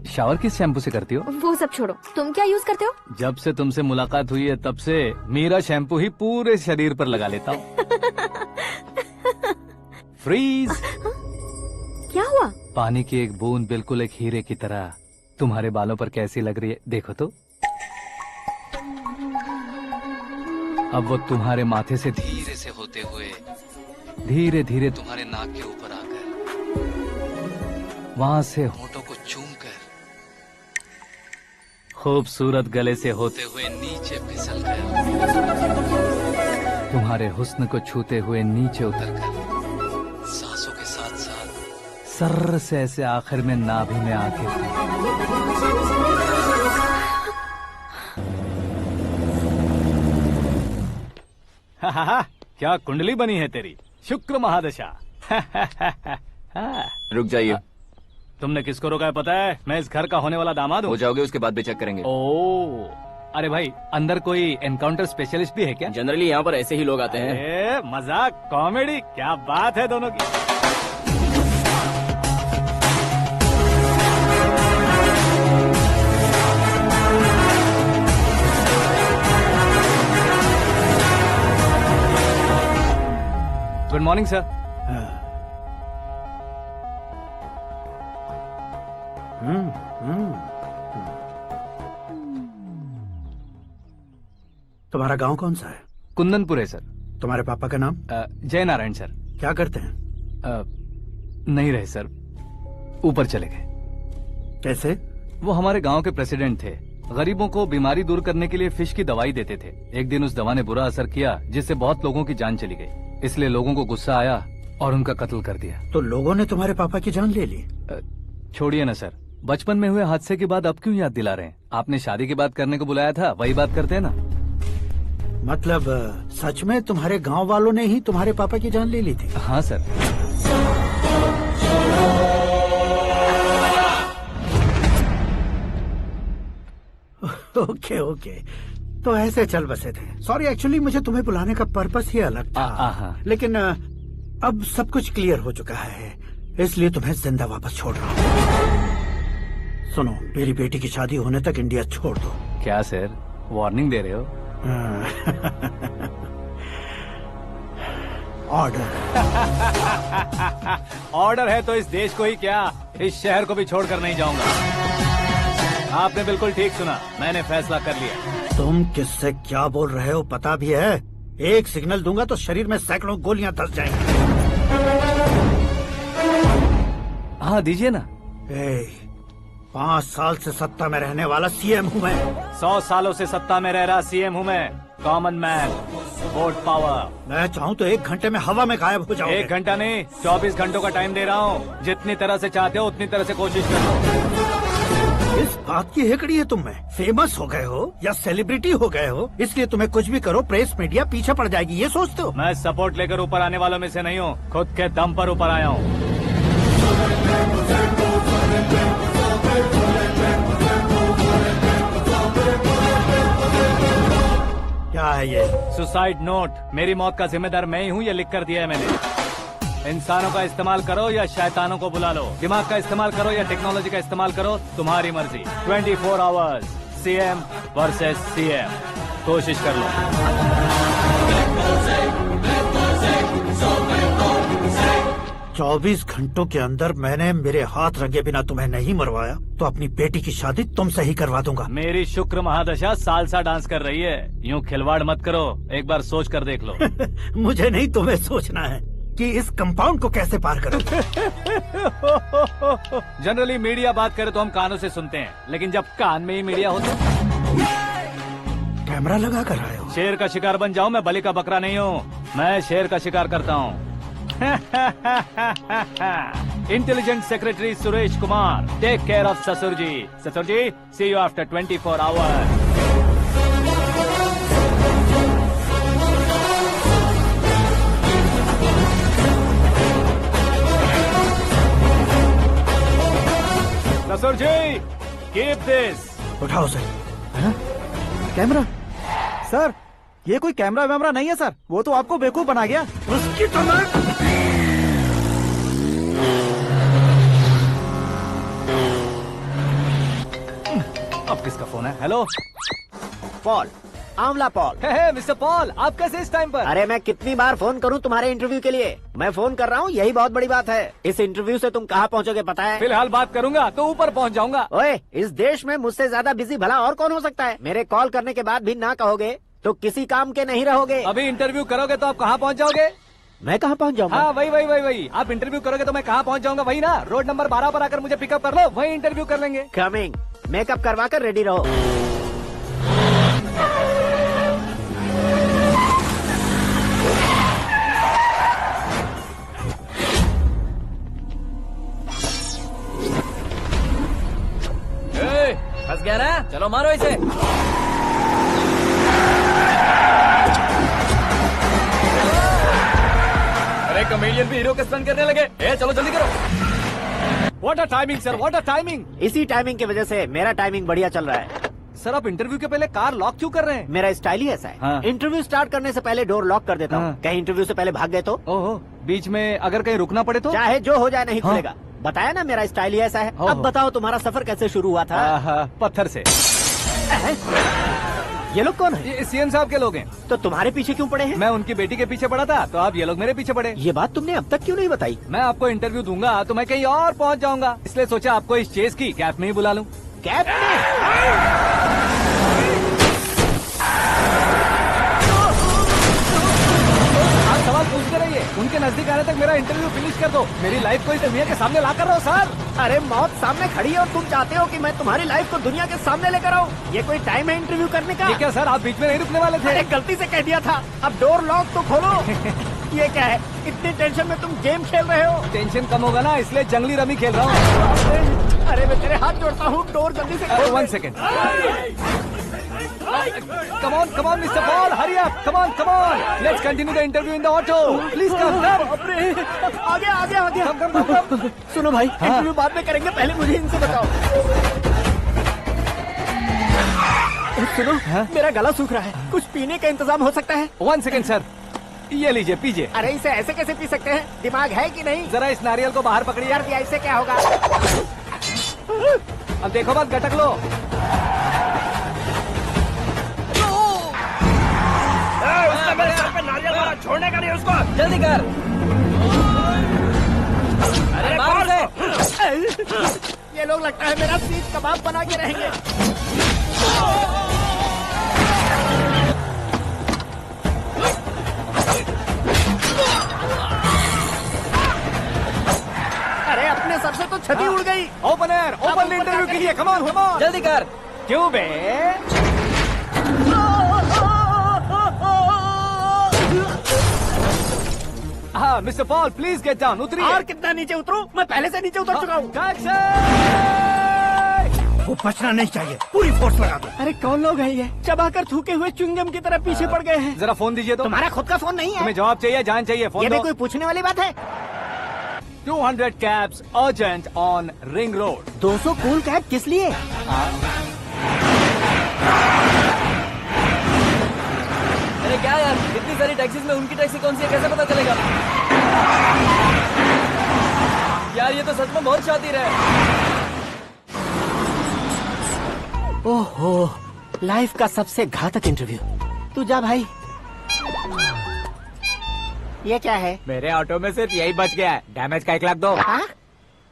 [SPEAKER 2] शावर किस शैम्पू से करती हो?
[SPEAKER 13] वो सब छोड़ो, तुम क्या यूज करते हो?
[SPEAKER 2] जब से तुमसे मुलाकात हुई है तब से मीरा शैम्पू ही पूरे शरीर पर लगा लेता हूँ। फ्रीज।
[SPEAKER 13] क्या हुआ?
[SPEAKER 2] पानी की एक बूंद बिल्कुल एक हीरे की तरह तुम्हारे बालों पर कैसी लग रही है, देखो तो। अब वो तुम्हारे माथे से धीरे से होते हुए धीरे धीरे तुम्हारे नाक के ऊपर आकर वहां से होठों को चूमकर खूबसूरत गले से होते हुए नीचे फिसलकर तुम्हारे हुस्न को छूते हुए नीचे उतरकर सांसों के साथ साथ सर्र से ऐसे आखिर में नाभि में आके क्या कुंडली बनी है तेरी, शुक्र महादशा।
[SPEAKER 14] रुक जाइए।
[SPEAKER 2] तुमने किसको रोका है पता है? मैं इस घर का होने वाला दामाद हूँ।
[SPEAKER 14] हो जाओगे उसके बाद भी चेक करेंगे।
[SPEAKER 2] ओ, अरे भाई, अंदर कोई एनकाउंटर स्पेशलिस्ट भी है क्या?
[SPEAKER 3] जनरली यहाँ पर ऐसे ही लोग आते हैं।
[SPEAKER 2] मजाक, कॉमेडी, क्या बात है दोनों की। Good morning sir.
[SPEAKER 12] तुम्हारा गांव कौन सा है?
[SPEAKER 2] कुंदनपुर है सर।
[SPEAKER 12] तुम्हारे पापा का नाम?
[SPEAKER 2] जय नारायण सर।
[SPEAKER 12] क्या करते हैं?
[SPEAKER 2] नहीं रहे सर, ऊपर चले गए।
[SPEAKER 12] कैसे?
[SPEAKER 2] वो हमारे गांव के प्रेसिडेंट थे। गरीबों को बीमारी दूर करने के लिए फिश की दवाई देते थे। एक दिन उस दवा ने बुरा असर किया जिससे बहुत लोगों की जान चली गई। इसलिए लोगों को गुस्सा आया और उनका कत्ल कर दिया।
[SPEAKER 12] तो लोगों ने तुम्हारे पापा की जान ले ली?
[SPEAKER 2] छोड़िए ना सर, बचपन में हुए हादसे के बाद अब क्यों याद दिला रहे हैं? आपने शादी की बात करने को बुलाया था, वही बात करते हैं ना।
[SPEAKER 12] मतलब सच में तुम्हारे गांव वालों ने ही तुम्हारे पापा की जान ले ली थी?
[SPEAKER 2] हाँ सर।
[SPEAKER 12] ओके ओके, तो ऐसे चल बसे थे। सॉरी, एक्चुअली मुझे तुम्हें बुलाने का पर्पस ही अलग था। लेकिन अब सब कुछ क्लियर हो चुका है, इसलिए तुम्हें जिंदा वापस छोड़ रहा हूँ। सुनो, मेरी बेटी की शादी होने तक इंडिया छोड़ दो।
[SPEAKER 2] क्या सर, वार्निंग दे रहे हो?
[SPEAKER 12] ऑर्डर।
[SPEAKER 2] ऑर्डर है तो इस देश को ही क्या, इस शहर को भी छोड़कर नहीं जाऊंगा। आपने बिल्कुल ठीक सुना, मैंने फैसला कर लिया।
[SPEAKER 12] तुम किससे क्या बोल रहे हो पता भी है? एक सिग्नल दूंगा तो शरीर में सैकड़ों गोलियां धस जाएंगी।
[SPEAKER 2] हाँ दीजिए ना।
[SPEAKER 12] 5 साल से सत्ता में रहने वाला सीएम हूँ मैं।
[SPEAKER 2] 100 सालों से सत्ता में रह रहा सीएम हूँ मैं। Common man, vote power.
[SPEAKER 12] मैं चाहूँ तो 1 घंटे में हवा में गायब हो जाऊँ।
[SPEAKER 2] 1 घंटा नहीं, 24 घंटों का टाइम दे रहा हूँ। जितनी तरह से चाहते हो उतनी तरह से कोशिश करो।
[SPEAKER 12] इस बात की हेकड़ी है तुम में। फेमस हो गए हो या सेलिब्रिटी हो गए हो, इसलिए तुम्हें कुछ भी करो प्रेस मीडिया पीछे पड़ जाएगी, ये सोचते हो?
[SPEAKER 2] मैं सपोर्ट लेकर ऊपर आने वालों में से नहीं हूँ, खुद के दम पर ऊपर आया हूँ।
[SPEAKER 12] क्या है ये?
[SPEAKER 2] Suicide note. मेरी मौत का जिम्मेदार मैं ही हूँ, ये लिख कर दिया है मैंने। इंसानों का इस्तेमाल करो या शैतानों को बुला लो, दिमाग का इस्तेमाल करो या टेक्नोलॉजी का इस्तेमाल करो, तुम्हारी मर्जी। 24 आवर्स, सीएम वर्सेस सीएम, कोशिश कर लो।
[SPEAKER 12] 24 घंटों के अंदर मैंने मेरे हाथ रंगे बिना तुम्हें नहीं मरवाया तो अपनी बेटी की शादी तुमसे ही करवा दूंगा।
[SPEAKER 2] मेरी शुक्र महादशा सालसा डांस कर रही है, यूँ खिलवाड़ मत करो, एक बार सोच कर देख लो।
[SPEAKER 12] मुझे नहीं, तुम्हें सोचना है कि इस कंपाउंड को कैसे पार करो।
[SPEAKER 2] जनरली मीडिया बात करे तो हम कानों से सुनते हैं, लेकिन जब कान में ही मीडिया होता है।
[SPEAKER 12] कैमरा लगा कर आए हो?
[SPEAKER 2] शेर का शिकार बन जाऊं, मैं बलि का बकरा नहीं हूँ, मैं शेर का शिकार करता हूँ। Intelligent secretary Suresh Kumar, take care of ससुर जी। See you after 24 hours. ससुर जी, कीप दिस।
[SPEAKER 12] उठाओ सर।
[SPEAKER 1] कैमरा? सर, ये कोई कैमरा वैमरा नहीं है सर, वो तो आपको बेवकूफ बना गया।
[SPEAKER 12] उसकी तो मैं...
[SPEAKER 2] अब किसका फोन है? हेलो
[SPEAKER 4] पॉल, आंवला पॉल।
[SPEAKER 2] हे मिस्टर पॉल, आप कैसे इस टाइम पर?
[SPEAKER 4] अरे मैं कितनी बार फोन करूं तुम्हारे इंटरव्यू के लिए? मैं फोन कर रहा हूं, यही बहुत बड़ी बात है। इस इंटरव्यू से तुम कहां पहुंचोगे पता है?
[SPEAKER 2] फिलहाल बात करूंगा तो ऊपर पहुंच जाऊंगा।
[SPEAKER 4] ओए, इस देश में मुझसे ज्यादा बिजी भला और कौन हो सकता है? मेरे कॉल करने के बाद भी ना कहोगे तो किसी काम के नहीं रहोगे।
[SPEAKER 2] अभी इंटरव्यू करोगे तो आप कहाँ पहुँच जाओगे?
[SPEAKER 4] मैं कहाँ पहुँच जाऊंगा?
[SPEAKER 2] हाँ वही। आप इंटरव्यू करोगे तो मैं कहाँ पहुँच जाऊंगा? वही ना, रोड नंबर 12 पर आकर मुझे पिकअप कर लो, वही इंटरव्यू कर लेंगे।
[SPEAKER 4] कमिंग। मेकअप करवा कर रेडी रहो।
[SPEAKER 3] फंस गया ना? चलो मारो इसे। अरे कॉमेडियन भी हीरो के स्टंट करने लगे। चलो जल्दी करो।
[SPEAKER 2] What a timing sir, what a timing.
[SPEAKER 4] इसी टाइमिंग की वजह से मेरा टाइमिंग बढ़िया चल रहा है।
[SPEAKER 2] सर आप इंटरव्यू के पहले कार लॉक क्यों कर रहे हैं?
[SPEAKER 4] मेरा स्टाइल ही ऐसा है।
[SPEAKER 2] हाँ।
[SPEAKER 4] इंटरव्यू स्टार्ट करने से पहले डोर लॉक कर देता हूँ।
[SPEAKER 2] हाँ।
[SPEAKER 4] कहीं इंटरव्यू से पहले भाग गए तो?
[SPEAKER 2] ओहो, बीच में अगर कहीं रुकना पड़े तो?
[SPEAKER 4] चाहे जो हो जाए नहीं
[SPEAKER 2] हाँ।
[SPEAKER 4] खुलेगा। बताया ना मेरा स्टाइल ही ऐसा है। अब बताओ तुम्हारा सफर कैसे शुरू हुआ था?
[SPEAKER 2] पत्थर से।
[SPEAKER 4] ये लोग कौन है?
[SPEAKER 2] ये सीएम साहब के लोग हैं।
[SPEAKER 4] तो तुम्हारे पीछे क्यों पड़े हैं?
[SPEAKER 2] मैं उनकी बेटी के पीछे पड़ा था तो आप ये लोग मेरे पीछे पड़े।
[SPEAKER 4] ये बात तुमने अब तक क्यों नहीं बताई?
[SPEAKER 2] मैं आपको इंटरव्यू दूंगा तो मैं कहीं और पहुंच जाऊंगा, इसलिए सोचा आपको इस चेस की कैब में ही बुला लूं।
[SPEAKER 4] कैब में?
[SPEAKER 2] आप सवाल पूछते रहिए, उनके नजदीक आने तक मेरा इंटरव्यू फिनिश कर दो। मेरी लाइफ को इस दुनिया के सामने ला कर रहो सर।
[SPEAKER 4] अरे मौत सामने खड़ी है और तुम चाहते हो कि मैं तुम्हारी लाइफ को दुनिया के सामने लेकर आऊं? ये कोई टाइम है इंटरव्यू करने का?
[SPEAKER 2] ये क्या सर, आप बीच में नहीं रुकने वाले थे?
[SPEAKER 4] अरे गलती से कह दिया था। अब डोर लॉक तो खोलो। ये क्या है? इतनी टेंशन में तुम गेम खेल रहे हो?
[SPEAKER 2] टेंशन कम होगा ना, इसलिए जंगली रमी खेल रहा हूँ।
[SPEAKER 4] अरे मैं तेरे हाथ जोड़ता हूँ, डोर जल्दी से खोलो।
[SPEAKER 2] 1 second. Come on, Mr. Paul, hurry up. Come on. Let's continue the interview in the auto. Please come.
[SPEAKER 4] आगे।
[SPEAKER 2] Come.
[SPEAKER 4] सुनो भाई, इंटरव्यू बाद में करेंगे, पहले मुझे इनसे बताओ। सुनो, मेरा गला सूख रहा है, कुछ पीने का इंतजाम हो सकता है?
[SPEAKER 2] 1 सेकेंड सर, ये लीजिए पीजिए।
[SPEAKER 4] अरे इसे ऐसे कैसे पी सकते हैं? दिमाग है कि नहीं?
[SPEAKER 2] जरा इस नारियल को बाहर पकड़िए।
[SPEAKER 4] यार दिया, इससे क्या होगा?
[SPEAKER 2] अब देखो बात, गटक लो।
[SPEAKER 3] उसने मेरे सर पे नारियल मारा, छोड़ने का नहीं उसको। जल्दी कर। अरे मार उसे।
[SPEAKER 4] ये लोग लगता है मेरा सीख कबाब बना के रहेंगे। अरे अपने सर से तो छती उड़ गई।
[SPEAKER 2] ओपन एयर, ओपन इंटरव्यू के लिए। कम ऑन
[SPEAKER 3] जल्दी कर।
[SPEAKER 2] क्यों बे? हाँ mister Paul, please get down. उतरिए।
[SPEAKER 4] और कितना नीचे उतरूं? मैं पहले से नीचे उतर चुका हूँ।
[SPEAKER 2] टैक्सी!
[SPEAKER 12] वो बचना नहीं चाहिए, पूरी फोर्स लगा दो।
[SPEAKER 4] अरे कौन लोग हैं ये? चबाकर थूके हुए च्युइंगम की तरह पीछे पड़ गए हैं।
[SPEAKER 2] जरा फोन दीजिए तो।
[SPEAKER 4] तुम्हारा खुद का फोन नहीं है?
[SPEAKER 2] तुम्हें जवाब चाहिए, जान चाहिए, फोन
[SPEAKER 4] ये भी
[SPEAKER 2] दो।
[SPEAKER 4] कोई पूछने वाली बात है?
[SPEAKER 2] 200 cabs urgent on Ring Road.
[SPEAKER 4] 200 cool cab किस लिए?
[SPEAKER 3] अरे क्या यार, इतनी सारी टैक्सीज में उनकी टैक्सी कौन सी है, कैसे पता चलेगा? यार ये तो सच में बहुत शातिर है।
[SPEAKER 4] ओहो, लाइफ का सबसे घातक इंटरव्यू। तू जा भाई। ये क्या है?
[SPEAKER 2] मेरे ऑटो में सिर्फ यही बच गया है, डैमेज का 1 लाख दो।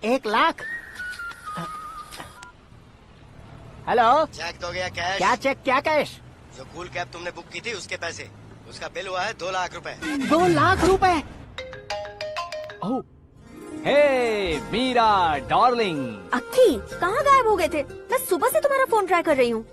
[SPEAKER 4] 1 लाख? हेलो,
[SPEAKER 11] चेक तो गया कैश।
[SPEAKER 4] क्या चेक, क्या कैश?
[SPEAKER 11] जो कूल कैब तुमने बुक की थी उसके पैसे, उसका बिल हुआ है 2 लाख रुपए।
[SPEAKER 4] 2 लाख रुपए?
[SPEAKER 2] हे मीरा डार्लिंग।
[SPEAKER 13] अक्की, कहाँ गायब हो गए थे? मैं सुबह से तुम्हारा फोन ट्राई कर रही हूँ।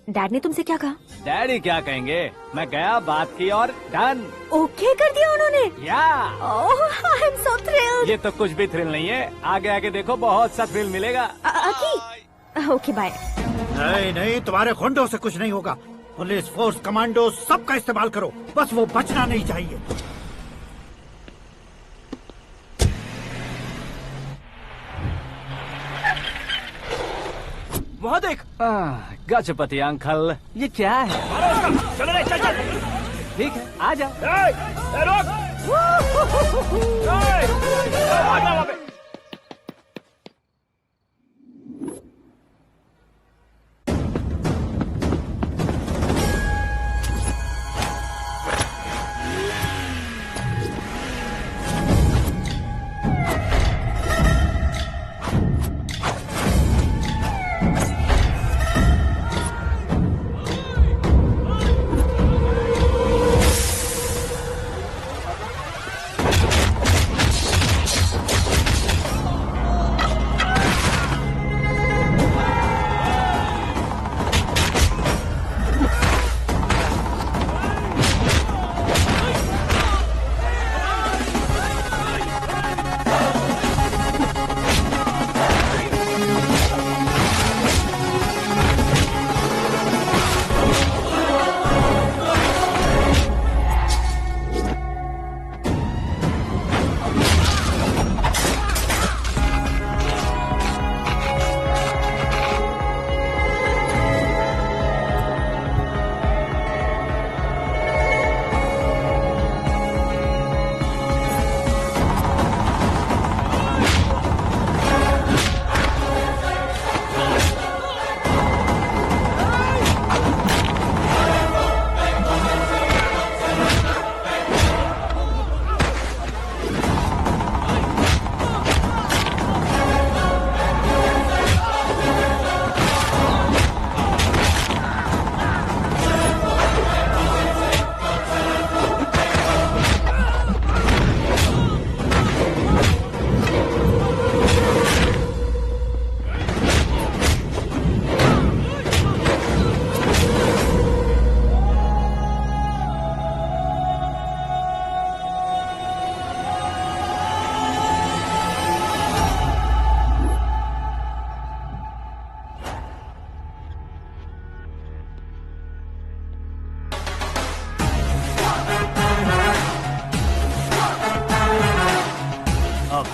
[SPEAKER 13] डैड ने तुमसे क्या कहा?
[SPEAKER 2] डैडी क्या कहेंगे, मैं गया, बात की और डन।
[SPEAKER 13] ओके कर दिया उन्होंने?
[SPEAKER 2] या।
[SPEAKER 13] ओह, आई एम सो थ्रिल्ड।
[SPEAKER 2] ये तो कुछ भी थ्रिल नहीं है, आगे आगे देखो बहुत सा थ्रिल मिलेगा।
[SPEAKER 13] अक्की, ओके बाय।
[SPEAKER 12] नहीं, तुम्हारे गुंडों से कुछ नहीं होगा। पुलिस फोर्स, कमांडो, सबका इस्तेमाल करो, बस वो बचना नहीं चाहिए।
[SPEAKER 9] वहाँ देख।
[SPEAKER 2] गजपति अंकल,
[SPEAKER 9] ये क्या है?
[SPEAKER 2] चलो रे, चल चल। ठीक है, आ जा।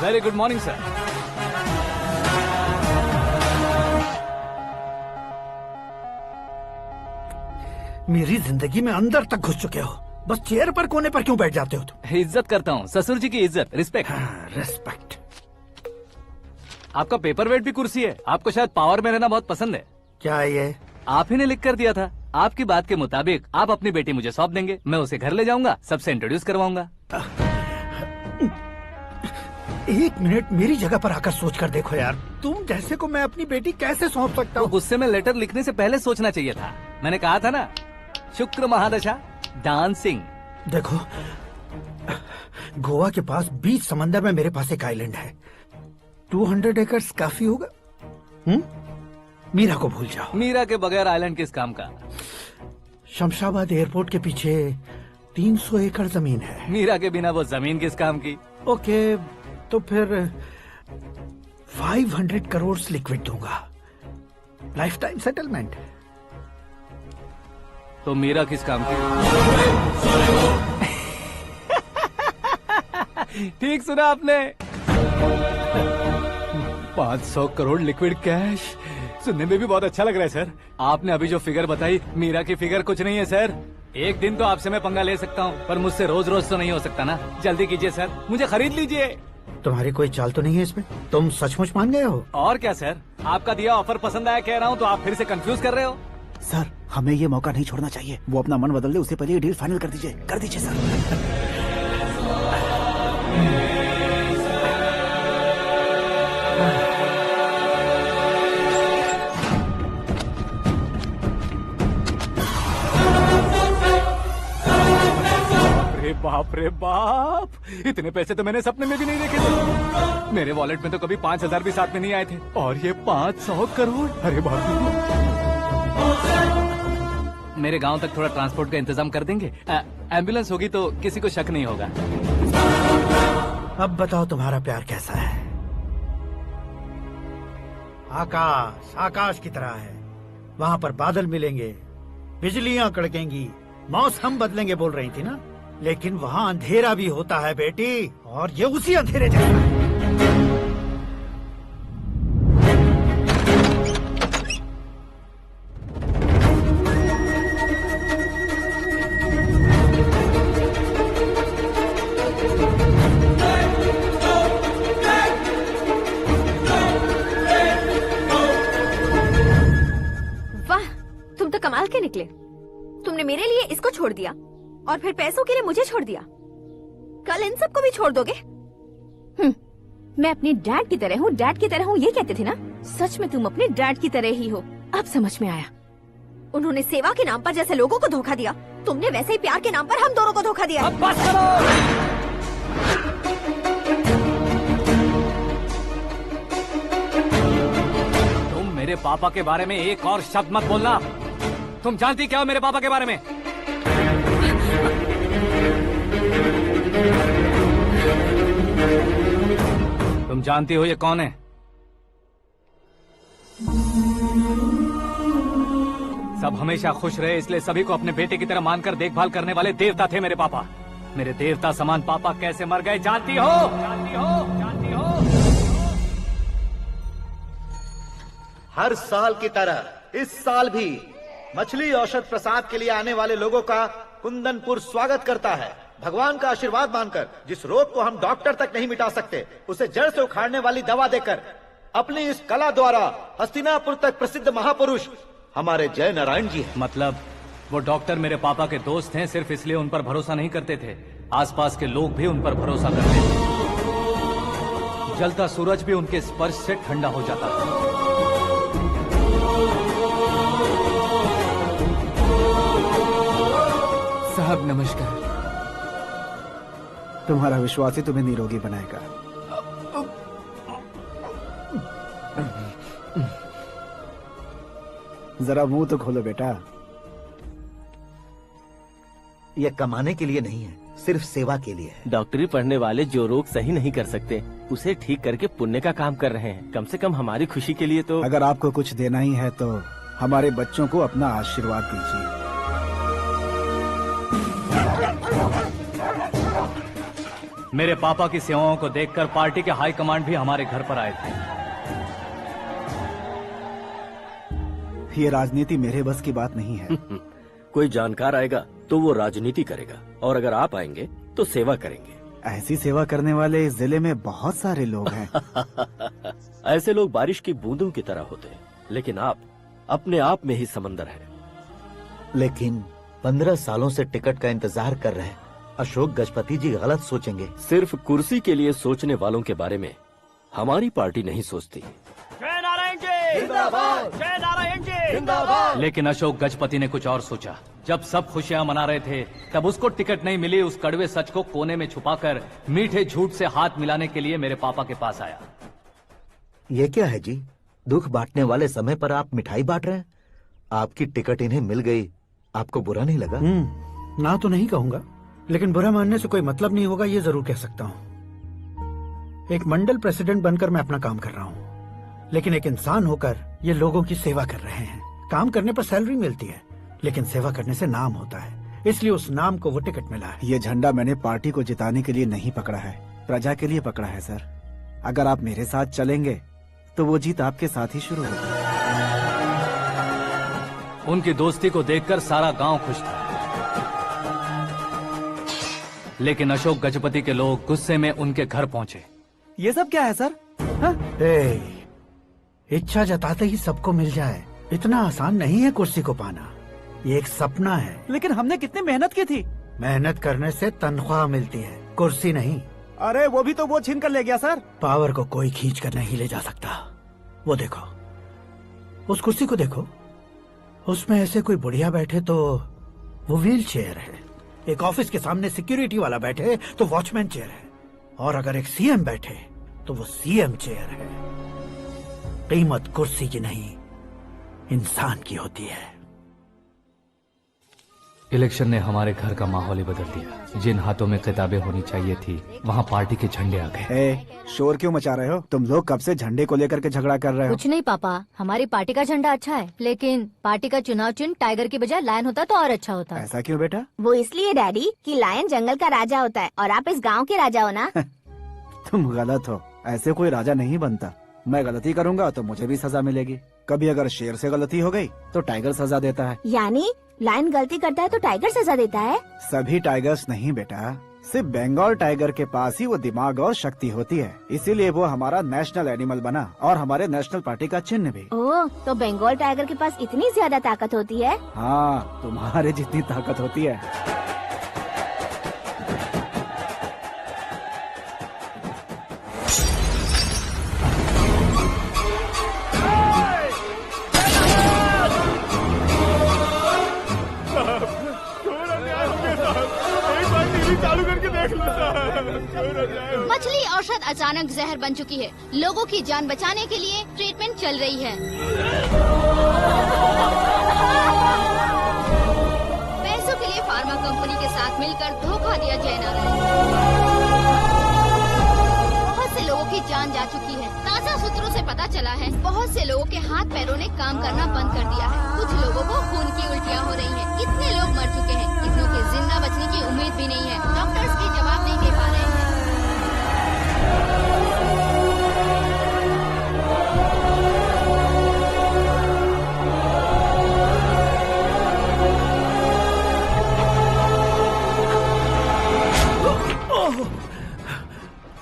[SPEAKER 2] Very good morning sir.
[SPEAKER 12] मेरी जिंदगी में अंदर तक घुस चुके हो, बस चेयर पर कोने पर क्यों बैठ जाते हो तुम?
[SPEAKER 2] इज्जत करता हूँ, ससुर जी की इज्जत, रिस्पेक्ट।
[SPEAKER 12] रिस्पेक्ट।
[SPEAKER 2] आपका पेपर वेट भी कुर्सी है। आपको शायद पावर में रहना बहुत पसंद है।
[SPEAKER 12] क्या ये?
[SPEAKER 2] आप ही ने लिख कर दिया था। आपकी बात के मुताबिक आप अपनी बेटी मुझे सौंप देंगे, मैं उसे घर ले जाऊंगा, सबसे इंट्रोड्यूस करवाऊंगा।
[SPEAKER 12] एक मिनट मेरी जगह पर आकर सोच कर देखो यार, तुम जैसे को मैं अपनी बेटी कैसे सौंप सकता हूँ?
[SPEAKER 2] गुस्से में लेटर लिखने से पहले सोचना चाहिए था। मैंने कहा था ना, शुक्र महादशा डांसिंग।
[SPEAKER 12] देखो, गोवा के पास बीच समंदर में मेरे पास एक आइलैंड है। 200 एकर्स काफी होगा। मीरा को भूल जाओ।
[SPEAKER 2] मीरा के बगैर आइलैंड किस काम का?
[SPEAKER 12] शमशाबाद एयरपोर्ट के पीछे 300 एकड़ जमीन है।
[SPEAKER 2] मीरा के बिना वो जमीन किस काम की?
[SPEAKER 12] ओके, तो फिर 500 करोड़ लिक्विड दूंगा, लाइफ टाइम सेटलमेंट।
[SPEAKER 2] तो मीरा किस काम की? ठीक सुना आपने, 500 करोड़ लिक्विड कैश। सुनने में भी बहुत अच्छा लग रहा है सर। आपने अभी जो फिगर बताई, मीरा की फिगर कुछ नहीं है सर। एक दिन तो आपसे मैं पंगा ले सकता हूँ, पर मुझसे रोज रोज तो नहीं हो सकता ना। जल्दी कीजिए सर, मुझे खरीद लीजिए।
[SPEAKER 12] तुम्हारी कोई चाल तो नहीं है इसमें? तुम सचमुच मान गए हो?
[SPEAKER 2] और क्या सर, आपका दिया ऑफर पसंद आया कह रहा हूँ, तो आप फिर से कंफ्यूज कर रहे हो।
[SPEAKER 1] सर, हमें ये मौका नहीं छोड़ना चाहिए। वो अपना मन बदल दे, उससे पहले ये डील फाइनल कर दीजिए सर।
[SPEAKER 2] बाप रे बाप, इतने पैसे तो मैंने सपने में भी नहीं देखे थे। मेरे वॉलेट में तो कभी 5,000 भी साथ में नहीं आए थे, और ये 500 करोड़। अरे बाप रे। मेरे गांव तक थोड़ा ट्रांसपोर्ट का इंतजाम कर देंगे? एम्बुलेंस होगी तो किसी को शक नहीं होगा।
[SPEAKER 12] अब बताओ तुम्हारा प्यार कैसा है? आकाश आकाश की तरह है, वहाँ पर बादल मिलेंगे, बिजलियाँ कड़केंगी, मौसम बदलेंगे बोल रही थी ना, लेकिन वहाँ अंधेरा भी होता है बेटी, और ये उसी अंधेरे जैसा है।
[SPEAKER 13] के निकले। तुमने मेरे लिए इसको छोड़ दिया और फिर पैसों के लिए मुझे छोड़ दिया। कल इन सबको भी छोड़ दोगे?
[SPEAKER 10] मैं अपने डैड की तरह हूँ, डैड की तरह हूँ, ये कहते थे ना। सच में तुम अपने डैड की तरह ही हो। अब समझ में आया।
[SPEAKER 13] उन्होंने सेवा के नाम पर जैसे लोगों को धोखा दिया, तुमने वैसे ही प्यार के नाम पर हम दोनों को धोखा दिया।
[SPEAKER 2] अब बस करो। तुम मेरे पापा के बारे में एक और शब्द मत बोलना। तुम जानती क्या हो मेरे पापा के बारे में? तुम जानती हो ये कौन है? सब हमेशा खुश रहे इसलिए सभी को अपने बेटे की तरह मानकर देखभाल करने वाले देवता थे मेरे पापा। मेरे देवता समान पापा कैसे मर गए जानती हो? जानती हो? जानती हो?
[SPEAKER 5] हर साल की तरह इस साल भी मछली औषध प्रसाद के लिए आने वाले लोगों का कुंदनपुर स्वागत करता है। भगवान का आशीर्वाद मानकर जिस रोग को हम डॉक्टर तक नहीं मिटा सकते, उसे जड़ से उखाड़ने वाली दवा देकर अपनी इस कला द्वारा हस्तिनापुर तक प्रसिद्ध महापुरुष हमारे जय नारायण जी हैं।
[SPEAKER 2] मतलब वो डॉक्टर मेरे पापा के दोस्त हैं, सिर्फ इसलिए उन पर भरोसा नहीं करते थे, आसपास के लोग भी उन पर भरोसा करते थे। जलता सूरज भी उनके स्पर्श से ठंडा हो जाता था।
[SPEAKER 1] साहब नमस्कार। तुम्हारा विश्वास ही तुम्हें निरोगी बनाएगा। जरा मुंह तो खोलो बेटा।
[SPEAKER 5] यह कमाने के लिए नहीं है, सिर्फ सेवा के लिए है।
[SPEAKER 9] डॉक्टरी पढ़ने वाले जो रोग सही नहीं कर सकते उसे ठीक करके पुण्य का काम कर रहे हैं। कम से कम हमारी खुशी के लिए तो।
[SPEAKER 1] अगर आपको कुछ देना ही है तो हमारे बच्चों को अपना आशीर्वाद दीजिए।
[SPEAKER 2] मेरे पापा की सेवाओं को देखकर पार्टी के हाई कमांड भी हमारे घर पर आए थे।
[SPEAKER 1] ये राजनीति मेरे बस की बात नहीं है।
[SPEAKER 14] कोई जानकार आएगा तो वो राजनीति करेगा, और अगर आप आएंगे तो सेवा करेंगे।
[SPEAKER 1] ऐसी सेवा करने वाले इस जिले में बहुत सारे लोग हैं।
[SPEAKER 14] ऐसे लोग बारिश की बूंदों की तरह होते हैं, लेकिन आप अपने आप में ही समंदर हैं।
[SPEAKER 5] लेकिन 15 सालों से टिकट का इंतजार कर रहे अशोक गजपति जी गलत सोचेंगे।
[SPEAKER 14] सिर्फ कुर्सी के लिए सोचने वालों के बारे में हमारी पार्टी नहीं सोचती।
[SPEAKER 3] जय नारायण जी जिंदाबाद, जय नारायण जी जिंदाबाद।
[SPEAKER 2] लेकिन अशोक गजपति ने कुछ और सोचा। जब सब खुशियां मना रहे थे तब उसको टिकट नहीं मिली। उस कड़वे सच को कोने में छुपाकर मीठे झूठ से हाथ मिलाने के लिए मेरे पापा के पास आया।
[SPEAKER 5] ये क्या है जी? दुख बांटने वाले समय पर आप मिठाई बांट रहे हैं। आपकी टिकट इन्हें मिल गई, आपको बुरा नहीं लगा?
[SPEAKER 12] ना तो नहीं कहूंगा, लेकिन बुरा मानने से कोई मतलब नहीं होगा, ये जरूर कह सकता हूँ। एक मंडल प्रेसिडेंट बनकर मैं अपना काम कर रहा हूँ, लेकिन एक इंसान होकर ये लोगों की सेवा कर रहे हैं। काम करने पर सैलरी मिलती है, लेकिन सेवा करने से नाम होता है, इसलिए उस नाम को वो टिकट मिला है।
[SPEAKER 1] ये झंडा मैंने पार्टी को जिताने के लिए नहीं पकड़ा है, प्रजा के लिए पकड़ा है सर। अगर आप मेरे साथ चलेंगे तो वो जीत आपके साथ ही शुरू होगी।
[SPEAKER 2] उनकी दोस्ती को देखकर सारा गांव खुश था, लेकिन अशोक गजपति के लोग गुस्से में उनके घर पहुंचे।
[SPEAKER 1] ये सब क्या है सर?
[SPEAKER 12] इच्छा जताते ही सबको मिल जाए, इतना आसान नहीं है कुर्सी को पाना। ये एक सपना है।
[SPEAKER 1] लेकिन हमने कितनी मेहनत की थी।
[SPEAKER 12] मेहनत करने से तनख्वाह मिलती है, कुर्सी नहीं।
[SPEAKER 1] अरे वो भी तो वो छीन कर ले गया सर।
[SPEAKER 12] पावर को कोई खींच कर नहीं ले जा सकता। वो देखो, उस कुर्सी को देखो, उसमें ऐसे कोई बुढ़िया बैठे तो वो व्हील चेयर है। एक ऑफिस के सामने सिक्योरिटी वाला बैठे तो वॉचमैन चेयर है, और अगर एक सीएम बैठे तो वो सीएम चेयर है। कीमत कुर्सी की नहीं, इंसान की होती है।
[SPEAKER 2] इलेक्शन ने हमारे घर का माहौल ही बदल दिया। जिन हाथों में किताबें होनी चाहिए थी वहाँ पार्टी के झंडे आ गए।
[SPEAKER 1] शोर क्यों मचा रहे हो? तुम लोग कब से झंडे को लेकर के झगड़ा कर रहे हो?
[SPEAKER 6] कुछ नहीं पापा, हमारी पार्टी का झंडा अच्छा है, लेकिन पार्टी का चुनाव चिन्ह टाइगर की बजाय लायन होता तो और अच्छा होता।
[SPEAKER 1] ऐसा क्यों बेटा?
[SPEAKER 10] वो इसलिए डैडी कि लायन जंगल का राजा होता है और आप इस गांव के राजा हो ना।
[SPEAKER 1] तुम गलत हो, ऐसे कोई राजा नहीं बनता। मैं गलती करूंगा तो मुझे भी सजा मिलेगी। कभी अगर शेर से गलती हो गई तो टाइगर सजा देता है।
[SPEAKER 10] यानी लायन गलती करता है तो टाइगर सजा देता है?
[SPEAKER 1] सभी टाइगर्स नहीं बेटा, सिर्फ बंगाल टाइगर के पास ही वो दिमाग और शक्ति होती है, इसीलिए वो हमारा नेशनल एनिमल बना और हमारे नेशनल पार्टी का चिन्ह भी।
[SPEAKER 10] ओह, तो बंगाल टाइगर के पास इतनी ज्यादा ताकत होती है?
[SPEAKER 1] हाँ, तुम्हारे जितनी ताकत होती है।
[SPEAKER 6] मछली औषध अचानक जहर बन चुकी है। लोगों की जान बचाने के लिए ट्रीटमेंट चल रही है। पैसों के लिए फार्मा कंपनी के साथ मिलकर धोखा दिया जा रहा है। बहुत से लोगों की जान जा चुकी है। ताजा सूत्रों से पता चला है बहुत से लोगों के हाथ पैरों ने काम करना बंद कर दिया है। कुछ लोगों को खून की उल्टियाँ हो रही हैं। कितने लोग मर चुके हैं, कितनों के जिंदा बचने की उम्मीद भी नहीं है। डॉक्टर्स भी जवाब नहीं दे पा रहे हैं।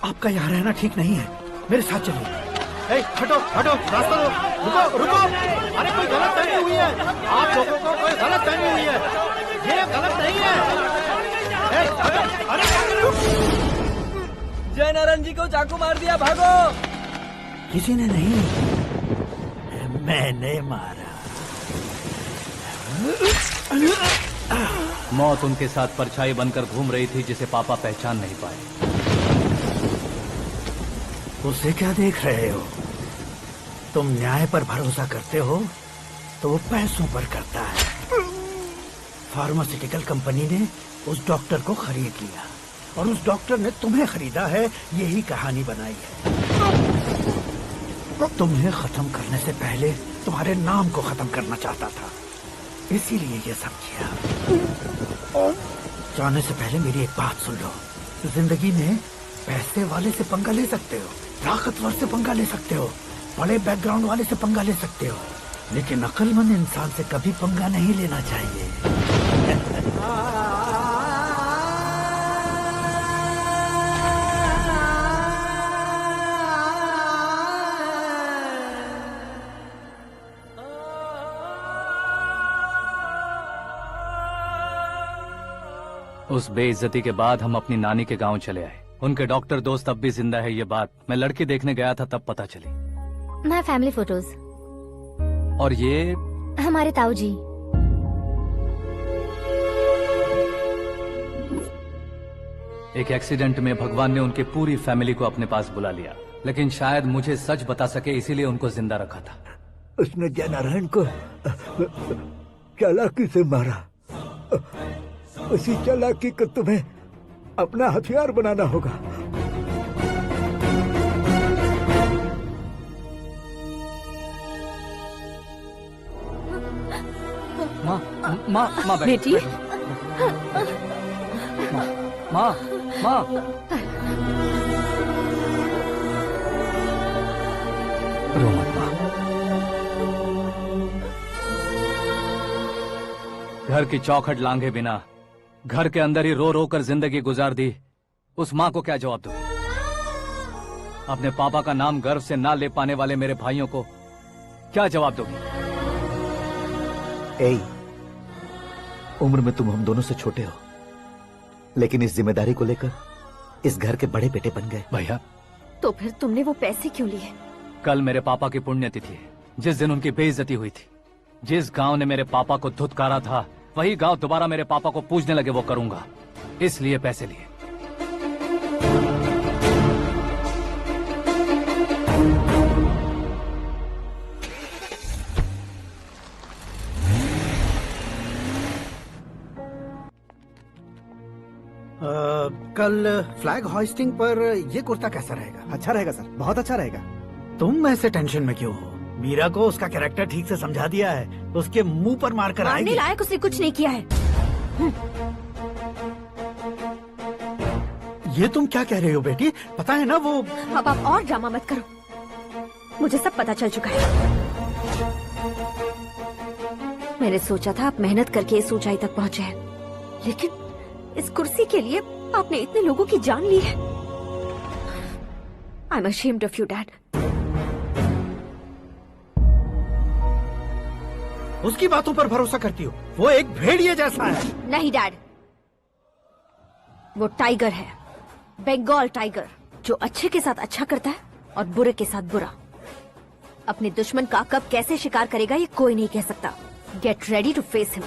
[SPEAKER 12] आपका यहाँ रहना ठीक नहीं है, मेरे साथ चलिए। हटो हटो, रास्ता दो, रुको रुको। अरे कोई गलत फहमी हुई है, आप लोगों को कोई गलत फहमी हुई है, ये गलत नहीं है। अरे क्या कर रहे हो?
[SPEAKER 15] जय नारायण जी को चाकू मार दिया, भागो।
[SPEAKER 12] किसी ने नहीं, मैंने मारा।
[SPEAKER 2] मौत उनके साथ परछाई बनकर घूम रही थी जिसे पापा पहचान नहीं पाए।
[SPEAKER 12] उसे क्या देख रहे हो? तुम न्याय पर भरोसा करते हो तो वो पैसों पर करता है। फार्मास्यूटिकल कंपनी ने उस डॉक्टर को खरीद लिया और उस डॉक्टर ने तुम्हें खरीदा है, यही कहानी बनाई है। तुम्हें खत्म करने से पहले तुम्हारे नाम को खत्म करना चाहता था, इसीलिए ये सब किया। जाने से पहले मेरी एक बात सुन लो। जिंदगी में पैसे वाले से पंगा ले सकते हो, ताकतवर से पंगा ले सकते हो, बड़े बैकग्राउंड वाले से पंगा ले सकते हो, लेकिन अक्लमंद इंसान से कभी पंगा नहीं लेना चाहिए।
[SPEAKER 2] उस बेइज्जती के बाद हम अपनी नानी के गांव चले आए। उनके डॉक्टर दोस्त अब भी जिंदा है, ये बात मैं लड़की देखने गया था तब पता चली।
[SPEAKER 6] My family photos.
[SPEAKER 2] और ये
[SPEAKER 6] हमारे ताऊ जी।
[SPEAKER 2] एक एक्सीडेंट में भगवान ने उनकी पूरी फैमिली को अपने पास बुला लिया, लेकिन शायद मुझे सच बता सके इसीलिए उनको जिंदा रखा था।
[SPEAKER 5] उसने जय नारायण को चालाकी से मारा। उसी चालाकी को तुम्हें अपना हथियार बनाना होगा।
[SPEAKER 2] माँ
[SPEAKER 13] बेटी।
[SPEAKER 2] माँ रो मत माँ। घर की चौखट लांघे बिना घर के अंदर ही रो रो कर जिंदगी गुजार दी उस माँ को क्या जवाब दूं? अपने पापा का नाम गर्व से ना ले पाने वाले मेरे भाइयों को क्या जवाब दोगी?
[SPEAKER 5] उम्र में तुम हम दोनों से छोटे हो, लेकिन इस जिम्मेदारी को लेकर इस घर के बड़े बेटे बन गए।
[SPEAKER 2] भैया,
[SPEAKER 13] तो फिर तुमने वो पैसे क्यों लिए?
[SPEAKER 2] कल मेरे पापा की पुण्यतिथि है, जिस दिन उनकी बेइज्जती हुई थी। जिस गांव ने मेरे पापा को धुतकारा था वही गांव दोबारा मेरे पापा को पूजने लगे, वो करूंगा, इसलिए पैसे लिए।
[SPEAKER 12] कल फ्लैग होइस्टिंग पर ये कुर्ता कैसा रहेगा?
[SPEAKER 1] अच्छा रहेगा सर, बहुत अच्छा रहेगा।
[SPEAKER 12] तुम ऐसे टेंशन में क्यों हो? मीरा को उसका कैरेक्टर ठीक से समझा दिया है, उसके मुंह पर मारकर आएगी।
[SPEAKER 13] मारने लायक उसने कुछ नहीं किया है।
[SPEAKER 12] ये तुम क्या कह रहे हो बेटी? पता है ना वो।
[SPEAKER 13] अब आप और ड्रामा मत करो, मुझे सब पता चल चुका है। मैंने सोचा था आप मेहनत करके इस ऊंचाई तक पहुंचे हैं, लेकिन इस कुर्सी के लिए आपने इतने लोगों की जान ली है। I am ashamed of you, Dad.
[SPEAKER 12] उसकी बातों पर भरोसा करती हो? वो एक भेड़िए जैसा है।
[SPEAKER 13] नहीं डैड, वो टाइगर है, बंगाल टाइगर, जो अच्छे के साथ अच्छा करता है और बुरे के साथ बुरा। अपने दुश्मन का कब कैसे शिकार करेगा ये कोई नहीं कह सकता। Get ready to face him.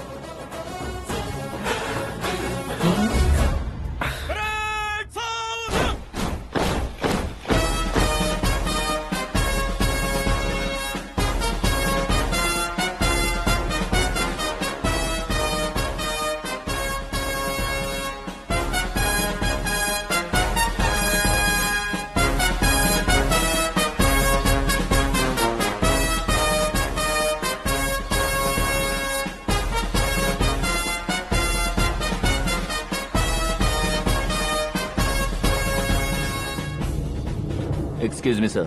[SPEAKER 3] Excuse me, sir.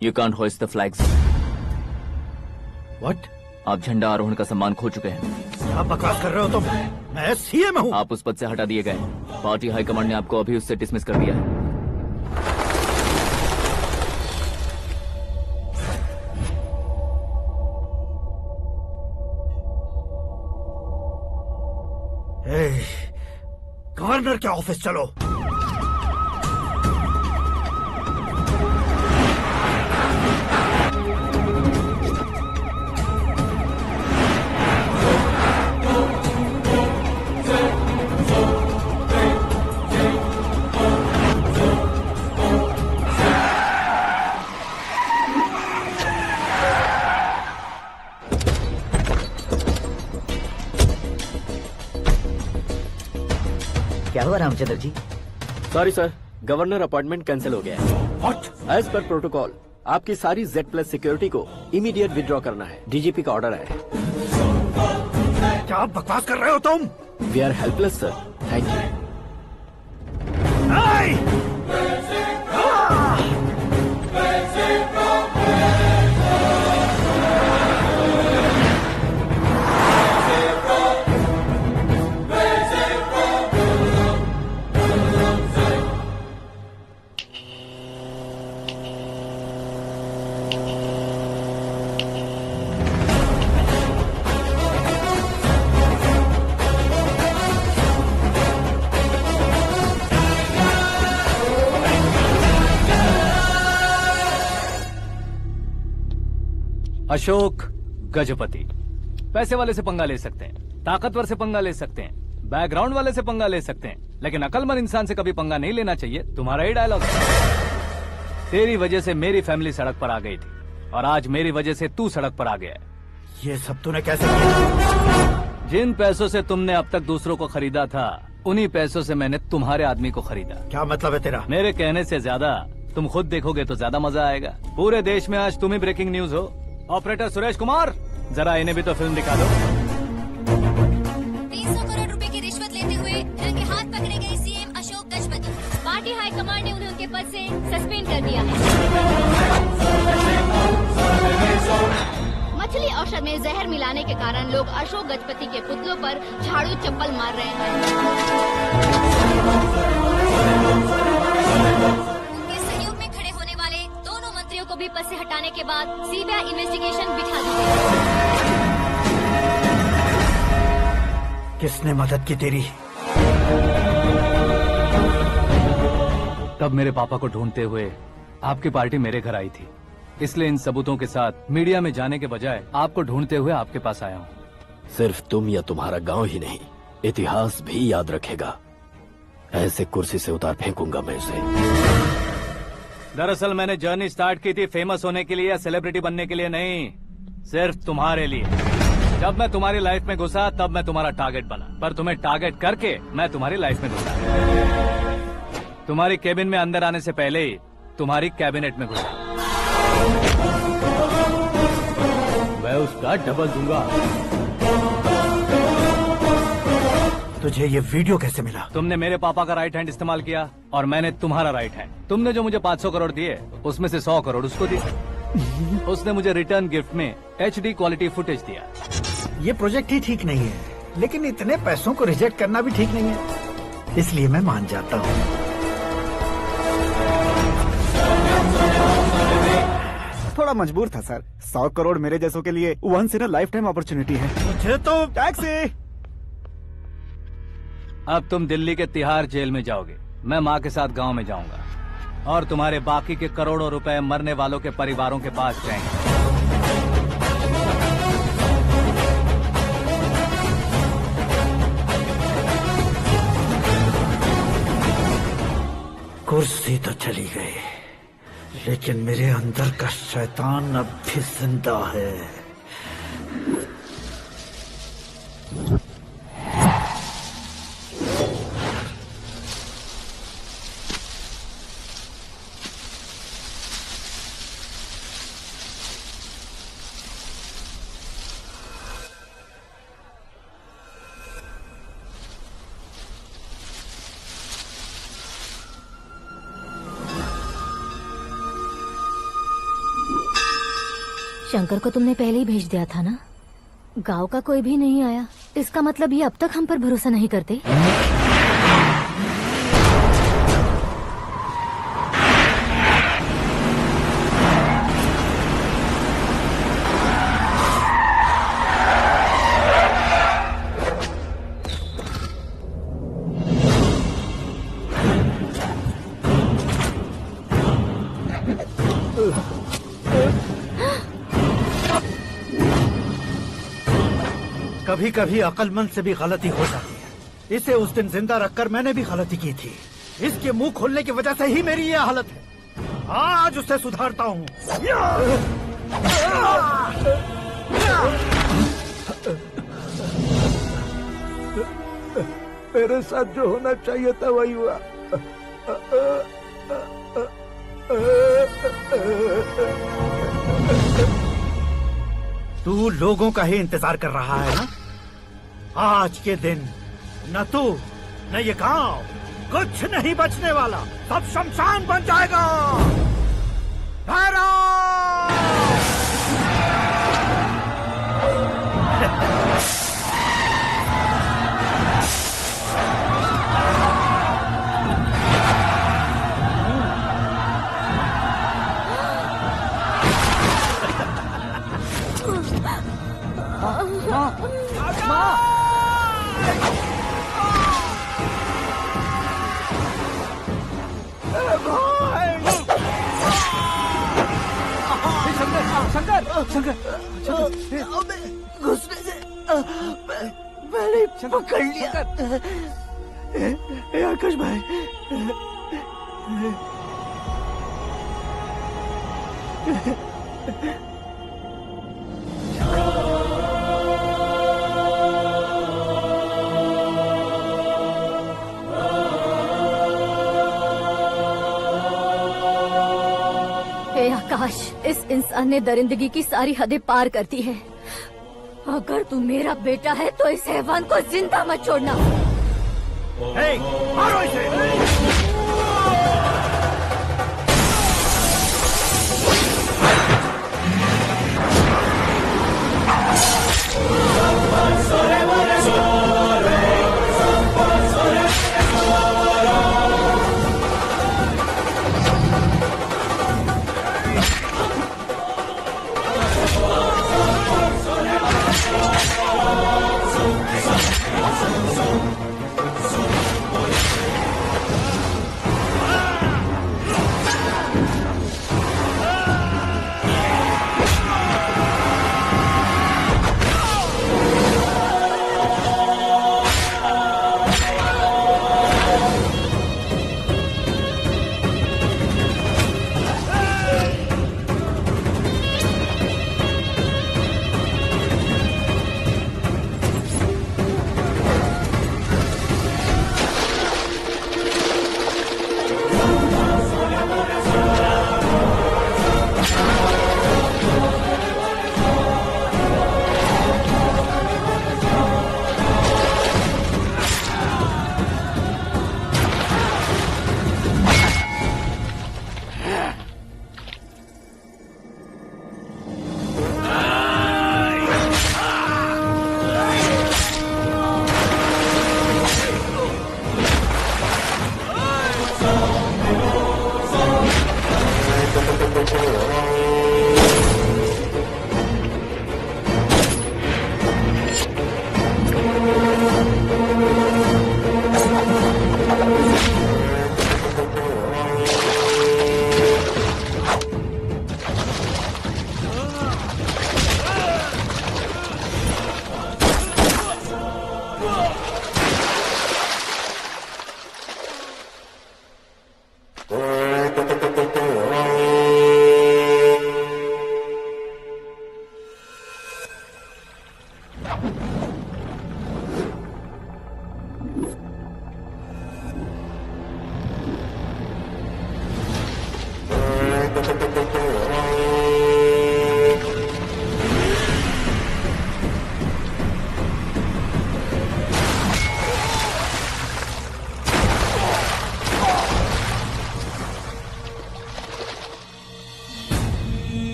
[SPEAKER 3] You can't hoist the flags.
[SPEAKER 12] What?
[SPEAKER 3] आप झंडा आरोहण का सम्मान खो चुके हैं।
[SPEAKER 12] क्या बकवास कर रहे हो तुम? मैं सीएम हूँ।
[SPEAKER 3] आप उस पद से हटा दिए गए। पार्टी हाईकमांड ने आपको अभी उससे डिसमिस कर दिया है।
[SPEAKER 12] गवर्नर के ऑफिस चलो।
[SPEAKER 5] क्या हुआ Ramchandra ji?
[SPEAKER 14] Sorry sir, governor appointment cancel हो गया है।
[SPEAKER 12] What?
[SPEAKER 14] एज पर प्रोटोकॉल आपकी सारी Z+ सिक्योरिटी को इमीडिएट विड्रॉ करना है। डीजीपी का ऑर्डर है।
[SPEAKER 12] क्या बकवास कर रहे हो तुम?
[SPEAKER 14] We are helpless sir. Thank you.
[SPEAKER 2] Ashok Gajapati पैसे वाले से पंगा ले सकते हैं, ताकतवर से पंगा ले सकते हैं, बैकग्राउंड वाले से पंगा ले सकते हैं, लेकिन अकलमंद इंसान से कभी पंगा नहीं लेना चाहिए। तुम्हारा ही डायलॉग है। तेरी वजह से मेरी फैमिली सड़क पर आ गई थी और आज मेरी वजह से तू सड़क पर आ गया है।
[SPEAKER 12] ये सब तूने कैसे किया?
[SPEAKER 2] जिन पैसों से तुमने अब तक दूसरों को खरीदा था, उन्हीं पैसों से मैंने तुम्हारे आदमी को खरीदा।
[SPEAKER 12] क्या मतलब है तेरा?
[SPEAKER 2] मेरे कहने से ज्यादा तुम खुद देखोगे तो ज्यादा मजा आएगा। पूरे देश में आज तुम ही ब्रेकिंग न्यूज हो। ऑपरेटर सुरेश कुमार, जरा इन्हें भी तो फिल्म दिखा दो।
[SPEAKER 6] 300 करोड़ रुपए की रिश्वत लेते हुए रंगे हाथ पकड़े गए CM Ashok Gajapati. Party high command ने उन्हें उनके पद से सस्पेंड कर दिया है। मछली औषध में जहर मिलाने के कारण लोग अशोक गजपति के पुतलों पर झाड़ू चप्पल मार रहे हैं। उनके सहयोग में खड़े होने वाले दोनों मंत्रियों को भी पद से हटाने के बाद सीबीआई इन्वेस्टिगेशन बिठा दी गई।
[SPEAKER 12] किसने मदद की तेरी?
[SPEAKER 2] तब मेरे पापा को ढूंढते हुए आपकी पार्टी मेरे घर आई थी, इसलिए इन सबूतों के साथ मीडिया में जाने के बजाय आपको ढूंढते हुए आपके पास आया हूँ।
[SPEAKER 14] सिर्फ तुम या तुम्हारा गांव ही नहीं, इतिहास भी याद रखेगा। ऐसे कुर्सी से उतार फेंकूंगा मैं उसे।
[SPEAKER 2] दरअसल मैंने जर्नी स्टार्ट की थी फेमस होने के लिए या सेलिब्रिटी बनने के लिए नहीं, सिर्फ तुम्हारे लिए। जब मैं तुम्हारी लाइफ में घुसा तब मैं तुम्हारा टारगेट बना, पर तुम्हें टारगेट करके मैं तुम्हारी लाइफ में घुसा। तुम्हारी केबिन में अंदर आने से पहले ही तुम्हारी कैबिनेट में घुसा। मैं उसका डबल दूंगा।
[SPEAKER 12] तुझे ये वीडियो कैसे मिला?
[SPEAKER 2] तुमने मेरे पापा का राइट हैंड इस्तेमाल किया और मैंने तुम्हारा राइट हैंड। तुमने जो मुझे 500 करोड़ दिए उसमें से 100 करोड़ उसको दिए। उसने मुझे रिटर्न गिफ्ट में HD क्वालिटी फुटेज दिया।
[SPEAKER 12] ये प्रोजेक्ट ही ठीक नहीं है, लेकिन इतने पैसों को रिजेक्ट करना भी ठीक नहीं है। इसलिए मैं मान जाता हूँ।
[SPEAKER 1] थोड़ा मजबूर था सर। 100 करोड़ मेरे जैसों के लिए once in a lifetime opportunity है।
[SPEAKER 12] मुझे तो
[SPEAKER 1] टैक्सी।
[SPEAKER 2] अब तुम दिल्ली के तिहाड़ जेल में जाओगे, मैं माँ के साथ गांव में जाऊंगा और तुम्हारे बाकी के करोड़ों रुपए मरने वालों के परिवारों के पास जाएंगे।
[SPEAKER 12] कुर्सी तो चली गई, लेकिन मेरे अंदर का शैतान अब भी जिंदा है।
[SPEAKER 6] शंकर को तुमने पहले ही भेज दिया था ना? गांव का कोई भी नहीं आया, इसका मतलब ये अब तक हम पर भरोसा नहीं करते।
[SPEAKER 12] कभी कभी अक्लमंद से भी गलती हो जाती है। इसे उस दिन जिंदा रखकर मैंने भी गलती की थी। इसके मुंह खोलने की वजह से ही मेरी ये हालत है। आज उसे सुधारता हूँ।
[SPEAKER 11] मेरे साथ जो होना चाहिए था वही हुआ।
[SPEAKER 12] तू लोगों का ही इंतजार कर रहा है ना? आज के दिन न तू न ये गांव कुछ नहीं बचने वाला, सब शमशान बन जाएगा।
[SPEAKER 11] घुसने से मैंने पकड़ लिया। आकाश भाई,
[SPEAKER 6] हे आकाश, इस इंसान ने दरिंदगी की सारी हदें पार कर दी है। अगर तू मेरा बेटा है तो इस हैवान को जिंदा मत छोड़ना।
[SPEAKER 12] मारो इसे।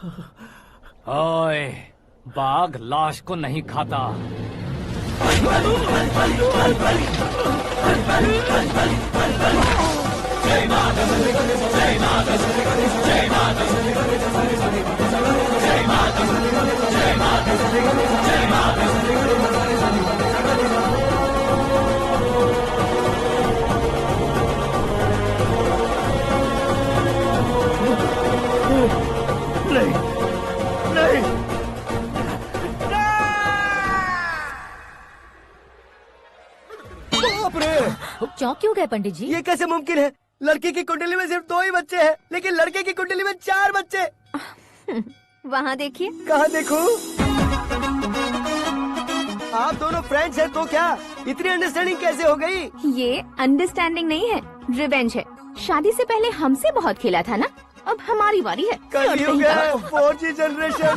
[SPEAKER 2] ओए, बाघ लाश को नहीं खाता।
[SPEAKER 11] नहीं नहीं बाप रे!
[SPEAKER 6] चौंक क्यों गए पंडित जी?
[SPEAKER 11] ये कैसे मुमकिन है? लड़की की कुंडली में सिर्फ 2 ही बच्चे हैं, लेकिन लड़के की कुंडली में 4 बच्चे।
[SPEAKER 13] वहाँ देखिए।
[SPEAKER 11] कहाँ देखूं? आप दोनों फ्रेंड्स हैं तो क्या इतनी अंडरस्टैंडिंग कैसे हो गई?
[SPEAKER 10] ये अंडरस्टैंडिंग नहीं है, रिवेंज है। शादी से पहले हमसे बहुत खेला था ना, अब हमारी बारी है।
[SPEAKER 11] कल 4G जनरेशन।